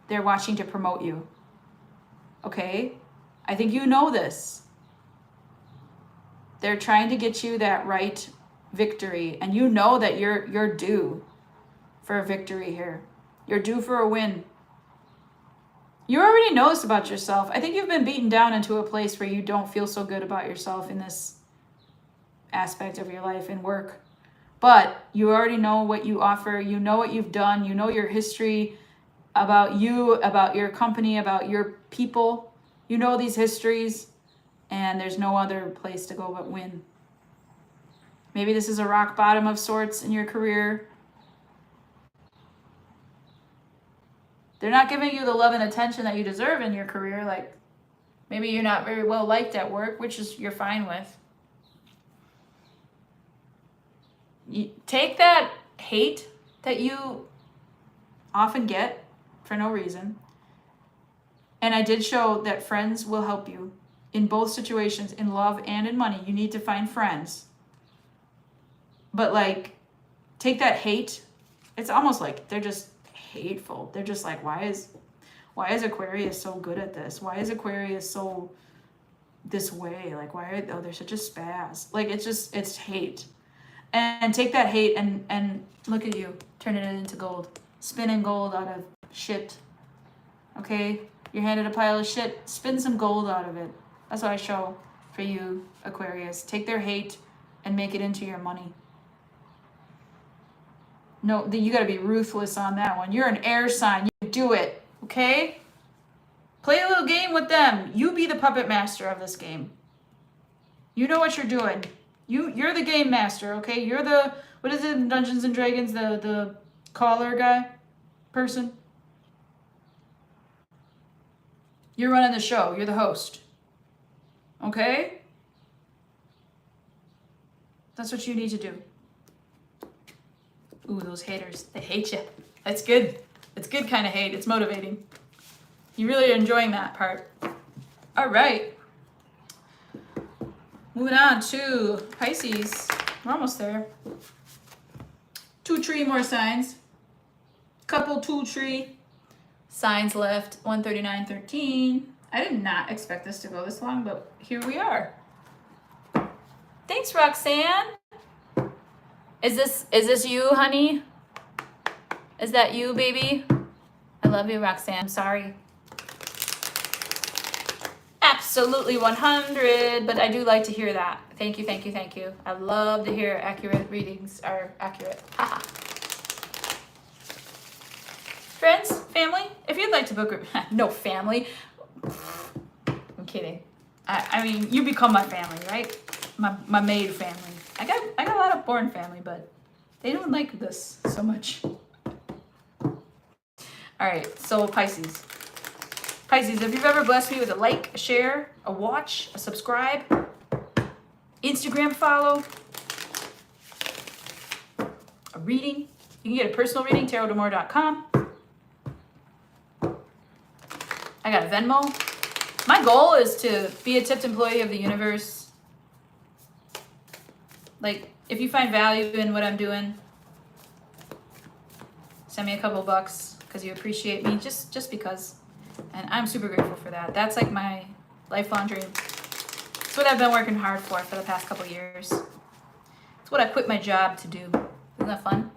they're watching to promote you. Okay? I think you know this. They're trying to get you that right victory. And you know that you're due for a victory here. You're due for a win. You already know this about yourself. I think you've been beaten down into a place where you don't feel so good about yourself in this aspect of your life and work. But you already know what you offer. You know what you've done. You know your history about you, about your company, about your people. You know these histories, and there's no other place to go but win. Maybe this is a rock bottom of sorts in your career. They're not giving you the love and attention that you deserve in your career. Like, maybe you're not very well liked at work, which is you're fine with. You take that hate that you often get for no reason. And I did show that friends will help you in both situations, in love and in money. You need to find friends. But like, take that hate. It's almost like they're just hateful. They're just like, why is Aquarius so good at this? Why is Aquarius so this way? Like, they're such a spaz. Like, it's hate. And take that hate and look at you, turning it into gold. Spinning gold out of shit. Okay? You're handed a pile of shit. Spin some gold out of it. That's what I show for you, Aquarius. Take their hate and make it into your money. No, you got to be ruthless on that one. You're an air sign. You do it. Okay? Play a little game with them. You be the puppet master of this game. You know what you're doing. You're the game master, okay? You're the, what is it in Dungeons and Dragons? The caller guy? Person? You're running the show. You're the host. Okay? That's what you need to do. Ooh, those haters. They hate you. That's good. It's good kind of hate. It's motivating. You really are enjoying that part. All right. Moving on to Pisces. We're almost there. 2 tree more signs. Couple 2 tree signs left. 139.13. I did not expect this to go this long, but here we are. Thanks, Roxanne. Is this you, honey? Is that you, baby? I love you, Roxanne. I'm sorry. Absolutely 100, but I do like to hear that. Thank you, thank you, thank you. I love to hear accurate readings are accurate. Haha. Friends, family, if you'd like to book, no family. I'm kidding. I mean, you become my family, right? My maid family. I got a lot of born family, but they don't like this so much. All right, so Pisces. Pisces, if you've ever blessed me with a like, a share, a watch, a subscribe, Instagram follow, a reading, you can get a personal reading, tarotdemore.com. I got a Venmo. My goal is to be a tipped employee of the universe. Like, if you find value in what I'm doing, send me a couple bucks because you appreciate me, just because. And I'm super grateful for that. That's like my lifelong dream. It's what I've been working hard for the past couple years. It's what I quit my job to do. Isn't that fun?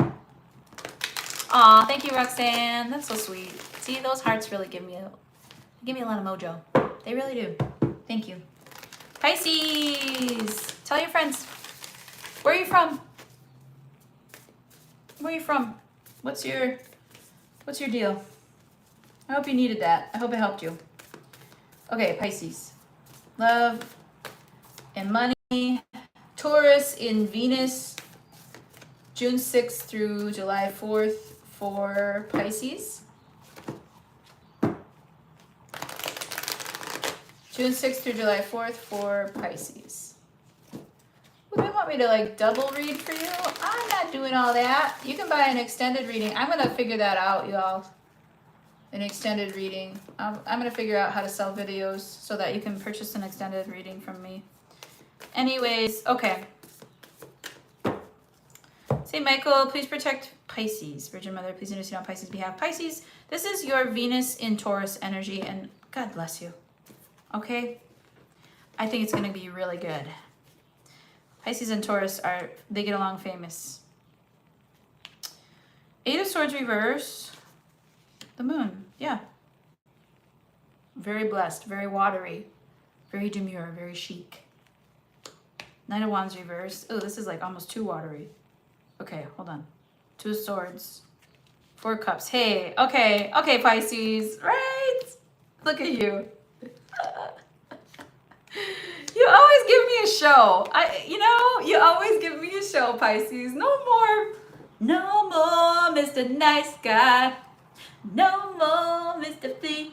Aw, thank you, Roxanne. That's so sweet. See, those hearts really give me a lot of mojo. They really do. Thank you. Pisces, tell your friends. Where are you from? Where are you from? What's your deal? I hope you needed that. I hope it helped you. Okay, Pisces. Love and money. Taurus in Venus, June 6th through July 4th for Pisces. June 6th through July 4th for Pisces. Well, they want me to like double read for you? I'm not doing all that. You can buy an extended reading. I'm going to figure that out, y'all. An extended reading. I'm going to figure out how to sell videos so that you can purchase an extended reading from me. Anyways, okay. St. Michael, please protect Pisces. Virgin Mother, please intercede on Pisces' behalf. Pisces, this is your Venus in Taurus energy, and God bless you. Okay? I think it's going to be really good. Pisces and Taurus they get along famous. Eight of Swords reverse. The moon, yeah. Very blessed, very watery, very demure, very chic. Knight of Wands reverse. Oh, this is like almost too watery. Okay, hold on. Two of Swords. Four of Cups. Hey, okay, Pisces, right? Look at you. You always give me a show. You always give me a show, Pisces. No more, Mr. Nice Guy. No more, Mr. Flea.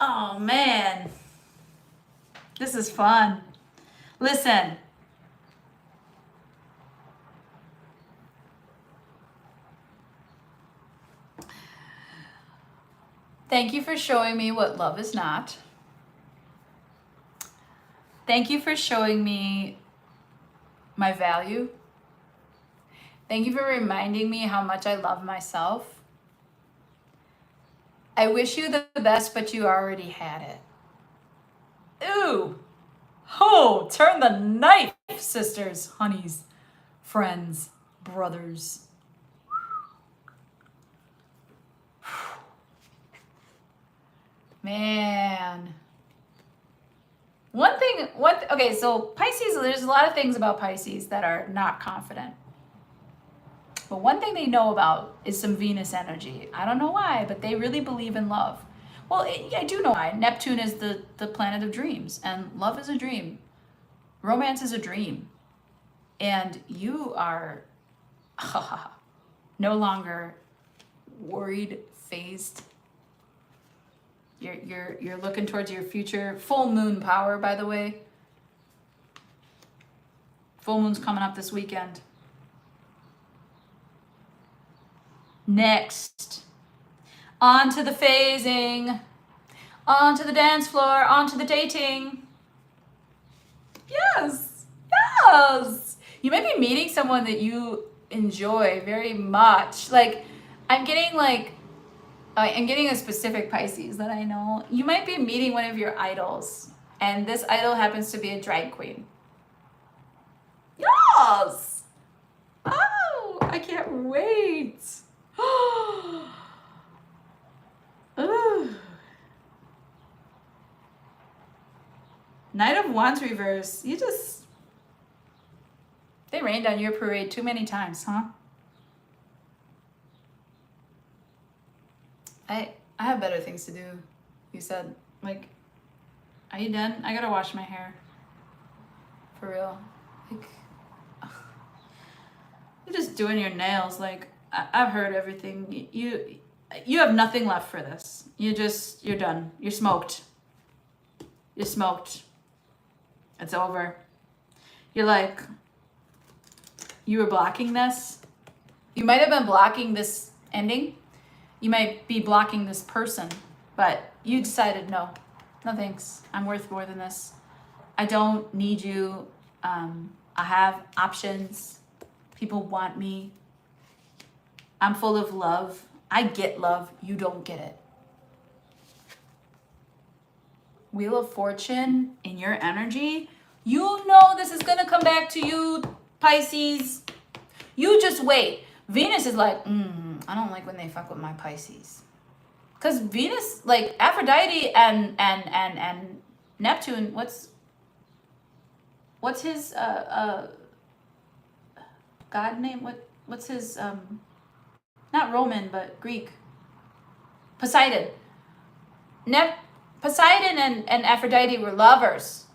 Oh, man. This is fun. Listen. Thank you for showing me what love is not. Thank you for showing me my value. Thank you for reminding me how much I love myself. I wish you the best, but you already had it. Ooh. Oh, turn the knife, sisters, honeys, friends, brothers. Man. Okay, so Pisces, there's a lot of things about Pisces that are not confident. But one thing they know about is some Venus energy. I don't know why, but they really believe in love. Well, I do know why. Neptune is the planet of dreams, and love is a dream. Romance is a dream. And you are no longer worried, phased. You're looking towards your future. Full moon power, by the way. Full moon's coming up this weekend. Next, on to the phasing, on to the dance floor, on to the dating. Yes. You might be meeting someone that you enjoy very much. Like, I'm getting a specific Pisces that I know. You might be meeting one of your idols, and this idol happens to be a drag queen. Yes! Oh, I can't wait. Ooh. Knight of Wands reverse. They rained on your parade too many times, huh? I have better things to do, you said. Like, are you done? I gotta wash my hair. For real. Like, you're just doing your nails. Like, I've heard everything. You have nothing left for this. You're done. You're smoked. You're smoked. It's over. You're like, you were blocking this. You might have been blocking this ending. You might be blocking this person, but you decided, no thanks. I'm worth more than this. I don't need you. I have options. People want me. I'm full of love. I get love. You don't get it. Wheel of Fortune in your energy. You know this is going to come back to you, Pisces. You just wait. Venus is like, I don't like when they fuck with my Pisces. Because Venus, like Aphrodite and Neptune, what's his god name? What's his not Roman but Greek? Poseidon. Poseidon and Aphrodite were lovers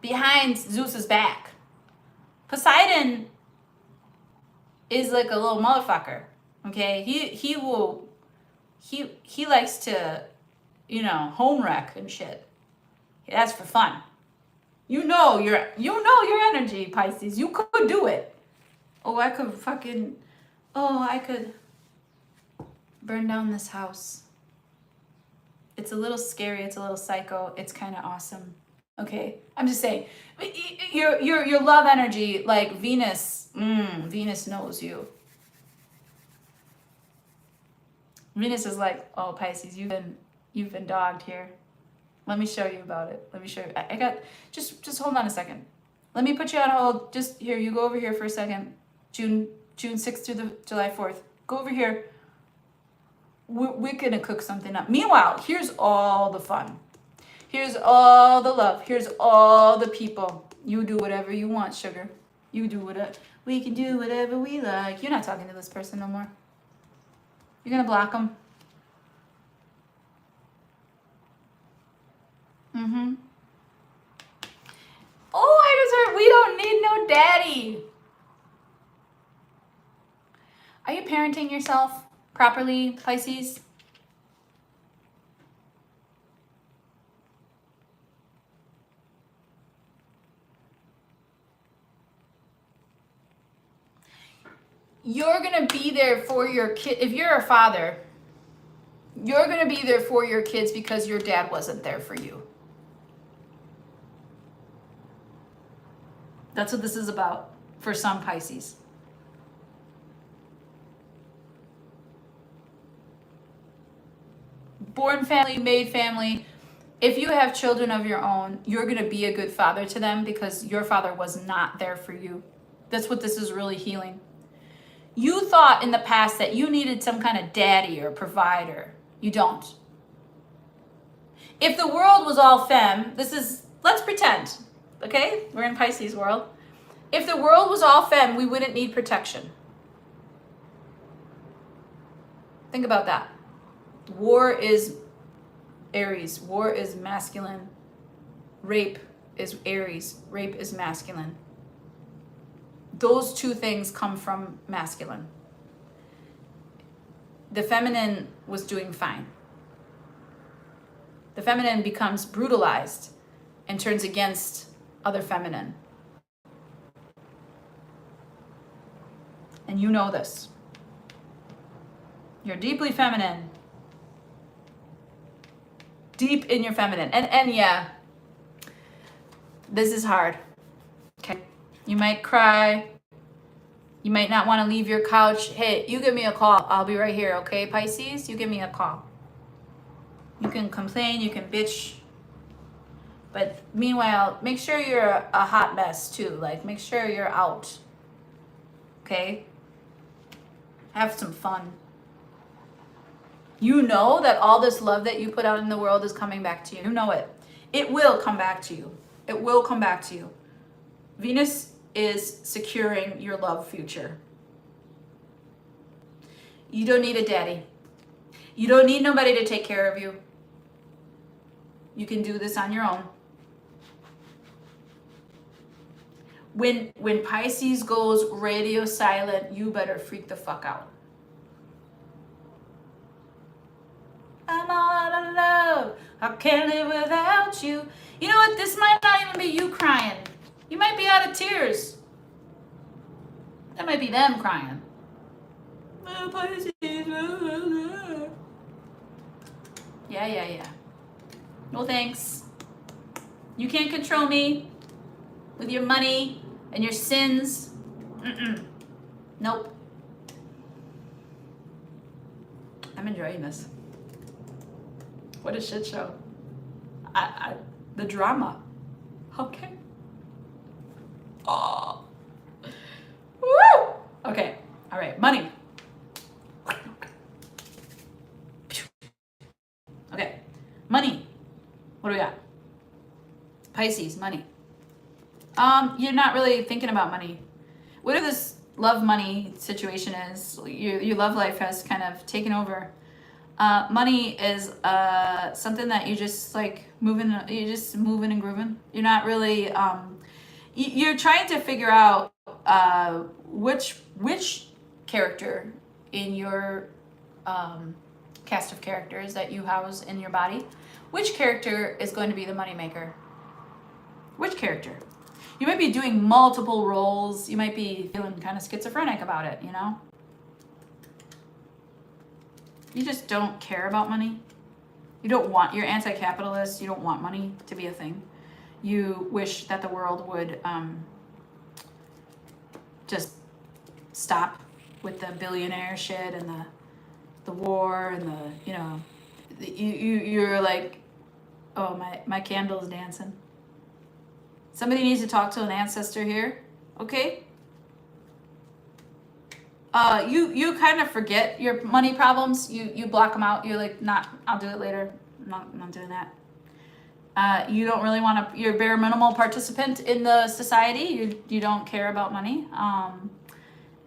behind Zeus's back. Poseidon is like a little motherfucker. Okay? He likes to, home wreck and shit. That's for fun. You know your energy, Pisces. You could do it. I could burn down this house. It's a little scary. It's a little psycho. It's kind of awesome. Okay? I'm just saying. Your love energy, like Venus, Venus knows you. Venus is like, oh, Pisces, you've been dogged here. Let me show you about it. Let me show you. I got, just hold on a second. Let me put you on hold. Just here, you go over here for a second. June 6th through the July 4th. Go over here. We're going to cook something up. Meanwhile, here's all the fun. Here's all the love. Here's all the people. You do whatever you want, sugar. You do whatever. We can do whatever we like. You're not talking to this person no more. You're going to block them. Oh, I just heard we don't need no daddy. Are you parenting yourself properly, Pisces? You're going to be there for your kid. If you're a father, you're going to be there for your kids because your dad wasn't there for you. That's what this is about for some Pisces. Born family, made family. If you have children of your own, you're going to be a good father to them because your father was not there for you. That's what this is really healing. You thought in the past that you needed some kind of daddy or provider. You don't. If the world was all femme, let's pretend, okay? We're in Pisces world. If the world was all femme, we wouldn't need protection. Think about that. War is Aries. War is masculine. Rape is Aries. Rape is masculine. Those two things come from masculine. The feminine was doing fine. The feminine becomes brutalized and turns against other feminine. And you know this. You're deeply feminine. Deep in your feminine. And yeah, this is hard. Okay. You might cry. You might not want to leave your couch. Hey, you give me a call. I'll be right here, okay, Pisces? You give me a call. You can complain, you can bitch. But meanwhile, make sure you're a hot mess too. Like, make sure you're out. Okay? Have some fun. You know that all this love that you put out in the world is coming back to you. You know it. It will come back to you. It will come back to you. Venus is securing your love future. You don't need a daddy. You don't need nobody to take care of you. You can do this on your own. When Pisces goes radio silent, you better freak the fuck out. I'm all out of love. I can't live without you. You know what? This might not even be you crying. You might be out of tears. That might be them crying. Oh, Pisces. Yeah. No thanks. You can't control me with your money and your sins. Nope. I'm enjoying this. What a shit show. The drama. Okay. Oh. Woo! Okay. All right. Money. Okay. Money. What do we got? Pisces, money. You're not really thinking about money. Whatever this love money situation is, your love life has kind of taken over. Money is something that you just like moving and grooving. You're not really you're trying to figure out which character in your cast of characters that you house in your body, which character is going to be the moneymaker. Which character? You might be doing multiple roles. You might be feeling kind of schizophrenic about it, you know? You just don't care about money. You're anti-capitalist. You don't want money to be a thing. You wish that the world would just stop with the billionaire shit and the war and you're like, oh, my candle's dancing. Somebody needs to talk to an ancestor here, okay? You kind of forget your money problems. You block them out. You're like, I'll do it later. I'm not doing that. You don't really want to. You're a bare minimal participant in the society. You don't care about money.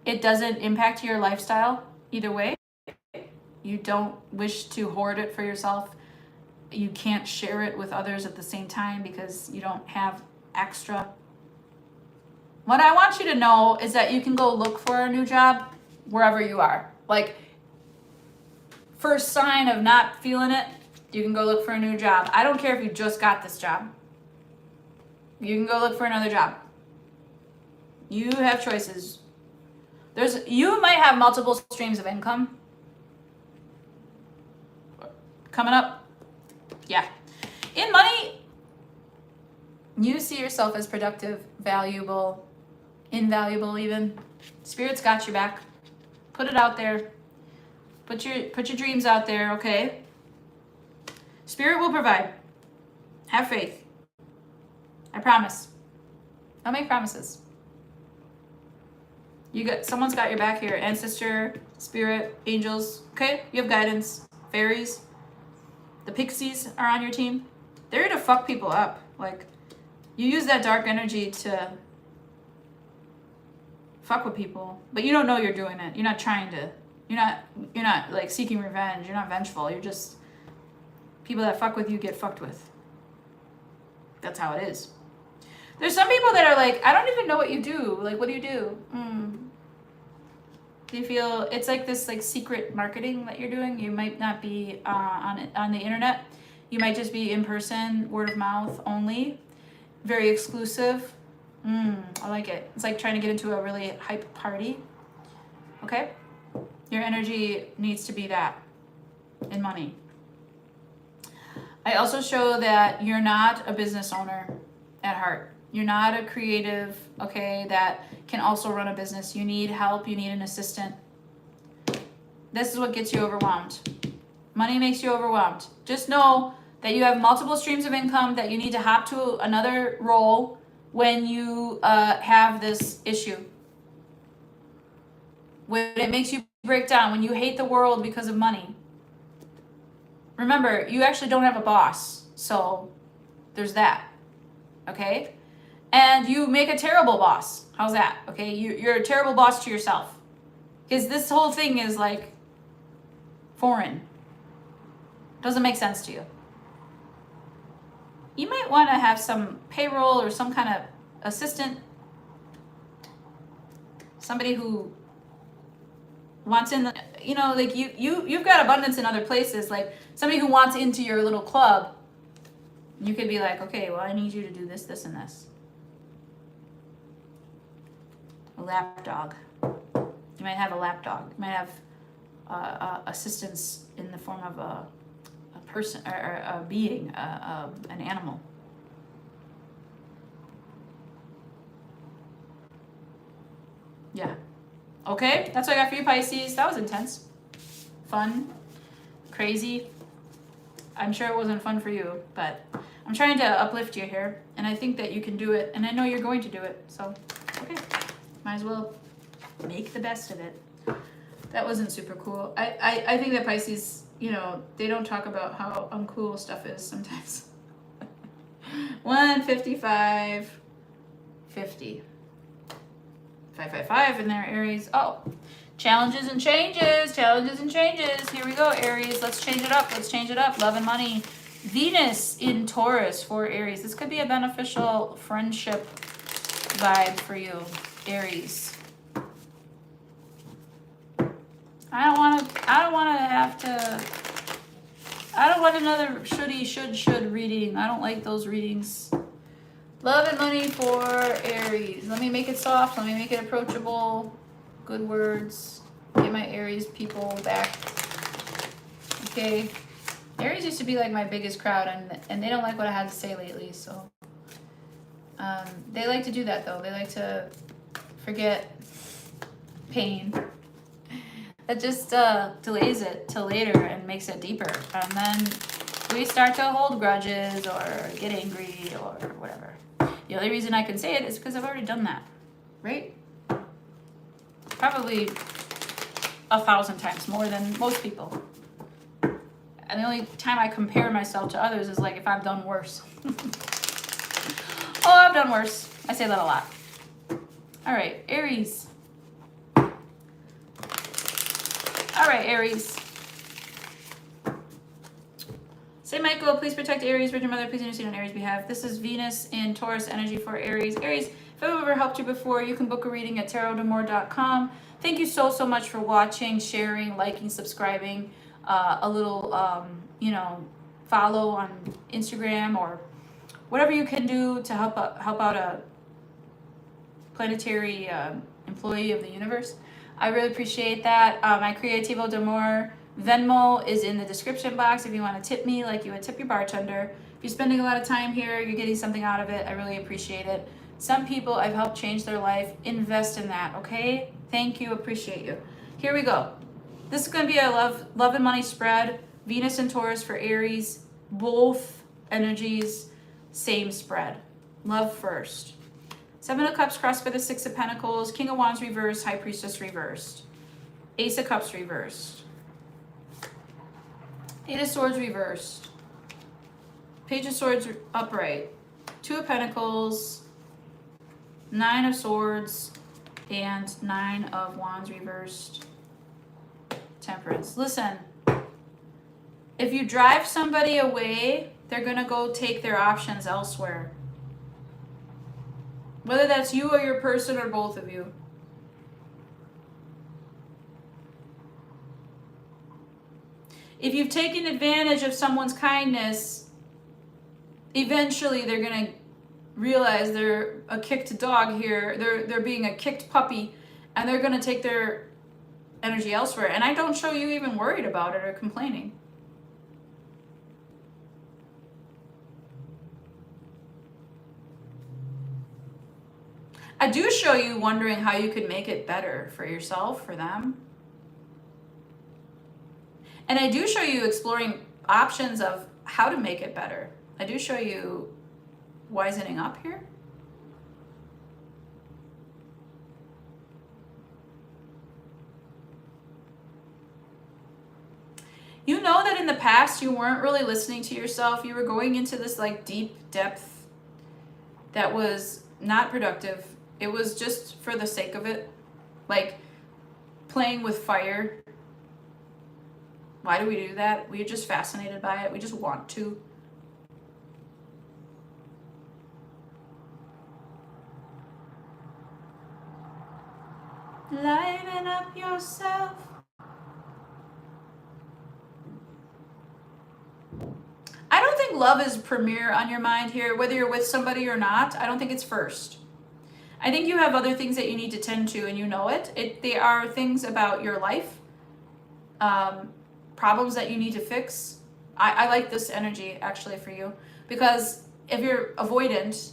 It doesn't impact your lifestyle either way. You don't wish to hoard it for yourself. You can't share it with others at the same time because you don't have extra. What I want you to know is that you can go look for a new job wherever you are. Like, first sign of not feeling it, you can go look for a new job. I don't care if you just got this job. You can go look for another job. You have choices. You might have multiple streams of income coming up. Yeah. In money, you see yourself as productive, valuable, invaluable even. Spirit's got your back. Put it out there. Put your dreams out there, okay? Spirit will provide. Have faith. I promise. I'll make promises. Someone's got your back here. Ancestor, spirit, angels. Okay? You have guidance. Fairies. The pixies are on your team. They're here to fuck people up. Like, you use that dark energy to fuck with people, but you don't know you're doing it. You're not trying to. You're not like seeking revenge. You're not vengeful. You're just people that fuck with you get fucked with. That's how it is. There's some people that are like, I don't even know what you do. Like, what do you do? Do you feel it's like this like secret marketing that you're doing? You might not be on the internet. You might just be in person, word of mouth only. Very exclusive. I like it. It's like trying to get into a really hype party. Okay? Your energy needs to be that in money. I also show that you're not a business owner at heart. You're not a creative, okay, that can also run a business. You need help. You need an assistant. This is what gets you overwhelmed. Money makes you overwhelmed. Just know that you have multiple streams of income, that you need to hop to another role when you have this issue. When it makes you break down, when you hate the world because of money. Remember, you actually don't have a boss, so there's that, okay? And you make a terrible boss. How's that, okay? You're a terrible boss to yourself. Because this whole thing is like foreign. Doesn't make sense to you. you might want to have some payroll or some kind of assistant, somebody who wants in the, like you've got abundance in other places, like somebody who wants into your little club. You could be like, okay, well, I need you to do this, this, and this. A lap dog. You might have a lap dog. You might have assistance in the form of a person or a being, an animal. Yeah. Okay, that's what I got for you, Pisces. That was intense. Fun. Crazy. I'm sure it wasn't fun for you, but I'm trying to uplift you here, and I think that you can do it, and I know you're going to do it, so, okay. Might as well make the best of it. That wasn't super cool. I think that Pisces, they don't talk about how uncool stuff is sometimes. 155, 50. 555 in there, Aries. Oh, challenges and changes. Here we go, Aries. Let's change it up. Love and money. Venus in Taurus for Aries. This could be a beneficial friendship vibe for you, Aries. I don't want another should reading. I don't like those readings. Love and money for Aries. Let me make it soft. Let me make it approachable. Good words. Get my Aries people back. Okay. Aries used to be like my biggest crowd, and they don't like what I had to say lately, so. They like to do that, though. They like to forget pain. That just delays it till later and makes it deeper. And then we start to hold grudges or get angry or whatever. The only reason I can say it is because I've already done that, right? Probably 1,000 times more than most people. And the only time I compare myself to others is like if I've done worse. Oh, I've done worse. I say that a lot. All right, Aries. All right, Aries. Saint Michael, please protect Aries. Virgin Mother, please intercede on Aries' behalf. This is Venus in Taurus energy for Aries. Aries, if I've ever helped you before, you can book a reading at tarotdamore.com. Thank you so much for watching, sharing, liking, subscribing. A little, follow on Instagram or whatever you can do to help out a planetary employee of the universe. I really appreciate that. My Creativo d'Amour Venmo is in the description box if you want to tip me like you would tip your bartender. If you're spending a lot of time here, you're getting something out of it, I really appreciate it. Some people I've helped change their life. Invest in that, okay? Thank you, appreciate you. Here we go. This is going to be a love and money spread. Venus and Taurus for Aries. Both energies, same spread. Love first. 7 of Cups crossed by the 6 of Pentacles. King of Wands reversed. High Priestess reversed. Ace of Cups reversed. 8 of Swords reversed. Page of Swords upright. 2 of Pentacles. 9 of Swords. And 9 of Wands reversed. Temperance. Listen, if you drive somebody away, they're going to go take their options elsewhere. Whether that's you or your person or both of you. If you've taken advantage of someone's kindness, eventually they're going to realize they're a kicked dog here. They're being a kicked puppy, and they're going to take their energy elsewhere. And I don't show you even worried about it or complaining. I do show you wondering how you could make it better for yourself, for them. And I do show you exploring options of how to make it better. I do show you wisening up here. You know that in the past you weren't really listening to yourself. You were going into this like deep depth that was not productive. It was just for the sake of it. Like playing with fire. Why do we do that? We're just fascinated by it. We just want to. Liven up yourself. I don't think love is premier on your mind here, whether you're with somebody or not. I don't think it's first. I think you have other things that you need to tend to, and you know it. They are things about your life, problems that you need to fix. I like this energy actually for you, because if you're avoidant,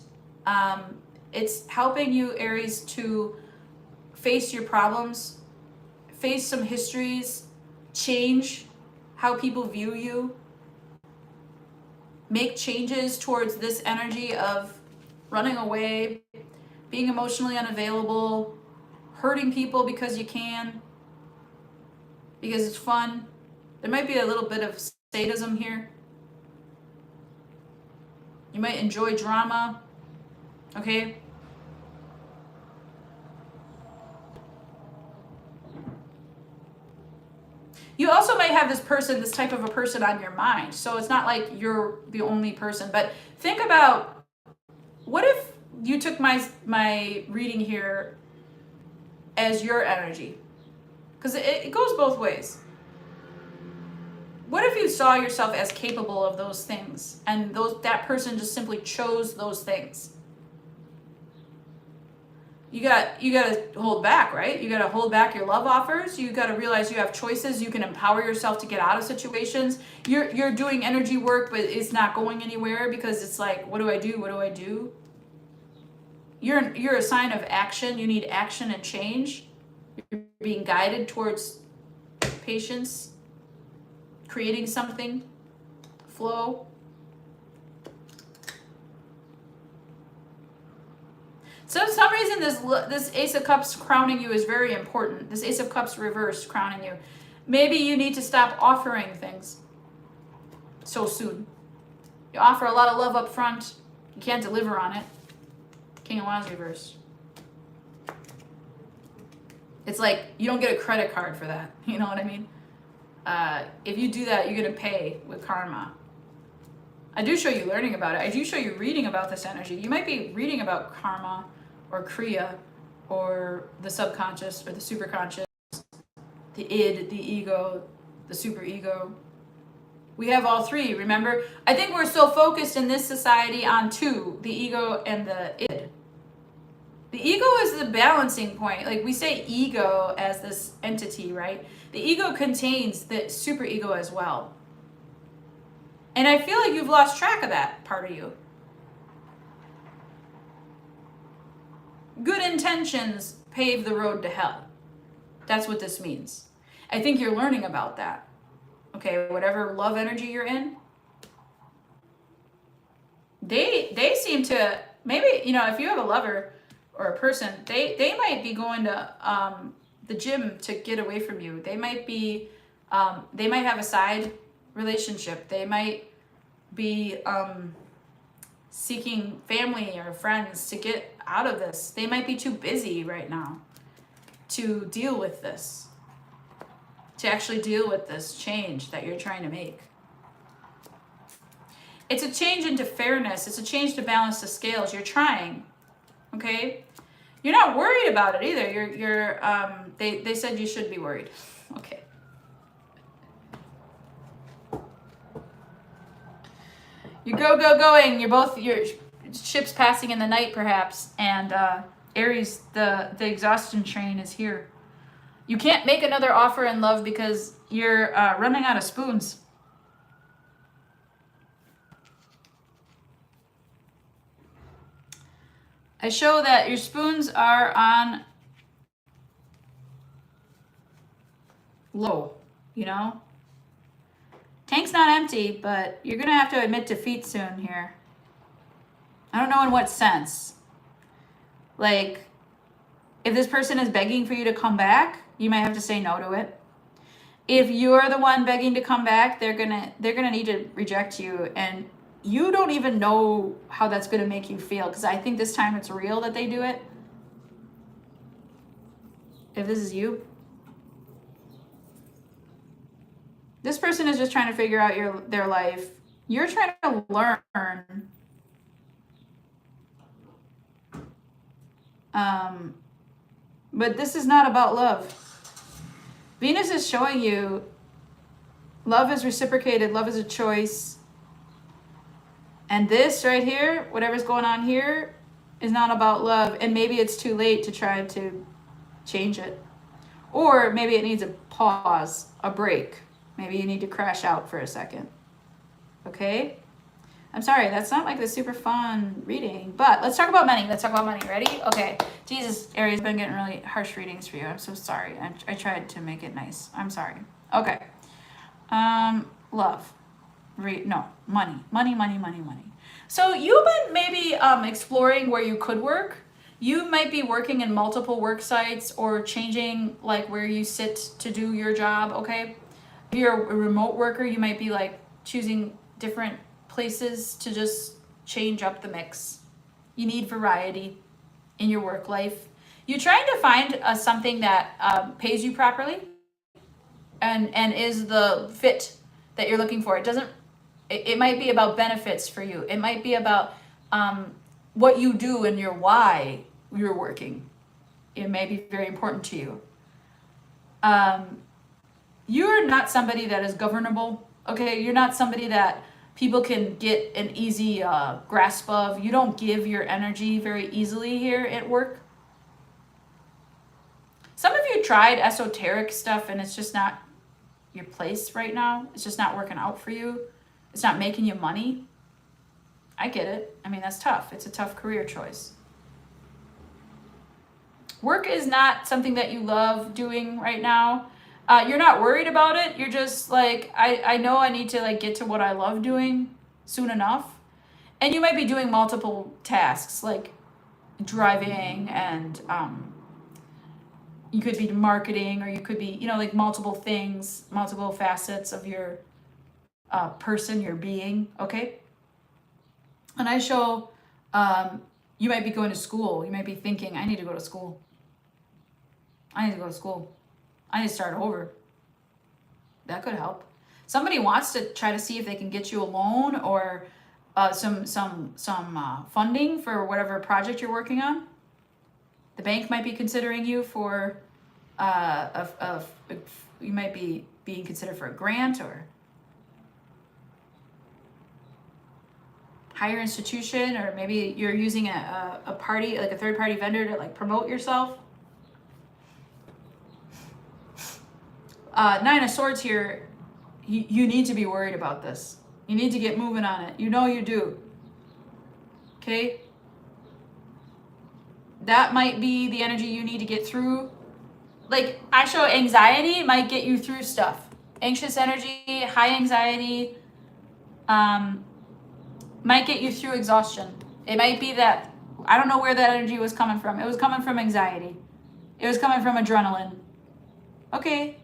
it's helping you, Aries, to face your problems, face some histories, change how people view you, make changes towards this energy of running away, being emotionally unavailable, hurting people because you can, because it's fun. There might be a little bit of sadism here. You might enjoy drama, okay? You also might have this type of a person on your mind. So it's not like you're the only person, but think about, what if you took my reading here as your energy? Because it goes both ways. What if you saw yourself as capable of those things, and that person just simply chose those things? You got to hold back, right? You got to hold back your love offers. You got to realize you have choices. You can empower yourself to get out of situations. You're doing energy work, but it's not going anywhere, because it's like, what do I do? What do I do? You're a sign of action. You need action and change. You're being guided towards patience, creating something, flow. So for some reason, this Ace of Cups crowning you is very important. This Ace of Cups reversed crowning you. Maybe you need to stop offering things so soon. You offer a lot of love up front. You can't deliver on it. King of Wands reversed. It's like you don't get a credit card for that. You know what I mean? If you do that, you're going to pay with karma. I do show you learning about it. I do show you reading about this energy. You might be reading about karma or kriya or the subconscious or the superconscious, the id, the ego, the superego. We have all three, remember? I think we're so focused in this society on two, the ego and the id. The ego is the balancing point. Like, we say ego as this entity, right? The ego contains the superego as well. And I feel like you've lost track of that part of you. Good intentions pave the road to hell. That's what this means. I think you're learning about that. Okay, whatever love energy you're in, they seem to, maybe, you know, if you have a lover or a person, they might be going to the gym to get away from you. They might be, they might have a side relationship. They might be seeking family or friends to get out of this. They might be too busy right now to deal with this, to actually deal with this change that you're trying to make. It's a change into fairness. It's a change to balance the scales. You're trying, okay? You're not worried about it either. They said you should be worried. Okay. You going. Your ship's passing in the night, perhaps. And Aries, the exhaustion train is here. You can't make another offer in love because you're running out of spoons. I show that your spoons are on low, you know? Tank's not empty, but you're going to have to admit defeat soon here. I don't know in what sense. Like, if this person is begging for you to come back, you might have to say no to it. If you're the one begging to come back, they're gonna need to reject you, and you don't even know how that's gonna make you feel, because I think this time it's real that they do it. If this is you, this person is just trying to figure out their life. You're trying to learn. But this is not about love. Venus is showing you love is reciprocated, love is a choice. And this right here, whatever's going on here, is not about love. And maybe it's too late to try to change it. Or maybe it needs a pause, a break. Maybe you need to crash out for a second. Okay? I'm sorry, that's not like the super fun reading. But let's talk about money. Let's talk about money. Ready? Okay. Jesus, Aries, I've been getting really harsh readings for you. I'm so sorry. I tried to make it nice. I'm sorry. Okay. Love. No, money. Money, money, money, money. So you've been maybe exploring where you could work. You might be working in multiple work sites or changing like where you sit to do your job, okay? If you're a remote worker, you might be like choosing different places to just change up the mix. You need variety in your work life. You're trying to find something that pays you properly and is the fit that you're looking for. It might be about benefits for you. It might be about what you do and your why you're working. It may be very important to you. You're not somebody that is governable, okay? You're not somebody that people can get an easy grasp of. You don't give your energy very easily here at work. Some of you tried esoteric stuff and it's just not your place right now. It's just not working out for you. It's not making you money. I get it. I mean, that's tough. It's a tough career choice. Work is not something that you love doing right now. You're not worried about it. You're just like, I know I need to like get to what I love doing soon enough. And you might be doing multiple tasks like driving and you could be marketing or you could be, like multiple things, multiple facets of your person, your being, okay? And I show you might be going to school. You might be thinking, I need to go to school. I need to go to school. I need to start over. That could help. Somebody wants to try to see if they can get you a loan or some funding for whatever project you're working on. The bank might be considering you for you might be being considered for a grant or higher institution, or maybe you're using a party, like a third party vendor to like promote yourself. Nine of Swords here, you need to be worried about this. You need to get moving on it. You know you do. Okay? That might be the energy you need to get through. Like, I show anxiety might get you through stuff. Anxious energy, high anxiety, might get you through exhaustion. It might be that, I don't know where that energy was coming from. It was coming from anxiety. It was coming from adrenaline. Okay.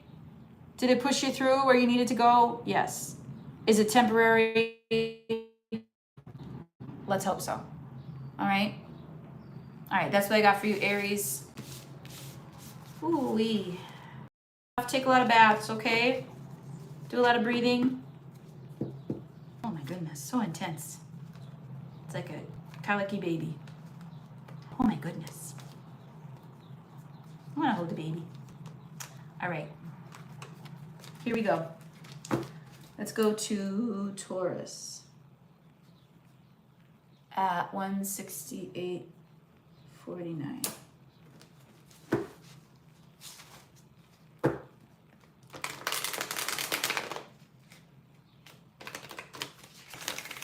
Did it push you through where you needed to go? Yes. Is it temporary? Let's hope so. All right. All right, that's what I got for you, Aries. Ooh-wee. Take a lot of baths, okay? Do a lot of breathing. Oh my goodness, so intense. It's like a colicky baby. Oh my goodness. I want to hold the baby. All right. Here we go. Let's go to Taurus at 168.49.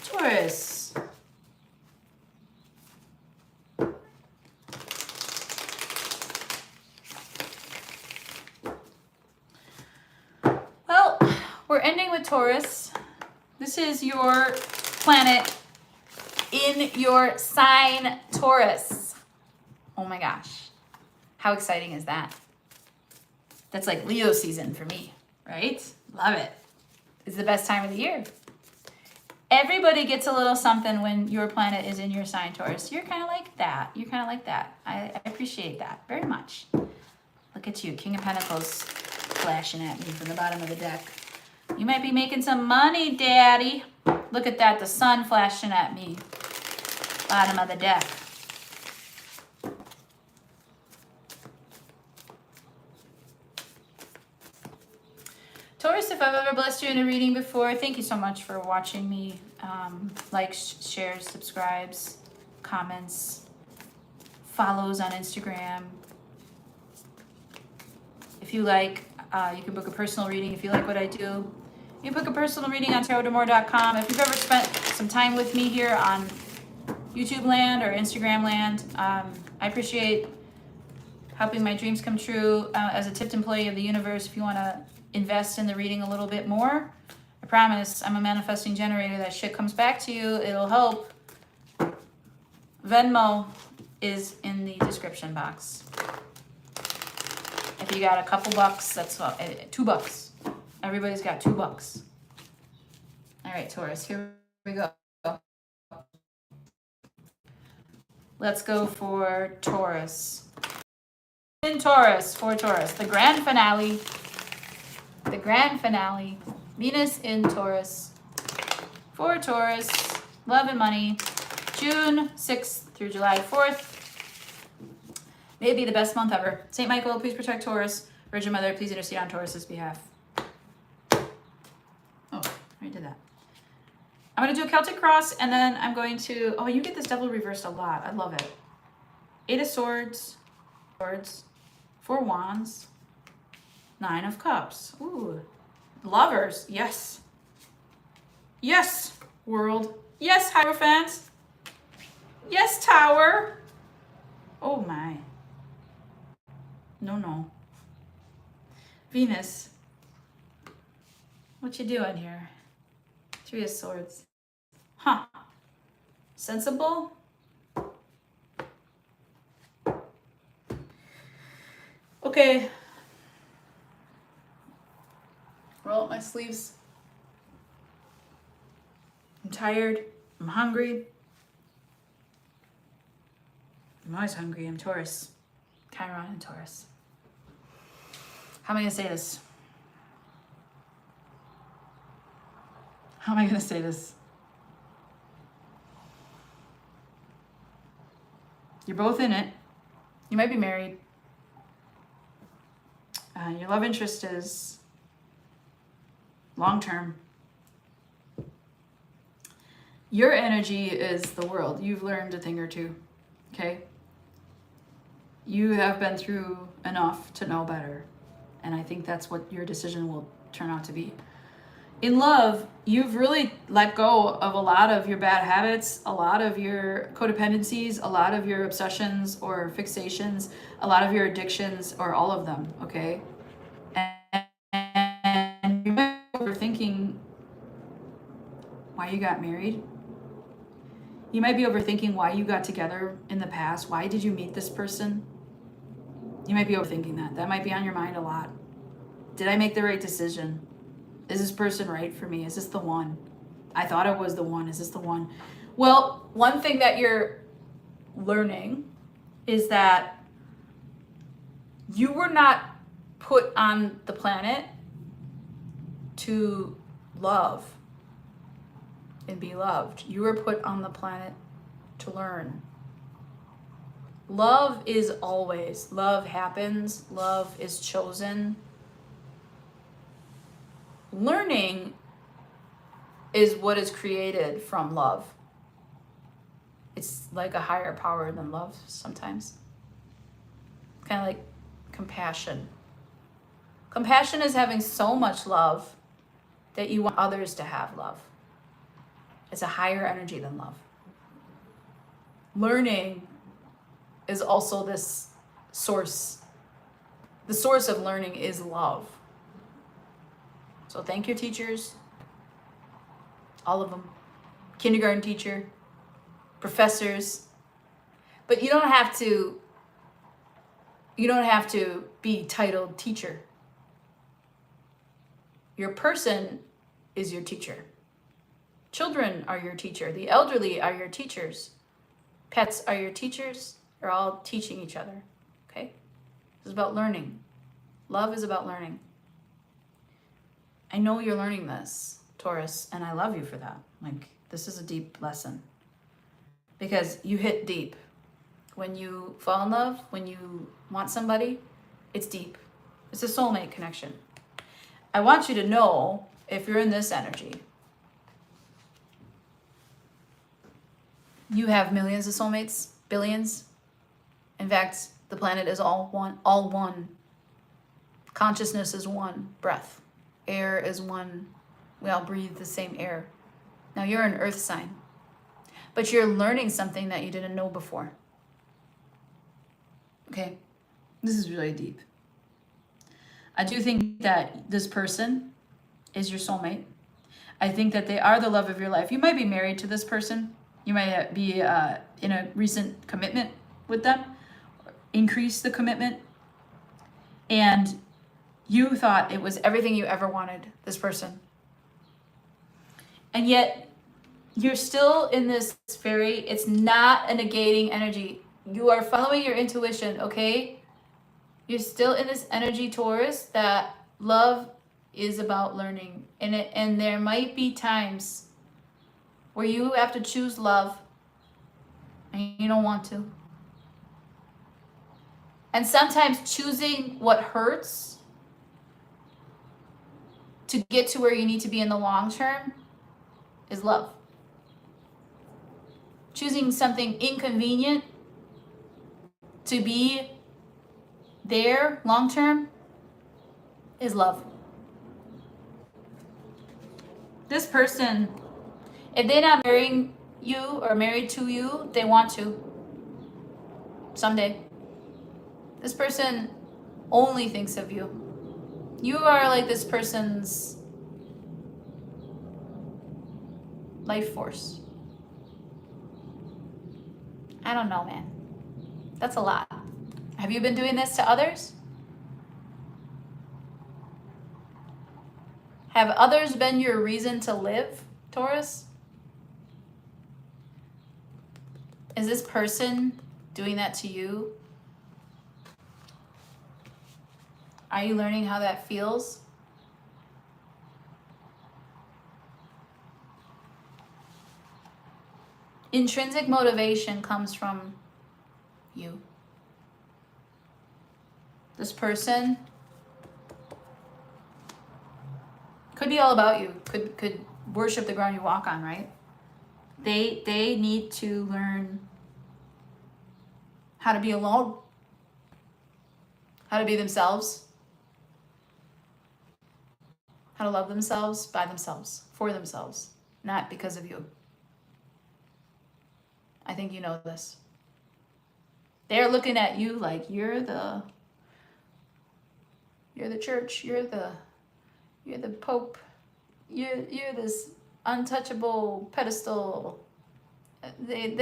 Taurus. Well, we're ending with Taurus. This is your planet in your sign, Taurus. Oh my gosh. How exciting is that? That's like Leo season for me, right? Love it. It's the best time of the year. Everybody gets a little something when your planet is in your sign, Taurus. You're kind of like that. You're kind of like that. I appreciate that very much. Look at you, King of Pentacles flashing at me from the bottom of the deck. You might be making some money, Daddy. Look at that, the sun flashing at me. Bottom of the deck. doing a reading before, thank you so much for watching me. Likes, shares, subscribes, comments, follows on Instagram. If you like, you can book a personal reading. If you like what I do, you can book a personal reading on tarotdamore.com. If you've ever spent some time with me here on YouTube land or Instagram land, I appreciate helping my dreams come true. As a tipped employee of the universe, if you want to invest in the reading a little bit more, I promise I'm a manifesting generator. That shit comes back to you. It'll help. Venmo is in the description box. If you got a couple bucks, that's $2. Everybody's got $2. All right, Taurus, here we go. Let's go for Taurus. In Taurus, for Taurus, the grand finale. The grand finale. Venus in Taurus. For Taurus, love and money. June 6th through July 4th. May it be the best month ever. St. Michael, please protect Taurus. Virgin Mother, please intercede on Taurus's behalf. Oh, I already did that. I'm going to do a Celtic cross, and then I'm going to... Oh, you get this Devil reversed a lot. I love it. 8 of Swords. 4 Wands. 9 of Cups. Ooh. Lovers. Yes. Yes, world. Yes, Hierophant. Yes, Tower. Oh, my. No. Venus. What you doing here? 3 of Swords. Huh. Sensible? Okay. Roll up my sleeves. I'm tired. I'm hungry. I'm always hungry. I'm Taurus. Chiron and Taurus. How am I going to say this? How am I going to say this? You're both in it. You might be married. Your love interest is long-term. Your energy is the world. You've learned a thing or two, okay? You have been through enough to know better. And I think that's what your decision will turn out to be. In love, you've really let go of a lot of your bad habits, a lot of your codependencies, a lot of your obsessions or fixations, a lot of your addictions, or all of them, okay? And you might be overthinking why you got married. You might be overthinking why you got together in the past. Why did you meet this person? You might be overthinking that. That might be on your mind a lot. Did I make the right decision? Is this person right for me? Is this the one? I thought it was the one. Is this the one? Well, one thing that you're learning is that you were not put on the planet to love and be loved. You were put on the planet to learn. Love is always. Love happens. Love is chosen. Learning is what is created from love. It's like a higher power than love sometimes. Kind of like compassion. Compassion is having so much love that you want others to have love. It's a higher energy than love. Learning is also this source. The source of learning is love. So thank your teachers, all of them, kindergarten teacher, professors, but you don't have to be titled teacher. Your person is your teacher. Children are your teacher. The elderly are your teachers. Pets are your teachers. You're all teaching each other, okay? It's about learning. Love is about learning. I know you're learning this, Taurus, and I love you for that. Like, this is a deep lesson. Because you hit deep. When you fall in love, when you want somebody, it's deep. It's a soulmate connection. I want you to know if you're in this energy, you have millions of soulmates, billions. In fact, the planet is all one, all one. Consciousness is one breath. Air is one. We all breathe the same air. Now you're an earth sign, but you're learning something that you didn't know before. Okay, this is really deep. I do think that this person is your soulmate. I think that they are the love of your life. You might be married to this person. You might be in a recent commitment with them. Increase the commitment. And you thought it was everything you ever wanted, this person. And yet, you're still in this it's not a negating energy. You are following your intuition, okay? You're still in this energy, Taurus, that love is about learning. And there might be times where you have to choose love and you don't want to. And sometimes choosing what hurts to get to where you need to be in the long term is love. Choosing something inconvenient to be there long term is love. This person, if they're not marrying you or married to you, they want to someday. This person only thinks of you. You are like this person's life force. I don't know, man. That's a lot. Have you been doing this to others? Have others been your reason to live, Taurus? Is this person doing that to you? Are you learning how that feels? Intrinsic motivation comes from you. This person could be all about you, could worship the ground you walk on, right? They need to learn how to be alone, how to be themselves, how to love themselves by themselves, for themselves, not because of you. I think you know this. They're looking at you like you're the church, you're the Pope, you're this untouchable pedestal. They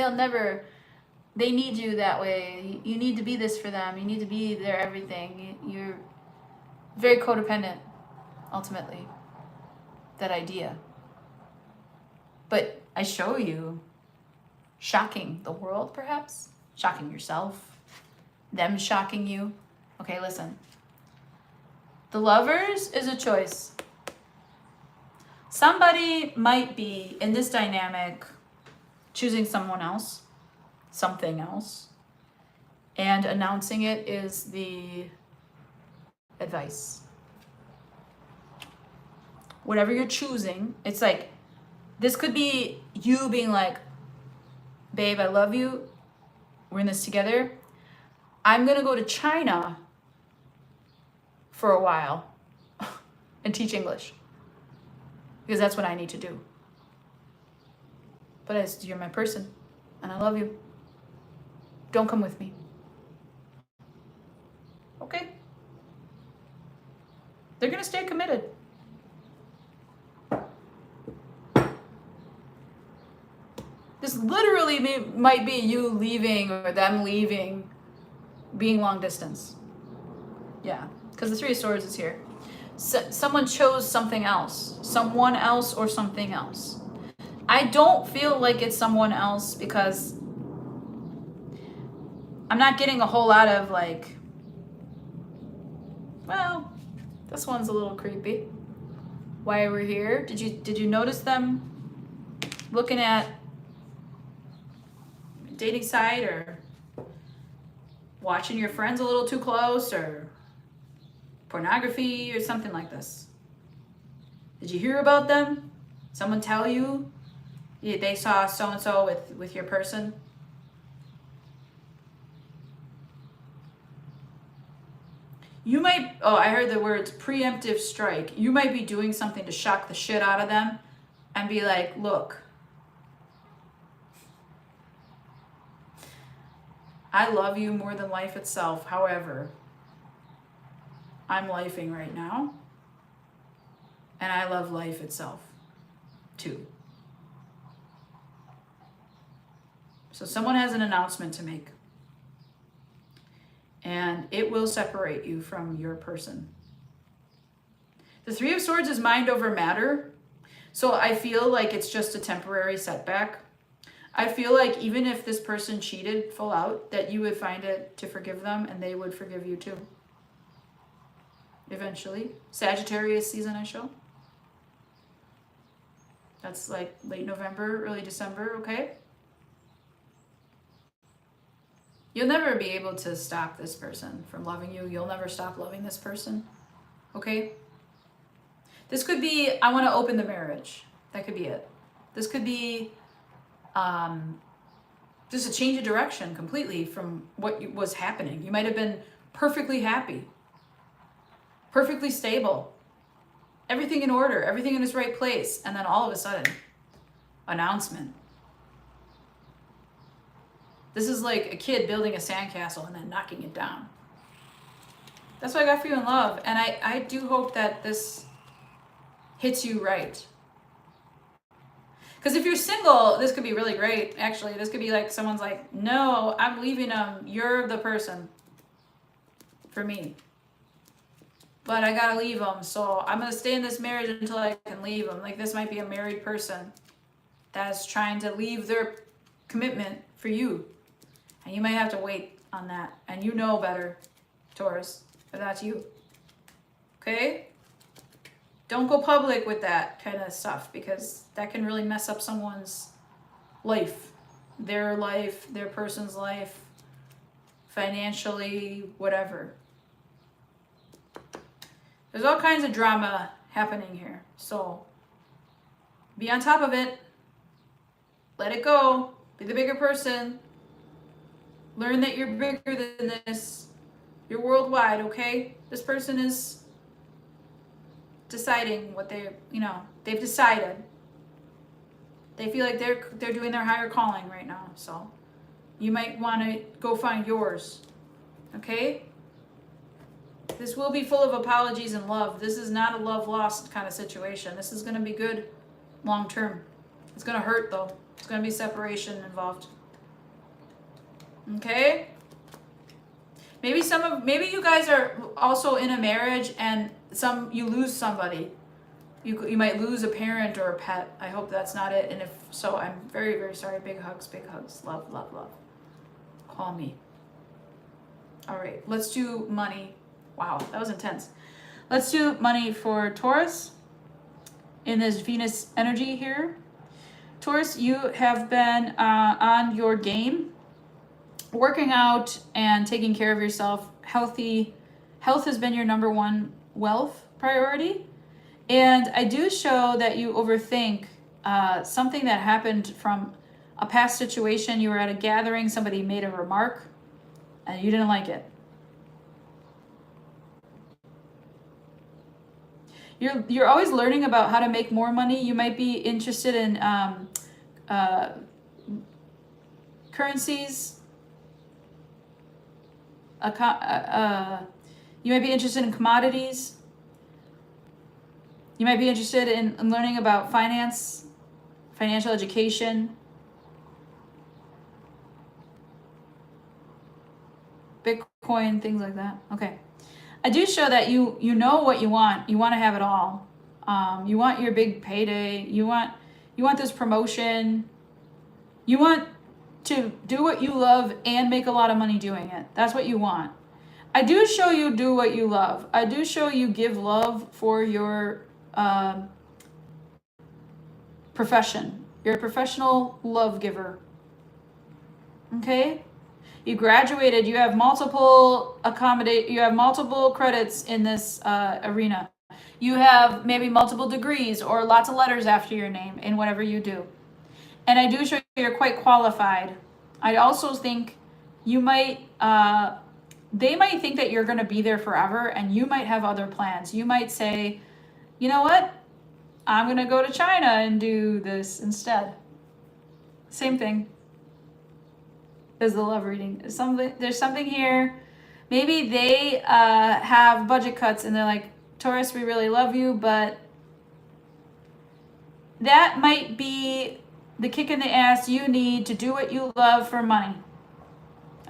need you that way. You need to be this for them. You need to be their everything. You're very codependent, ultimately, that idea. But I show you shocking the world, perhaps, shocking yourself, them shocking you. Okay, listen. The lovers is a choice. Somebody might be in this dynamic choosing someone else, something else, and announcing it is the advice. Whatever you're choosing, it's like, this could be you being like, babe, I love you. We're in this together. I'm going to go to China for a while and teach English because that's what I need to do. But you're my person and I love you. Don't come with me. Okay? They're going to stay committed. This literally might be you leaving or them leaving, being long distance. Yeah, because the Three of Swords is here. Someone chose something else. Someone else or something else. I don't feel like it's someone else because I'm not getting a whole lot of like, well, this one's a little creepy. Why we're here? Did you notice them looking at dating site or watching your friends a little too close or pornography or something like this? Did you hear about them? Someone tell you they saw so-and-so with your person? You might, oh, I heard the words preemptive strike. You might be doing something to shock the shit out of them and be like, look, I love you more than life itself. However, I'm lifing right now, and I love life itself too. So someone has an announcement to make, and it will separate you from your person. The Three of Swords is mind over matter. So I feel like it's just a temporary setback. I feel like even if this person cheated full out, that you would find it to forgive them and they would forgive you too. Eventually. Sagittarius season I show. That's like late November, early December, okay? You'll never be able to stop this person from loving you. You'll never stop loving this person, okay? This could be, I want to open the marriage. That could be it. This could be just a change of direction completely from what was happening. You might have been perfectly happy, perfectly stable, everything in order, everything in its right place, and then all of a sudden, announcement. This is like a kid building a sandcastle and then knocking it down. That's what I got for you in love. And I do hope that this hits you right. Because if you're single, this could be really great, actually. This could be like someone's like, no, I'm leaving them. You're the person for me. But I gotta leave them, so I'm gonna stay in this marriage until I can leave them. Like, this might be a married person that's trying to leave their commitment for you. And you might have to wait on that. And you know better, Taurus, if that's you. Okay? Don't go public with that kind of stuff, because that can really mess up someone's life, their person's life, financially, whatever. There's all kinds of drama happening here. So be on top of it. Let it go. Be the bigger person. Learn that you're bigger than this. You're worldwide, okay? This person is deciding what they've decided. They feel like they're doing their higher calling right now. So you might want to go find yours. Okay? This will be full of apologies and love. This is not a love lost kind of situation. This is going to be good long term. It's going to hurt though. It's going to be separation involved. Okay? Maybe you guys are also in a marriage and you lose somebody. You might lose a parent or a pet. I hope that's not it. And if so, I'm very, very sorry. Big hugs, big hugs. Love, love, love. Call me. All right, let's do money. Wow, that was intense. Let's do money for Taurus in this Venus energy here. Taurus, you have been on your game, working out and taking care of yourself. Health has been your number one wealth priority. And I do show that you overthink something that happened from a past situation. You were at a gathering, somebody made a remark, and you didn't like it. You're always learning about how to make more money. You might be interested in currencies. You might be interested in commodities. You might be interested in learning about finance, financial education, Bitcoin, things like that. Okay. I do show that you know what you want. You want to have it all. You want your big payday. You want this promotion. You want to do what you love and make a lot of money doing it. That's what you want. I do show you do what you love. I do show you give love for your profession. You're a professional love giver. Okay? You graduated, you have multiple credits in this arena. You have maybe multiple degrees or lots of letters after your name in whatever you do. And I do show you're quite qualified. I also think you might, they might think that you're going to be there forever, and you might have other plans. You might say, you know what? I'm going to go to China and do this instead. Same thing as the love reading. There's something here. Maybe they have budget cuts and they're like, Taurus, we really love you, but that might be the kick in the ass you need to do what you love for money.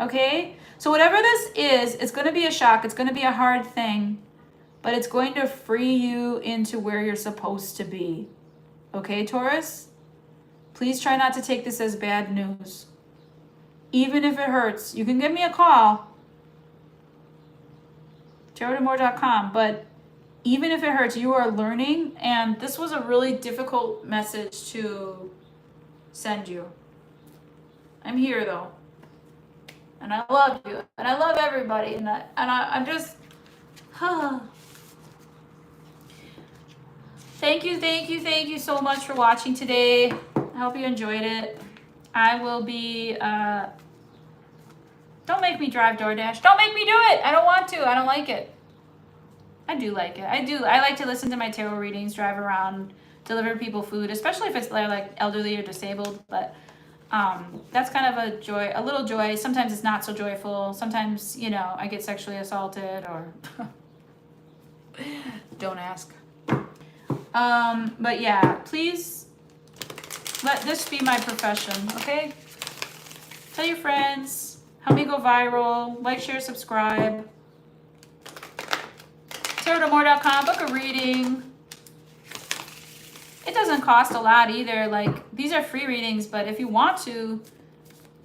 Okay? So whatever this is, it's going to be a shock. It's going to be a hard thing, but it's going to free you into where you're supposed to be. Okay, Taurus? Please try not to take this as bad news. Even if it hurts, you can give me a call. tarotandmore.com, but even if it hurts, you are learning, and this was a really difficult message to send you. I'm here though, and I love you, and I love everybody, and I'm just, thank you so much for watching today. I hope you enjoyed it. I will be, don't make me drive DoorDash. Don't make me do it. I don't want to. I don't like it. I do like it. I like to listen to my tarot readings, drive around, deliver people food, especially if they're like elderly or disabled. But that's kind of a joy, a little joy. Sometimes it's not so joyful. Sometimes, you know, I get sexually assaulted or don't ask. But yeah, please let this be my profession, okay? Tell your friends, help me go viral, like, share, subscribe. tarotandmore.com, book a reading. It doesn't cost a lot either. Like, these are free readings, but if you want to,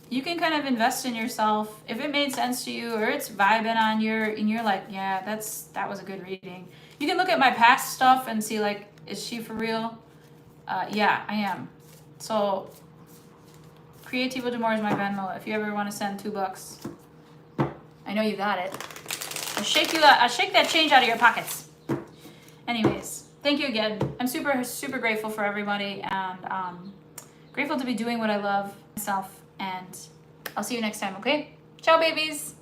you can kind of invest in yourself. If it made sense to you or it's vibing on and you're like, yeah, that was a good reading. You can look at my past stuff and see, like, is she for real? Yeah, I am. So Creativo D'Amore is my Venmo if you ever want to send $2. I know you got it. I'll shake that change out of your pockets. Anyways, thank you again. I'm super grateful for everybody, and grateful to be doing what I love myself. And I'll see you next time, okay? Ciao, babies.